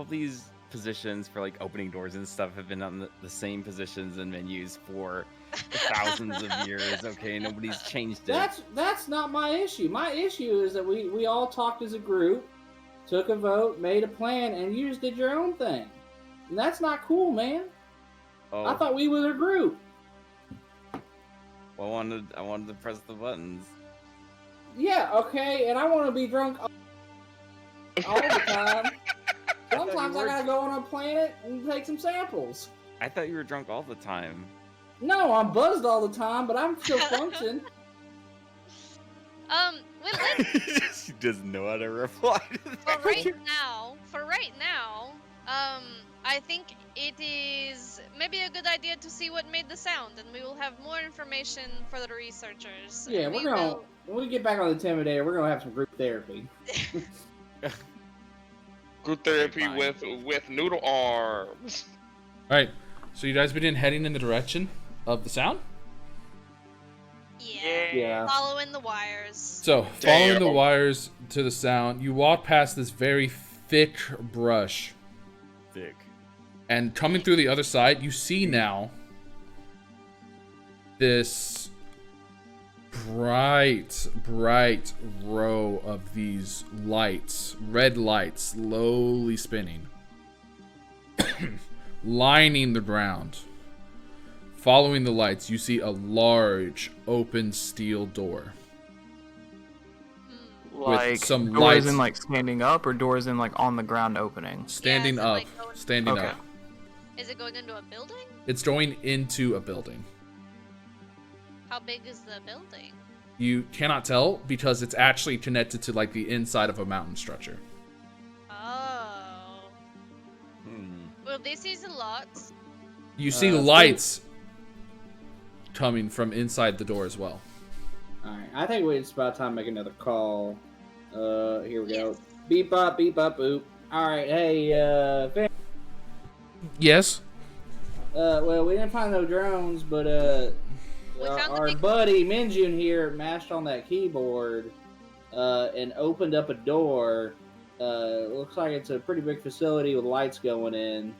these positions for like opening doors and stuff have been on the same positions and menus for thousands of years. Okay, nobody's changed it. That's not my issue. My issue is that we all talked as a group, took a vote, made a plan, and you just did your own thing. And that's not cool, man. Oh, I thought we were a group. well, I wanted to press the buttons. Yeah, okay, and I want to be drunk all the time. Sometimes I gotta go on a planet and take some samples. I thought you were drunk all the time. No, I'm buzzed all the time, but I'm still functioning. Well, let's, She doesn't know how to reply to that. for right now, I think it is maybe a good idea to see what made the sound, and we will have more information for the researchers. Yeah, We we're gonna will- when we get back on the Intimidator, we're gonna have some group therapy. Group therapy Fine. with noodle arms. All right, so you guys begin heading in the direction of the sound. Yeah. Yeah. Following the wires. So, following the Damn. wires to the sound, you walk past this very thick brush, Thick. and coming through the other side, you see now this bright row of these lights, red lights, slowly spinning, lining the ground. Following the lights, you see a large open steel door. like some doors lights. in like standing up or doors in like on the ground opening? Standing is it, up. like, going- Standing Okay. up. Is it going into a building? It's going into a building. How big is the building? You cannot tell because it's actually connected to like the inside of a mountain structure. Oh. Well, this is a lot. You see so- lights coming from inside the door as well. Alright, I think it's about time to make another call. Here we go. Yes. Beep bop, boop. Alright, hey, Yes. Well, we didn't find no drones, but found the our big- buddy Minjun here mashed on that keyboard and opened up a door. Looks like it's a pretty big facility with lights going in.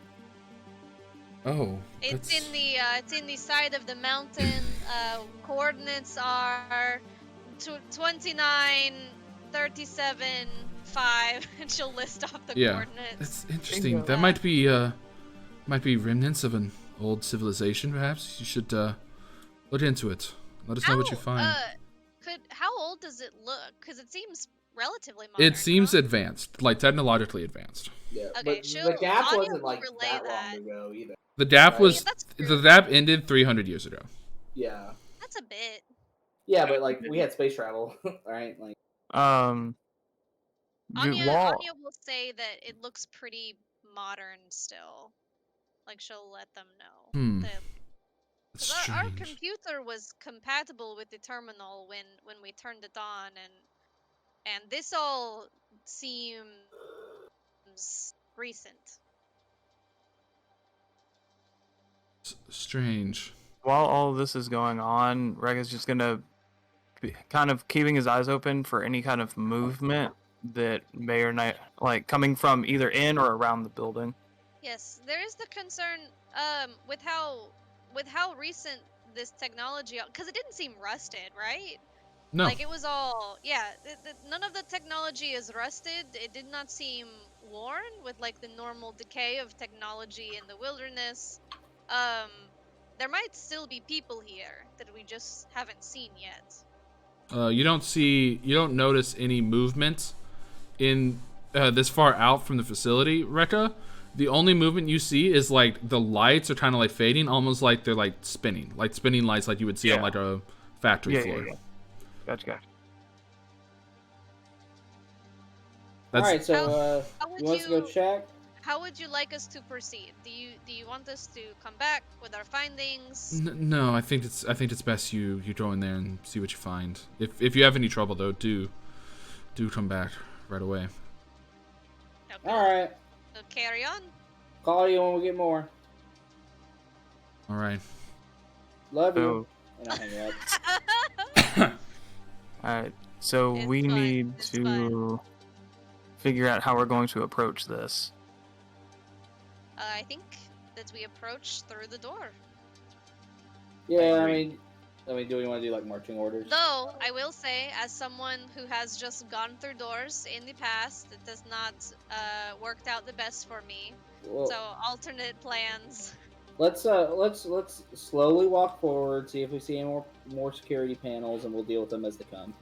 Oh. It's that's- in the side of the mountain. Coordinates are 29, 37, 5, and she'll list off the Yeah. coordinates. That's interesting. Bingo. That might be remnants of an old civilization. Perhaps you should look into it. Let us know what you find. How old does it look? Because it seems relatively modern. It seems huh? advanced, like technologically advanced. Yeah, Okay, but she'll- the gap Anya wasn't will like relay that that. long ago either. The DAP Right. was Yeah, that's true. the DAP ended 300 years ago. Yeah, That's a bit. yeah, but like we had space travel, right? Like, Anya, Anya will say that it looks pretty modern still. Like she'll let them know. Hmm. That, That's 'cause our strange. computer was compatible with the terminal when we turned it on, and this all seems recent. Strange. while all this is going on, Rega's just gonna be kind of keeping his eyes open for any kind of movement that may or not like coming from either in or around the building. Yes, there is the concern with how recent this technology, because it didn't seem rusted, right? No. Like it was all, yeah. None of the technology is rusted. It did not seem worn with like the normal decay of technology in the wilderness. There might still be people here that we just haven't seen yet. You don't notice any movement in this far out from the facility, Rekka. The only movement you see is like the lights are kind of like fading, almost like they're like spinning lights, like you would see on Yeah. like a factory floor. Yeah. Gotcha. That's, all right, so How would you want us to go you- check? How would you like us to proceed? Do you want us to come back with our findings? No, I think it's best you go in there and see what you find. If you have any trouble though, do come back right away. Okay. All right, So carry on. call you when we get more. All right. Love you. So, And I hang up. alright. So It's we fine, need it's to fine. figure out how we're going to approach this. I think that we approach through the door. Yeah, I mean, do we want to do like marching orders? Though, I will say, as someone who has just gone through doors in the past, it does not worked out the best for me. Well, So, alternate plans. let's slowly walk forward, see if we see any more security panels, and we'll deal with them as they come.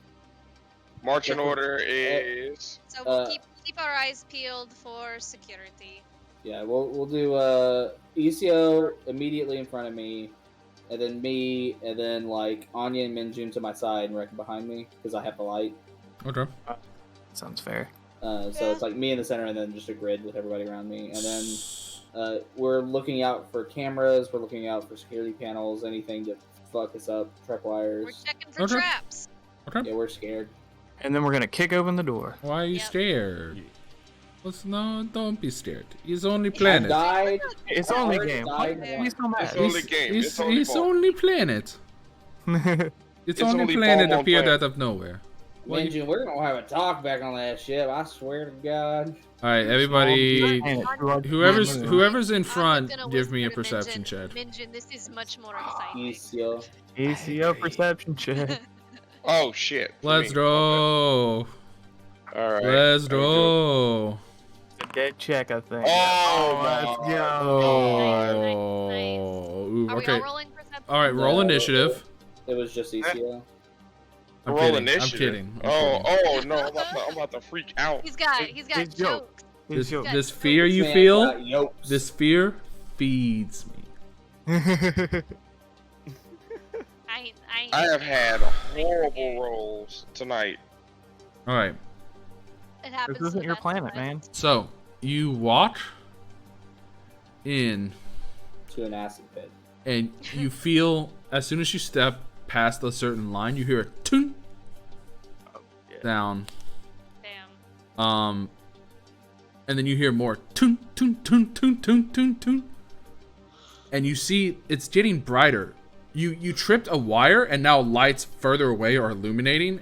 Marching order is So, we'll Uh, keep our eyes peeled for security. Yeah, we'll do ECO immediately in front of me, and then me, and then like Anya and Minjun to my side and Rekka behind me because I have the light. Okay. Sounds fair. So Yeah. it's like me in the center, and then just a grid with everybody around me. And then we're looking out for cameras. We're looking out for security panels. Anything to fuck us up, trap We're wires. checking for Okay. traps. Okay. Yeah, we're scared. And then we're gonna kick open the door. Why are you Yep. scared? No, don't be scared. He's only I planet. died. It's I only already game. died Why are you once. so mad? It's only game. It's only He's ball. only planet. It's only only planet ball on appeared planet. out of nowhere. Well, you- Minjun, we're gonna have a talk back on that ship. I swear to God. All right, everybody. Whoever's Whoever. whoever's in I'm front, gonna give me a whisper to perception Minjin, check. Minjin, this is much more exciting. ECO. ECO perception check. oh shit. for Let's me. go. All right. Let's There we go. go. A dead check, I think. Oh, let's my go. Oh. Ooh, Are we okay. all rolling perception? All right, roll No, initiative. It was just ECO. I'm Roll kidding. I'm initiative. kidding. I'm Oh, kidding. no, I'm about to freak out. He's got It's jokes. joke. This, It's this fear you Man, feel, yokes. this fear feeds me. I have had horrible rolls tonight. All right. It happens. This to isn't the your best of planet, us. man. So you walk in, To an acid pit. and you feel as soon as you step past a certain line, you hear a toon down. Damn. And then you hear more toon toon toon toon toon toon toon. and you see it's getting brighter. You tripped a wire, and now lights further away are illuminating,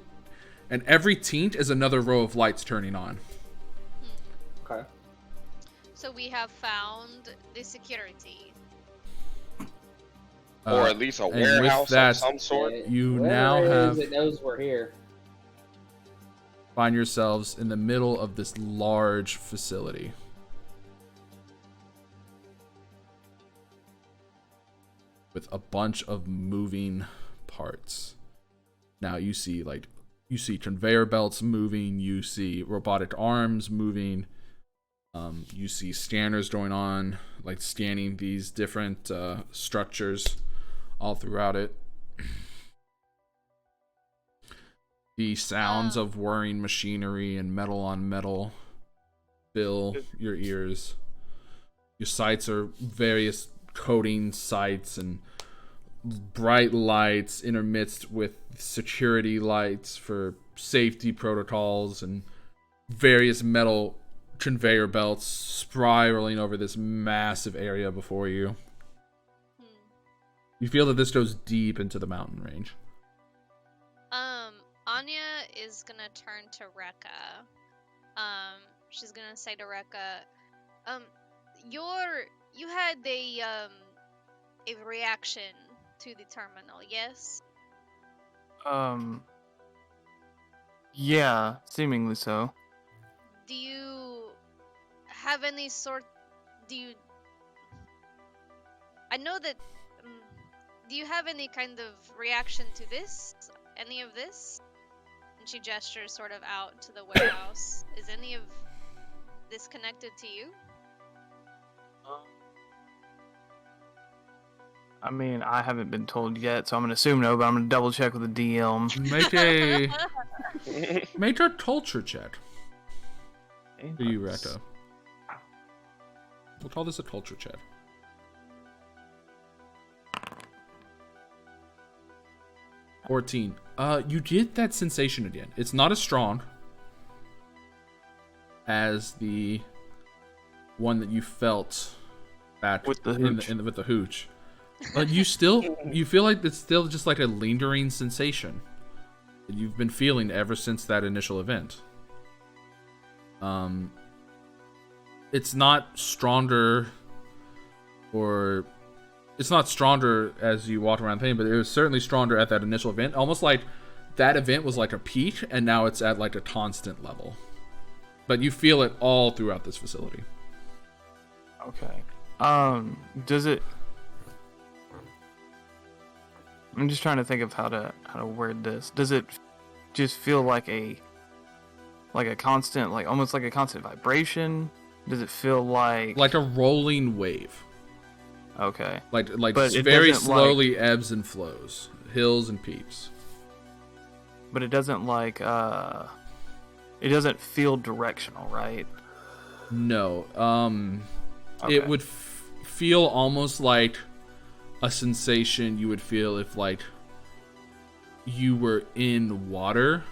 and every tint is another row of lights turning on. Okay. So we have found the security. Or at least a and with warehouse that, of some sort. You Whoever now it is, have it knows we're here. find yourselves in the middle of this large facility. With a bunch of moving parts. Now you see conveyor belts moving, you see robotic arms moving, you see scanners going on, like scanning these different structures all throughout it. The sounds of whirring machinery and metal on metal fill your ears. Your sights are various coding sights and bright lights intermixed with security lights for safety protocols and various metal conveyor belts spiraling over this massive area before you. You feel that this goes deep into the mountain range. Anya is gonna turn to Rekka. She's gonna say to Rekka, you had a reaction to the terminal, yes? Yeah, seemingly so. Do you have any sort? I know that. Do you have any kind of reaction to this? Any of this? And she gestures sort of out to the warehouse. Is any of this connected to you? I mean, I haven't been told yet, so I'm gonna assume no, but I'm gonna double check with the DM. Make a culture check. For you, Rekka. We'll call this a culture check. 14. You get that sensation again. It's not as strong as the one that you felt back with the hooch. With the hooch. But you feel like it's still just like a lingering sensation that you've been feeling ever since that initial event. It's not stronger as you walk around playing, but it was certainly stronger at that initial event. Almost like that event was like a peak, and now it's at like a constant level. But you feel it all throughout this facility. Okay. Does it? I'm just trying to think of how to word this. Does it just feel like a constant, like almost like a constant vibration? Does it feel like a rolling wave? Okay. Like but very slowly ebbs and flows, hills and peaks. But it doesn't it doesn't feel directional, right? No. Okay. It would feel almost like a sensation you would feel if like you were in water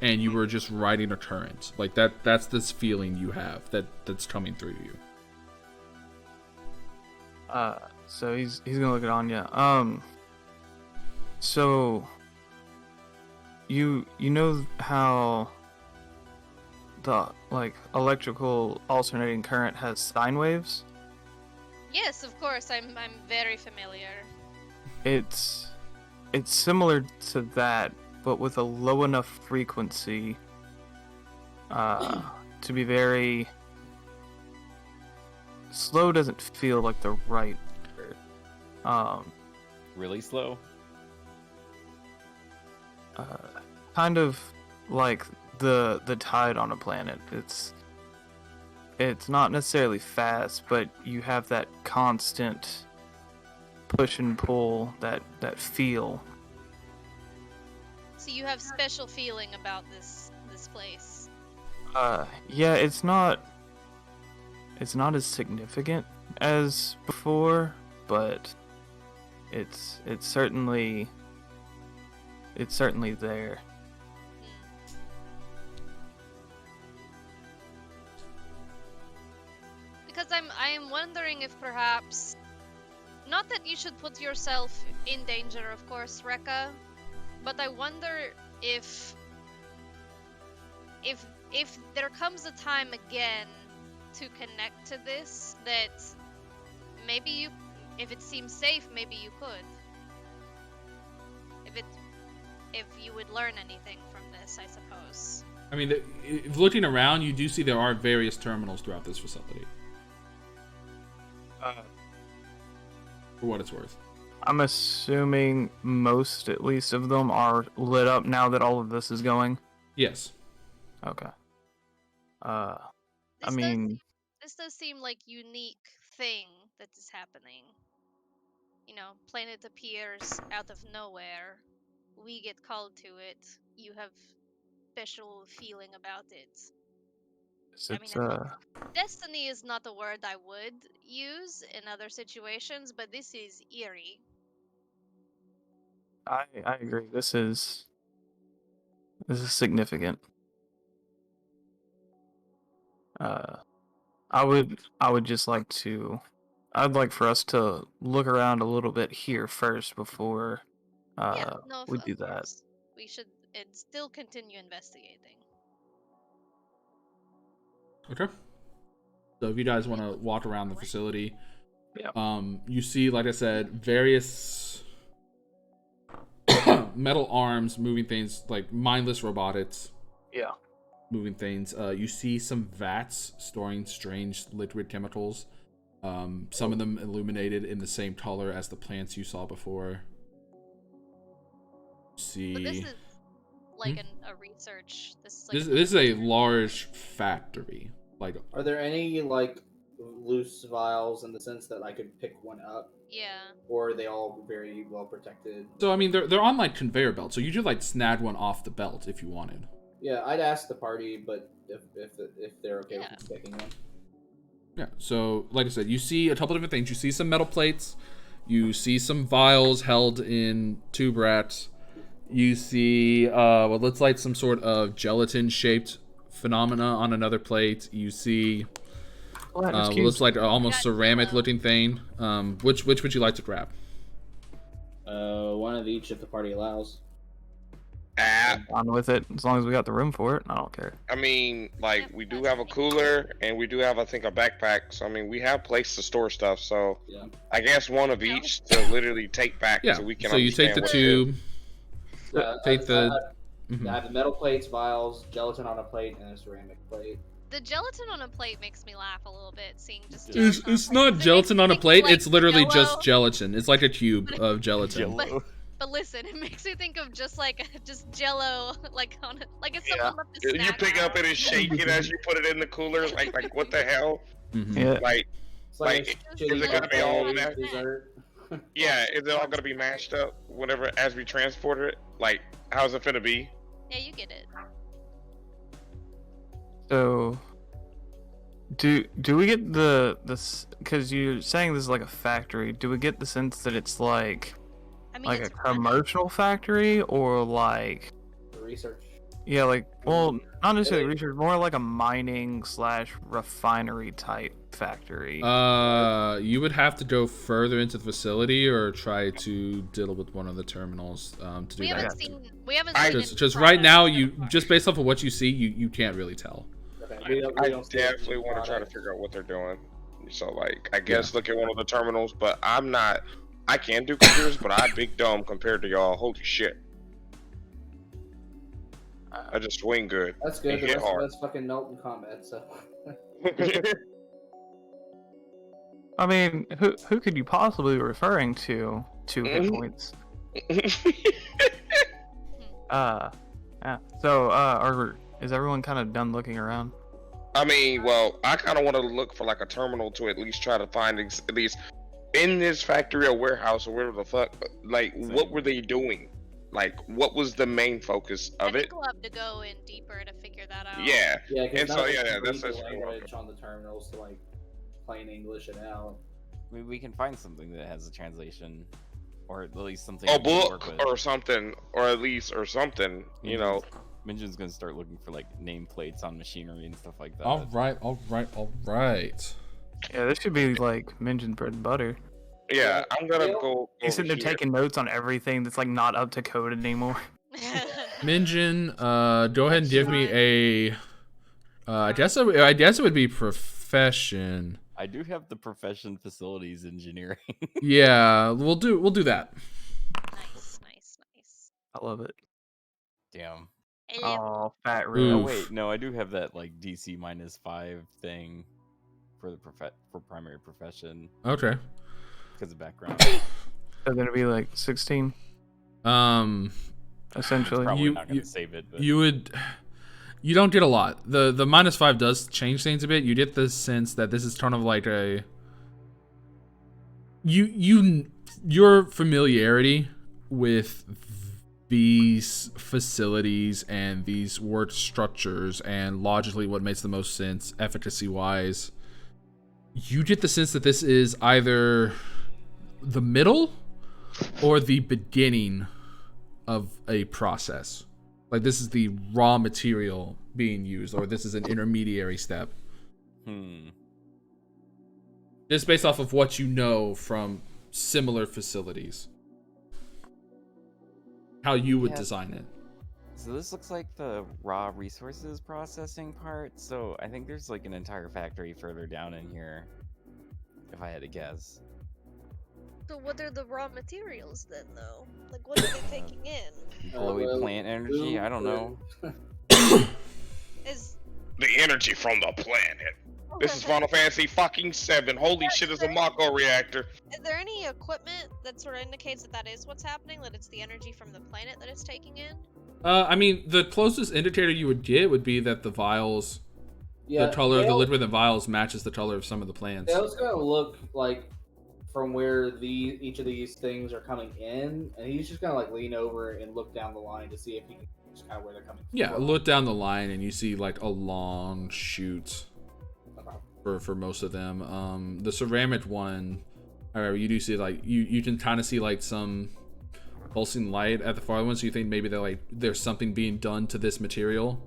and you were just riding a current. Like that's this feeling you have that's coming through you. So he's gonna look at Anya. So you know how the like electrical alternating current has sine waves? Yes, of course. I'm very familiar. It's similar to that, but with a low enough frequency to be very slow. Doesn't feel like the right word. Really slow? Kind of like the tide on a planet. It's not necessarily fast, but you have that constant push and pull, that feel. So you have special feeling about this place. Yeah, it's not as significant as before, but it's certainly there. Because I am wondering if perhaps not that you should put yourself in danger, of course, Rekka, but I wonder if there comes a time again to connect to this, that maybe you, if it seems safe, maybe you could. If you would learn anything from this, I suppose. I mean, looking around, you do see there are various terminals throughout this facility. For what it's worth. I'm assuming most, at least, of them are lit up now that all of this is going. Yes. Okay. This does seem like unique thing that is happening. You know, planet appears out of nowhere. We get called to it. You have special feeling about it. I think destiny is not a word I would use in other situations, but this is eerie. I agree. This is significant. I would just like to. I'd like for us to look around a little bit here first before we do that. Course. We should still continue investigating. Okay. So if you guys want to walk around the facility, yeah. You see, like I said, various metal arms moving things, like mindless robotics. Yeah. Moving things. You see some vats storing strange liquid chemicals. Some of them illuminated in the same color as the plants you saw before. See. But this is like a research. This is a large factory. Like, are there any like loose vials in the sense that I could pick one up? Yeah. Or are they all very well protected? So I mean, they're on like conveyor belts, so you could like snag one off the belt if you wanted. Yeah, I'd ask the party, but if they're okay with picking one. Yeah. So like I said, you see a couple different things. You see some metal plates. You see some vials held in tube rats. You see what looks like some sort of gelatin-shaped phenomena on another plate. You see what looks like almost ceramic-looking thing. Which would you like to grab? One of each if the party allows. On with it, as long as we got the room for it. I don't care. I mean, like, we do have a cooler, and we do have, I think, a backpack. So, I mean, we have place to store stuff. So, yeah. I guess one of each to literally take back so we can so you take the tube. Take the... I have the metal plates, vials, gelatin on a plate, and a ceramic plate. The gelatin on a plate makes me laugh a little bit, seeing just It's not gelatin on a plate, it's literally just gelatin. It's like a cube of gelatin. But listen, it makes me think of just Jello, like on it, like it's someone left a snack. You pick up it and shake it as you put it in the cooler, like what the hell? Mm-hmm. Yeah. Like is it gonna be all mashed? Yeah, is it all gonna be mashed up whenever as we transport it? Like, how's it finna be? Yeah, you get it. So, do we get this? Because you're saying this is like a factory. Do we get the sense that it's like? I mean, like a commercial factory or like research? Yeah, like, well, not necessarily research, more like a mining / refinery type factory. You would have to go further into the facility or try to deal with one of the terminals to do that. We haven't seen just right now, just based off of what you see, you can't really tell. Okay. I definitely want to try to figure out what they're doing. So, like, I guess look at one of the terminals, but I can do computers, but I'm big dumb compared to y'all. Holy shit. I just swing good. That's good. The rest of us fucking melt in combat, so. I mean, who could you possibly be referring to? 2 hit points. Yeah. So, is everyone kind of done looking around? I mean, well, I kind of want to look for like a terminal to at least try to find at least in this factory or warehouse or whatever the fuck. Like, what were they doing? Like, what was the main focus of I think it? we'll have to go in deeper to figure that out. Yeah. Yeah, and so that's the language on the terminals to like plain English it out. We can find something that has a translation, or at least something. A book or something, or at least something. You know. Minjin's gonna start looking for like nameplates on machinery and stuff like that. All right. Yeah, this should be like Minjin's bread and butter. Yeah, I'm gonna Dale? go He's over sitting there here. taking notes on everything that's like not up to code anymore. Minjin, go ahead and give me a. I guess it would be profession. I do have the profession facilities engineering. Yeah, we'll do that. Nice. I love it. Damn. Oh, fat Ooh. red. Oh Oof. wait, no, I do have that like DC -5 thing for the for primary profession Okay. because of background. They're gonna be like 16, essentially. Probably You- not gonna save it, but You don't get a lot. The -5 does change things a bit. You get the sense that this is kind of like a your familiarity with these facilities and these work structures and logically what makes the most sense efficacy wise. You get the sense that this is either the middle or the beginning of a process. Like this is the raw material being used, or this is an intermediary step. Just based off of what you know from similar facilities. How you would design it. so this looks like the raw resources processing part. So I think there's like an entire factory further down in here, if I had to guess. So what are the raw materials then, though? Like, what are they taking in? Glowy well, plant energy? I don't know. Is The energy from the planet. This is Final Fantasy fucking 7. Holy shit, it's a Mako reactor. Is there any equipment that sort of indicates that that is what's happening? That it's the energy from the planet that it's taking in? I mean, the closest indicator you would get would be that the vials, Yeah, the color of the Dale- liquid in the vials matches the color of some of the plants. Dale's gonna look like from where each of these things are coming in, and he's just gonna like lean over and look down the line to see if he can just kind of where they're coming from. Yeah, look down the line and you see like a long chute for most of them. The ceramic one, however, you do see like you can kind of see like some pulsing light at the far one, so you think maybe there's something being done to this material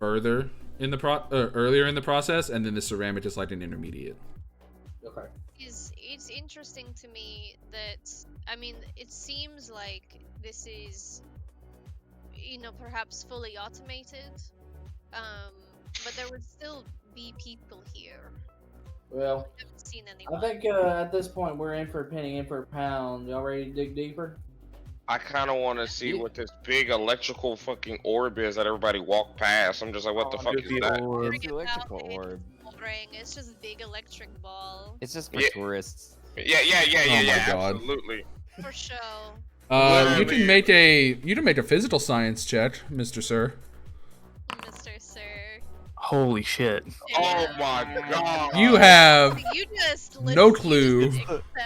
further in the earlier in the process, and then the ceramic is like an intermediate. Okay. It's interesting to me that, I mean, it seems like this is, perhaps fully automated, but there would still be people here. Well, I haven't seen I anyone. think at this point we're in for a penny, in for a pound. Y'all ready to dig deeper? I kind of want to see what this big electrical fucking orb is that everybody walked past. I'm just like, what the fuck is that? orb. It's the electrical orb. Ring. It's just a big electric ball. It's just for Yeah. tourists. Yeah, Oh my God. absolutely. For show. You can make a physical science check, Mr. Sir. Mr. Sir. Holy shit. Oh my god. You have You just no clue.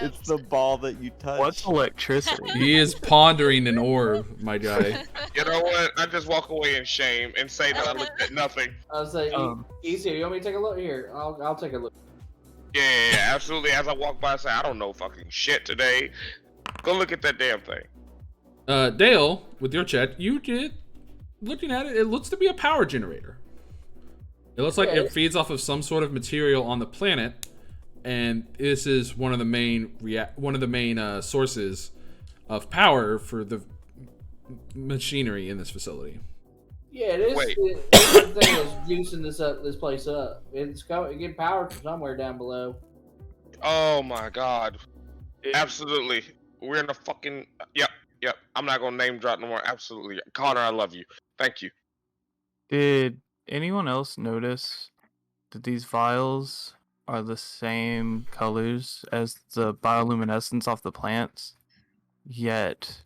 It's the ball that you touch. What's electricity? He is pondering an orb, my guy. You know what? I just walk away in shame and say that I looked at nothing. I was like, easy. You want me to take a look here? I'll take a look. Yeah, absolutely. As I walk by, I say, I don't know fucking shit today. Go look at that damn thing. Dale, with your check, you get looking at it. It looks to be a power generator. It looks like it feeds off of some sort of material on the planet, and this is one of the main sources of power for the machinery in this facility. Yeah, this Wait. this thing is juicing this place up. It's getting power from somewhere down below. Oh my god. Absolutely. We're in a fucking. Yep. I'm not gonna name drop no more. Absolutely. Connor, I love you. Thank you. Did anyone else notice that these vials are the same colors as the bioluminescence off the plants? Yet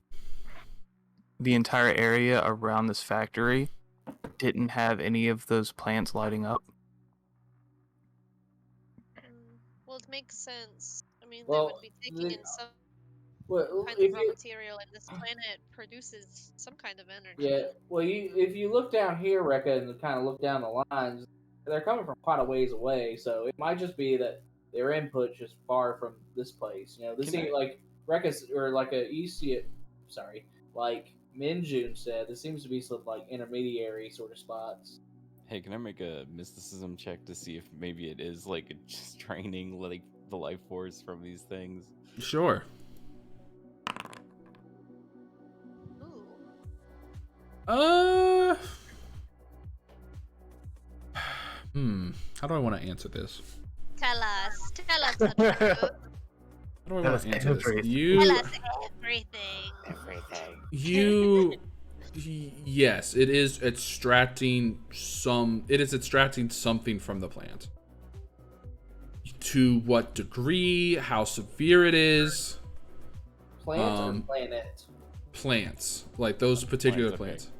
the entire area around this factory didn't have any of those plants lighting up. Well, it makes sense. I mean, Well, they would be taking in some Well, kind if of raw you, material, and this planet produces some kind of energy. yeah, well, if you look down here, Rekka, and kind of look down the lines, they're coming from quite a ways away. So it might just be that their input's just far from this place. This seems like Rekka or like like Minjun said, this seems to be some like intermediary sort of spots. Hey, can I make a mysticism check to see if maybe it is like just training like the life force from these things? Sure. Ooh. How do I want to answer this? Tell us the truth. How do I Tell want us to answer this? everything. Tell us everything. Yes, it is extracting something from the plant. To what degree, how severe it is. Plants or planet? Plants, like those particular Plants, plants.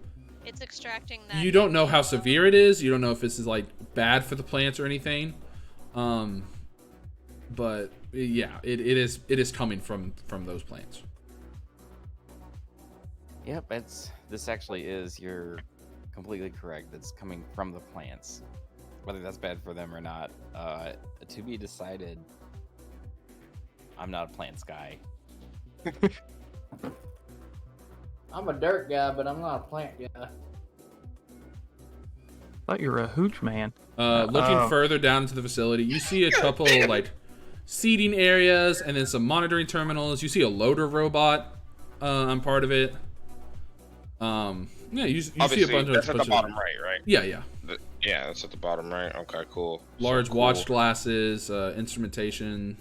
It's extracting that. You don't know how severe it is. You don't know if this is like bad for the plants or anything. But yeah, it is coming from those plants. Yep, this actually is. You're completely correct. It's coming from the plants. Whether that's bad for them or not, to be decided. I'm not a plants guy. I'm a dirt guy, but I'm not a plant guy. Thought you were a hooch man. Looking further down into the facility, you see a couple like seating areas and then some monitoring terminals. You see a loader robot on part of it. Yeah, you see a bunch of. That's at the bottom right? Yeah. Yeah, that's at the bottom right. Okay, cool. Large cool. watch glasses, instrumentation.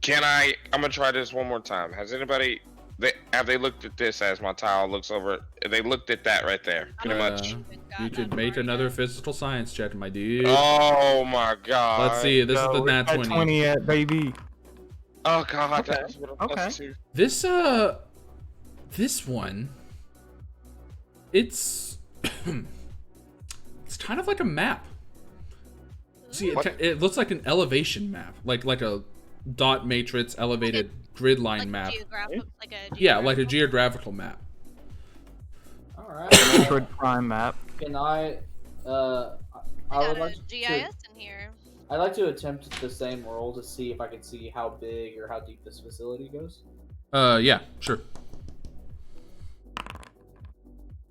I'm gonna try this one more time. Has anybody? Have they looked at this as my tile looks over? They looked at that right there, pretty much. You could make another physical science check, my dude. Oh my god. Let's see. This is the nat 20. 20 yet, baby. Oh god, Okay. that's what I'm Okay. to. This one, it's it's kind of like a map. See, it looks like an elevation map, like a dot matrix elevated grid line map. Yeah, like a geographical map. All right. Metroid Prime map. Can I? I would like to. GIS in here. I'd like to attempt the same roll to see if I can see how big or how deep this facility goes. Yeah, sure.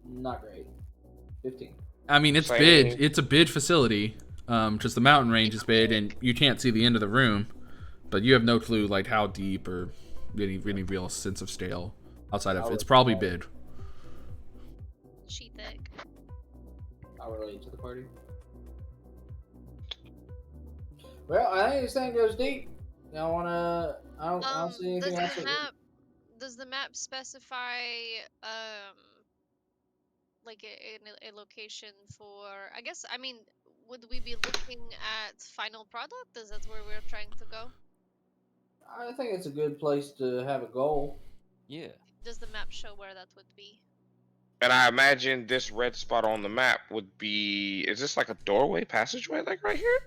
Not great. 15. I mean, it's big. It's a big facility. Just the mountain range is big, and you can't see the end of the room. But you have no clue like how deep or any real sense of scale outside of it's probably big. She thick. I'll relate to the party. Well, I think this thing goes deep. Y'all wanna? I don't see anything else. Does the map specify like a location for? I guess I mean, would we be looking at final product? Is that where we're trying to go? I think it's a good place to have a goal. Yeah. Does the map show where that would be? And I imagine this red spot on the map would be. Is this like a doorway, passageway, like right here?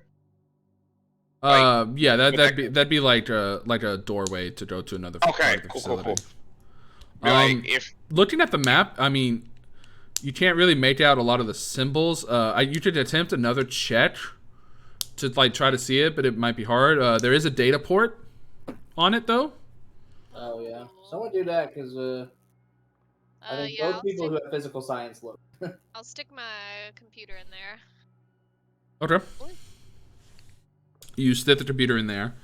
Yeah, that'd be like a doorway to go to another. Okay, cool. If looking at the map, I mean, you can't really make out a lot of the symbols. You could attempt another check to like try to see it, but it might be hard. There is a data port on it though. Oh yeah, someone do that because I think both people who have physical science look. I'll stick my computer in there. Okay. You stick the computer in there,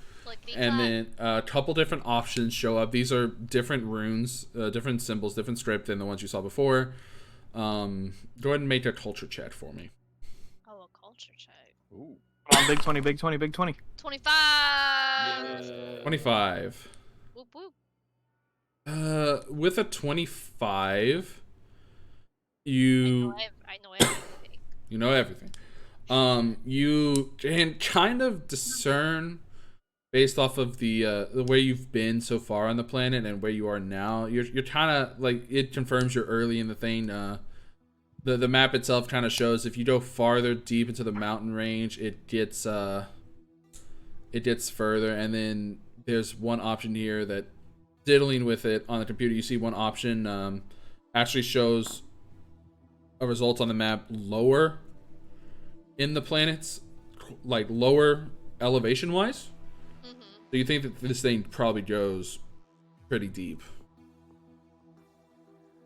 and then a couple different options show up. These are different runes, different symbols, different script than the ones you saw before. Go ahead and make a culture check for me. Oh, a culture check. Ooh. Come on, big 20, big 20, big 20. 25. Yeah. 25. Whoop whoop. With a 25, I know everything. You know everything. You can kind of discern based off of the way you've been so far on the planet and where you are now. You're kind of like it confirms you're early in the thing. The map itself kind of shows if you go farther deep into the mountain range, it gets further, and then there's one option here that diddling with it on the computer. You see one option actually shows a result on the map lower in the planets, like lower elevation wise. Mm-hmm. So you think that this thing probably goes pretty deep.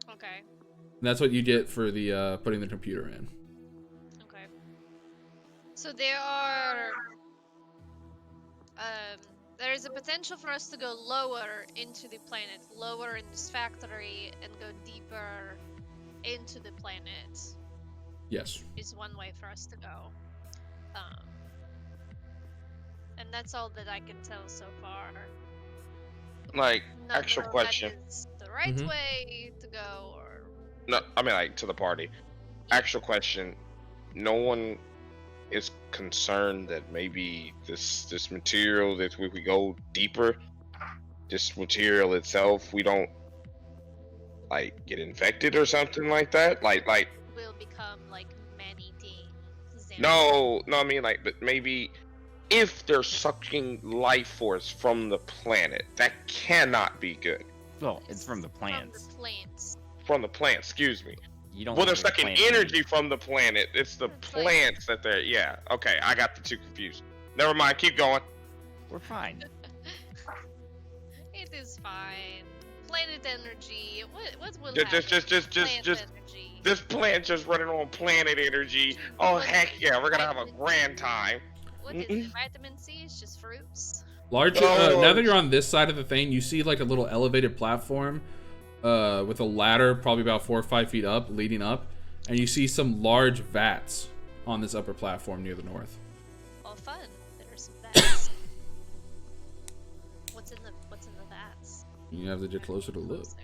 Okay. And that's what you get for the putting the computer in. Okay. So there are there is a potential for us to go lower into the planet, lower in this factory, and go deeper into the planet. Yes. Is one way for us to go. And that's all that I can tell so far. Like, Not actual know question. If that is the right Mhm. way to go, or No, I mean like to the party. Actual question. No one is concerned that maybe this material that we go deeper, this material itself, we don't like get infected or something like that. Like will become like many things. and- no, I mean like, but maybe if they're sucking life force from the planet, that cannot be good. Well, it's from the From plants. the plants. From the plant, excuse me. You don't. Well, they're live in sucking plant energy from the planet. It's the It's like- plants that they're. Yeah. Okay, I got the two confused. Never mind. Keep going. We're fine. It is fine. Planet energy. What will Just- happen? just- Plant energy. This plant just running on planet energy. Oh heck yeah, we're gonna have a grand time. What is it? Vitamin C? It's just fruits. Large. Oh. Now that you're on this side of the thing, you see like a little elevated platform, with a ladder, probably about 4 or 5 feet up, leading up, and you see some large vats on this upper platform near the north. Oh, fun. There are some vats. What's in the vats? You have to get closer to look. Closer.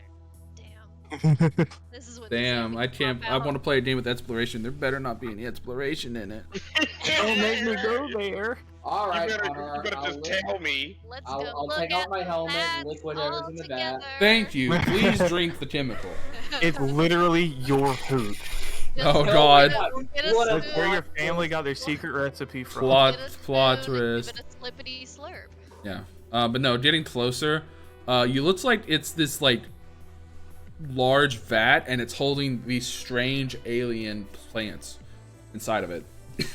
Damn. This is what. Damn, I can't. I want to play a game with exploration. There better not be any exploration in it. Don't make me go there. All You right, better, Connor, you better I'll just lick- tell me. Let's I'll- go I'll look take at off my the helmet and vats lick whatever's all in the vat. together. Thank you. Please drink the chemical. It's literally your food. Just Oh, go God. Get a What a That's spoon. where your family got their secret recipe from. Plot, Get a plot spoon and twist. Give it a slippity slurp. Yeah. But no, getting closer, you looks like it's this like large vat, and it's holding these strange alien plants inside of it. Does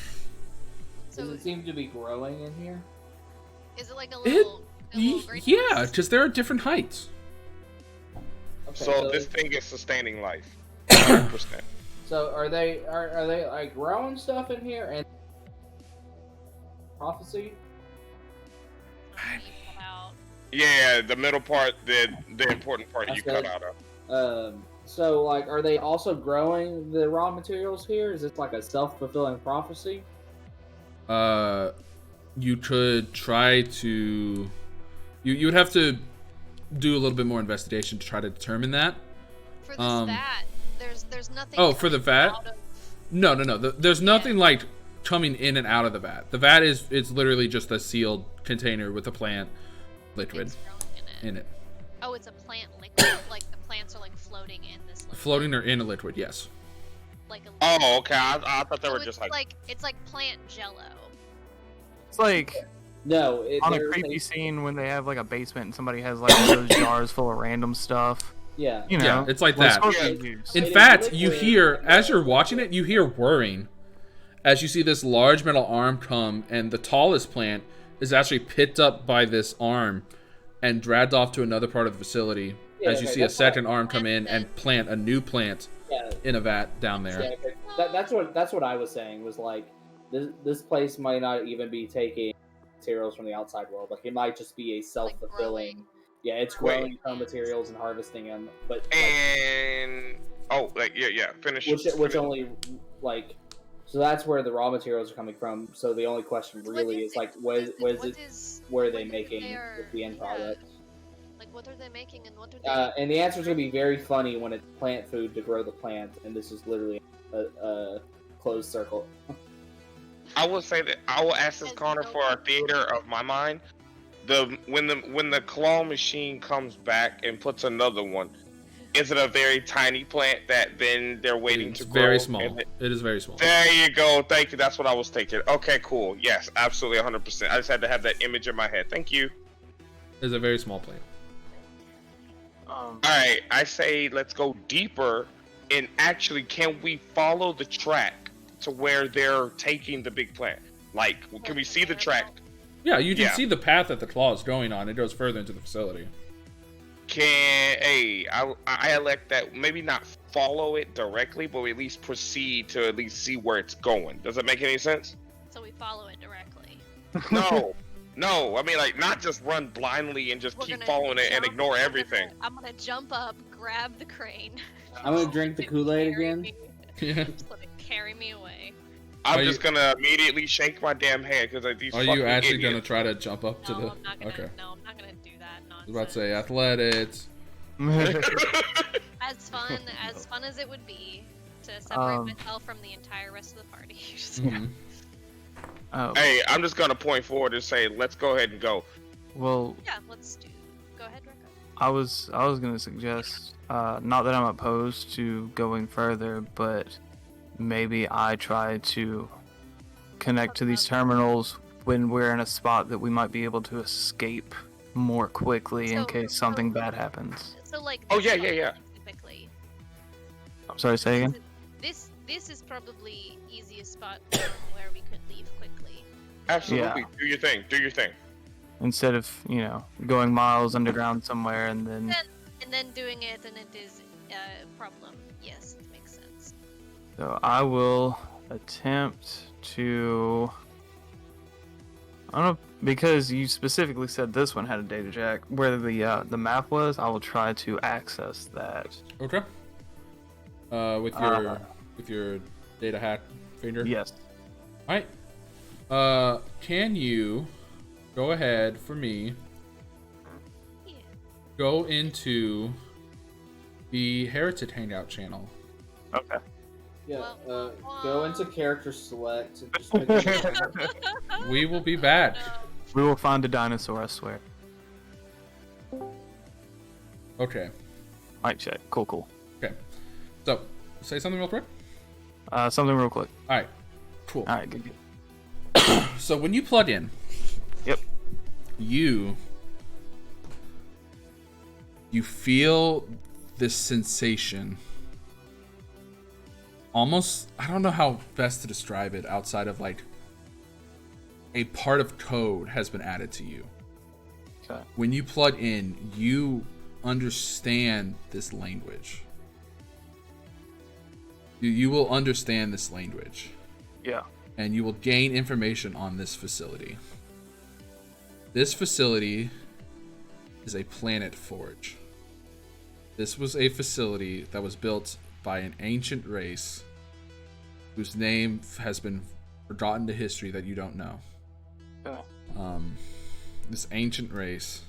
So it seem to be growing in here? is it like a little? greenhouse? Yeah, because there are different heights. Okay, So this thing is sustaining life. 100%. So are they like growing stuff in here and prophecy? You cut out. Yeah, the middle part, the important part That's you cut good. out of. So like, are they also growing the raw materials here? Is this like a self-fulfilling prophecy? You could try to. You would have to do a little bit more investigation to try to determine that. For this Um, vat, there's nothing. Oh, for the coming vat? out of- No. There's nothing like coming in and out of the vat. The vat it's literally just a sealed container with a plant liquid things growing in it. Oh, it's a plant liquid. Like the plants are like floating in this liquid. Floating or in a liquid, yes. Like a. Oh, okay. I thought they So were it's just like. it's like plant jello. It's like No, on a they're- creepy scene when they have like a basement and somebody has like those jars full of random stuff. Yeah. You know, Yeah, it's like what's that. supposed to Yeah. be used. In It is fact, you liquid. hear, as you're watching it, you hear whirring as you see this large metal arm come, and the tallest plant is actually picked up by this arm and dragged off to another part of the facility Yeah, as you okay, see a that's second arm come in and plant a new plant Yeah. in a vat down there. Yeah, okay. That's what I was saying was like this place might not even be taking materials from the outside world. Like it might just be a self-fulfilling. growing. Yeah, it's Wait. growing its own materials and harvesting them, but like, And oh, like yeah. Finish. which only like so that's where the raw materials are coming from. So the only question What really is like where are they making with the end product? Like what are they making and what are they? And the answer is gonna be very funny when it's plant food to grow the plant, and this is literally a closed circle. I will say that I will ask this Connor for a theater of my mind. When the claw machine comes back and puts another one, is it a very tiny plant that then they're waiting It's to grow? very small. And It is very small. there you go. Thank you. That's what I was thinking. Okay, cool. Yes, absolutely, 100%. I just had to have that image in my head. Thank you. It's a very small plant. All right, I say let's go deeper. And actually, can we follow the track to where they're taking the big plant? Like, can we see the track? Yeah, you can Yeah. see the path that the claw is going on. It goes further into the facility. I elect that maybe not follow it directly, but at least proceed to at least see where it's going. Does that make any sense? So we follow it directly. No. No, I mean like not just run blindly and just We're keep gonna following it and jump- ignore I'm gonna- everything. I'm gonna jump up, grab the crane. I'm gonna drink the Kool-Aid carry again. me- Yeah. Just let it carry me away. I'm Are just you- gonna immediately shake my damn head because like these. Are fucking you actually gonna idiots. try to jump up to No, the? I'm not gonna. Okay. No, I'm not gonna do that I nonsense. was about to say athletics. As fun as it would be to separate myself from the entire rest of the party. Mhm. Oh, Hey, I'm just gonna point forward and say, let's go ahead and go. well, Yeah, let's do. Go ahead, Rekka. I was gonna suggest, not that I'm opposed to going further, but maybe I try to connect to these terminals when we're in a spot that we might be able to escape more quickly in So- case something bad happens. So like. Oh, this yeah, one yeah, yeah. Specifically, I'm sorry, say again? this is probably easiest spot where we could leave quickly. Absolutely, Yeah. do your thing. Do your thing. Instead of, going miles underground somewhere and then... And then doing it, and it is a problem. Yes, it makes sense. So I will attempt to... I don't know, because you specifically said this one had a data jack, where the map was, I will try to access that. Okay. With your data hack finger. Yes. All right. Can you go ahead for me? Yeah. Go into the Heritage Hangout channel. Okay. Yeah. Go into character select. And just pick We will be back. We will find a dinosaur, I swear. Okay. Mic check. Cool. Okay. So, say something real quick. Something real quick. All right. Cool. Alright, good. So when you plug in, Yep. you feel this sensation. Almost, I don't know how best to describe it outside of like a part of code has been added to you. Okay. When you plug in, you understand this language. You will understand this language, Yeah. and you will gain information on this facility. This facility is a planet forge. This was a facility that was built by an ancient race whose name has been forgotten to history that you don't know. Okay. This ancient race,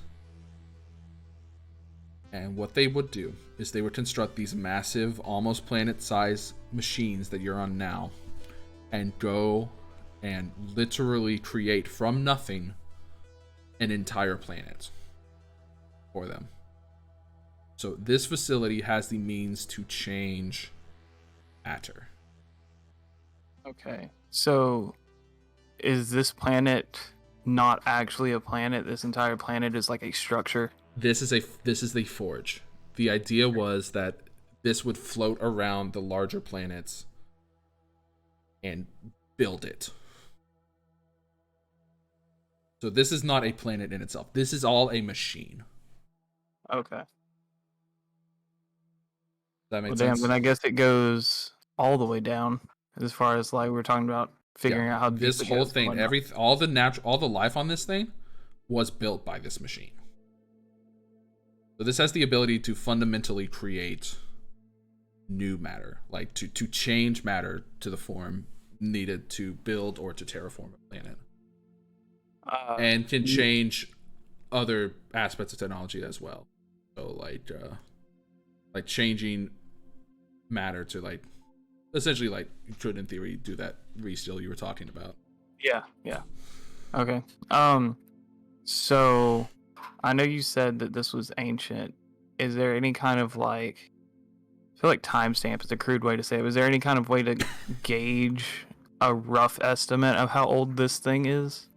and what they would do is they would construct these massive, almost planet-sized machines that you're on now, and go and literally create from nothing an entire planet for them. So this facility has the means to change matter. Okay. So, is this planet not actually a planet? This entire planet is like a structure? This is the forge. The idea was that this would float around the larger planets and build it. So this is not a planet in itself. This is all a machine. Okay. Does that make Well, sense? damn, then I guess it goes all the way down as far as like we're talking about figuring out how deep this it whole goes and thing, whatnot. all the life on this thing was built by this machine. So this has the ability to fundamentally create new matter, like to change matter to the form needed to build or to terraform a planet, and can change other aspects of technology as well. So like changing matter to like essentially like you could in theory do that restill you were talking about. Yeah. Okay. So I know you said that this was ancient. Is there any kind of like, I feel like timestamp is a crude way to say it. Was there any kind of way to gauge a rough estimate of how old this thing is?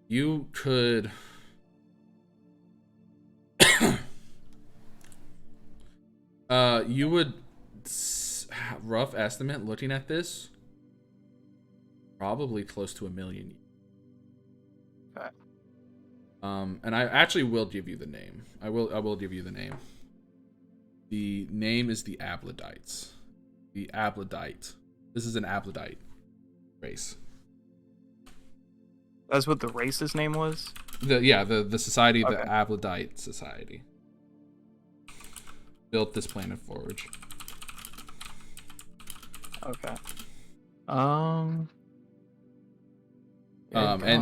You could you would rough estimate looking at this probably close to 1 million years. Okay. And I actually will give you the name. I will give you the name. The name is the Abladites. The Abladite. This is an Abladite race. That's what the race's name was? The society, the Okay. Ablodite Society. Built this planet Forge. Okay. And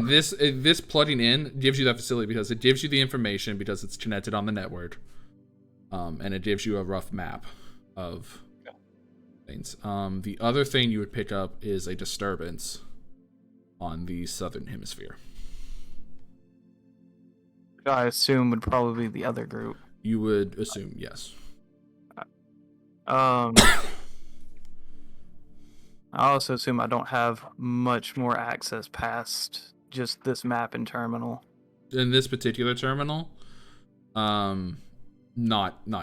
this plugging in gives you that facility because it gives you the information because it's connected on the network. And it gives you a rough map of things. The other thing you would pick up is a disturbance on the southern hemisphere. I assume would probably be the other group. You would assume, yes. I also assume I don't have much more access past just this map and terminal. In this particular terminal, not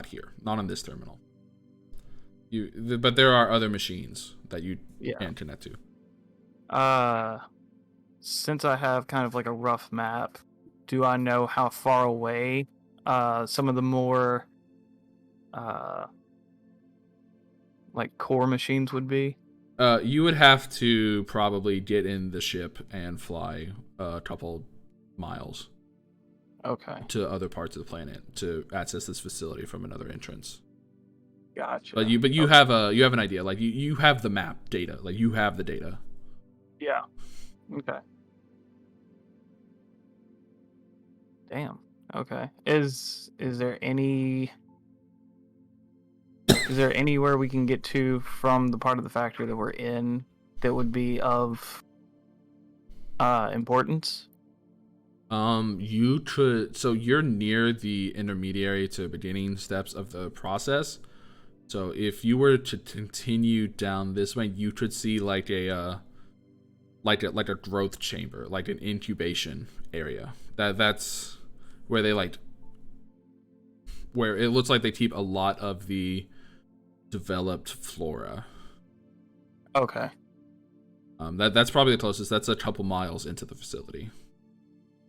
here, not on this terminal. But there are other machines that you can connect to. Since I have kind of like a rough map, do I know how far away some of the more like core machines would be? You would have to probably get in the ship and fly a couple miles. Okay. To other parts of the planet to access this facility from another entrance. Gotcha. But you have an idea. Like you have the map data. Like you have the data. Yeah. Okay. Damn. Okay. Is there anywhere we can get to from the part of the factory that we're in that would be of importance? You could. So you're near the intermediary to beginning steps of the process. So if you were to continue down this way, you could see like a growth chamber, like an incubation area. That's where they where it looks like they keep a lot of the developed flora. Okay. That's probably the closest. That's a couple miles into the facility.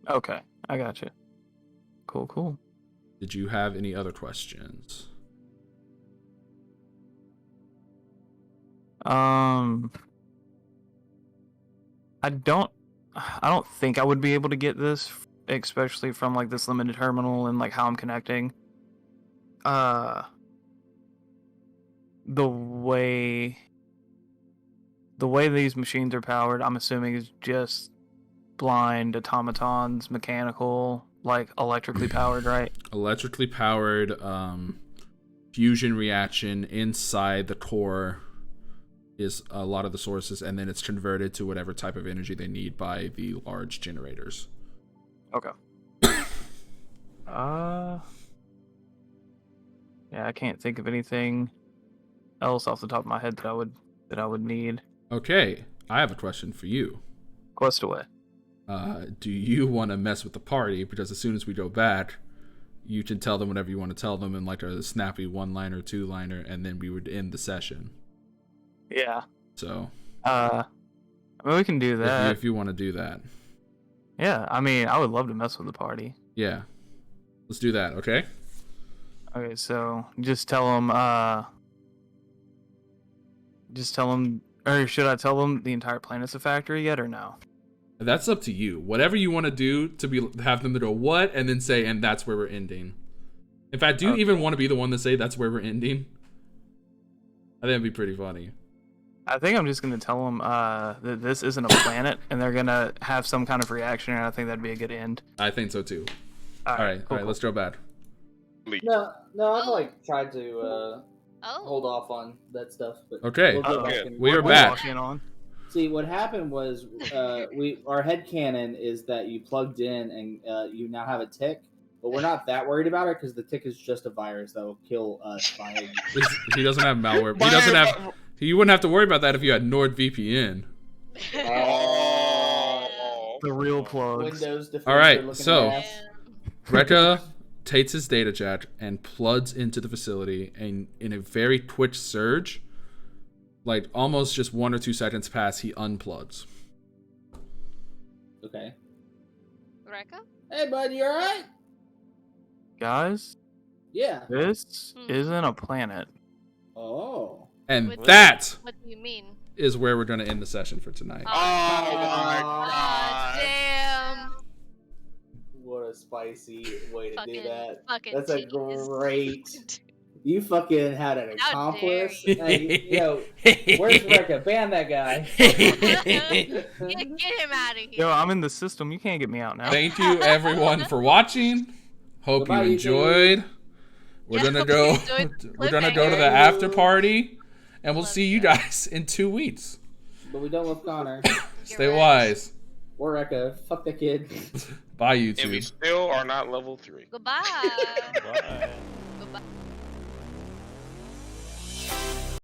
Okay, I got you. Cool. Did you have any other questions? I don't think I would be able to get this, especially from like this limited terminal and like how I'm connecting. The way these machines are powered, I'm assuming is just blind automatons, mechanical, like electrically powered, right? Electrically powered, fusion reaction inside the core is a lot of the sources, and then it's converted to whatever type of energy they need by the large generators. Okay. Yeah, I can't think of anything else off the top of my head that I would need. Okay, I have a question for you. Quest away. Do you want to mess with the party? Because as soon as we go back, you can tell them whatever you want to tell them in like a snappy one-liner, two-liner, and then we would end the session. Yeah. So. I mean, we can do that. If you want to do that. Yeah, I mean, I would love to mess with the party. Yeah. Let's do that, okay? Okay, so just tell them, or should I tell them the entire planet's a factory yet, or no? That's up to you. Whatever you want to do to have them to go what, and then say, and that's where we're ending. In fact, do you even want to be the one to say that's where we're ending? I think it'd be pretty funny. I think I'm just going to tell them that this isn't a planet, and they're going to have some kind of reaction, and I think that'd be a good end. I think so too. All right, cool. Let's go back. No, I've like tried to hold off on that stuff. But okay, we'll go back we are back. See, what happened was our headcanon is that you plugged in and you now have a tick, but we're not that worried about it because the tick is just a virus that will kill us. He doesn't have malware. He doesn't have. You wouldn't have to worry about that if you had NordVPN. The real plugs. All right, so Rekka takes his data jack and plugs into the facility, and in a very quick surge, like almost just 1 or 2 seconds pass, he unplugs. Okay. Rekka? Hey, bud, you alright? Guys? Yeah. This isn't a planet. Oh. And What do you mean? Is where we're going to end the session for tonight. Oh my god. Damn. spicy way to do Fucking- that. fucking That's a tease. great. You fucking had an How dare accomplice. you. Hey, yo, where's Rekka? Ban that guy. Get him out of here. Yo, I'm in the system. You can't get me out now. Thank you everyone for watching. Hope Goodbye, you YouTube. enjoyed. We're Yeah, gonna hope go. you enjoyed the We're gonna go to the cliffhanger. after party, and we'll Let's see you go. guys in 2 weeks. But we don't love Connor Stay right. wise. or Rekka. Fuck that kid. Bye, And we YouTube. still are not level 3. Goodbye. Bye. Goodbye.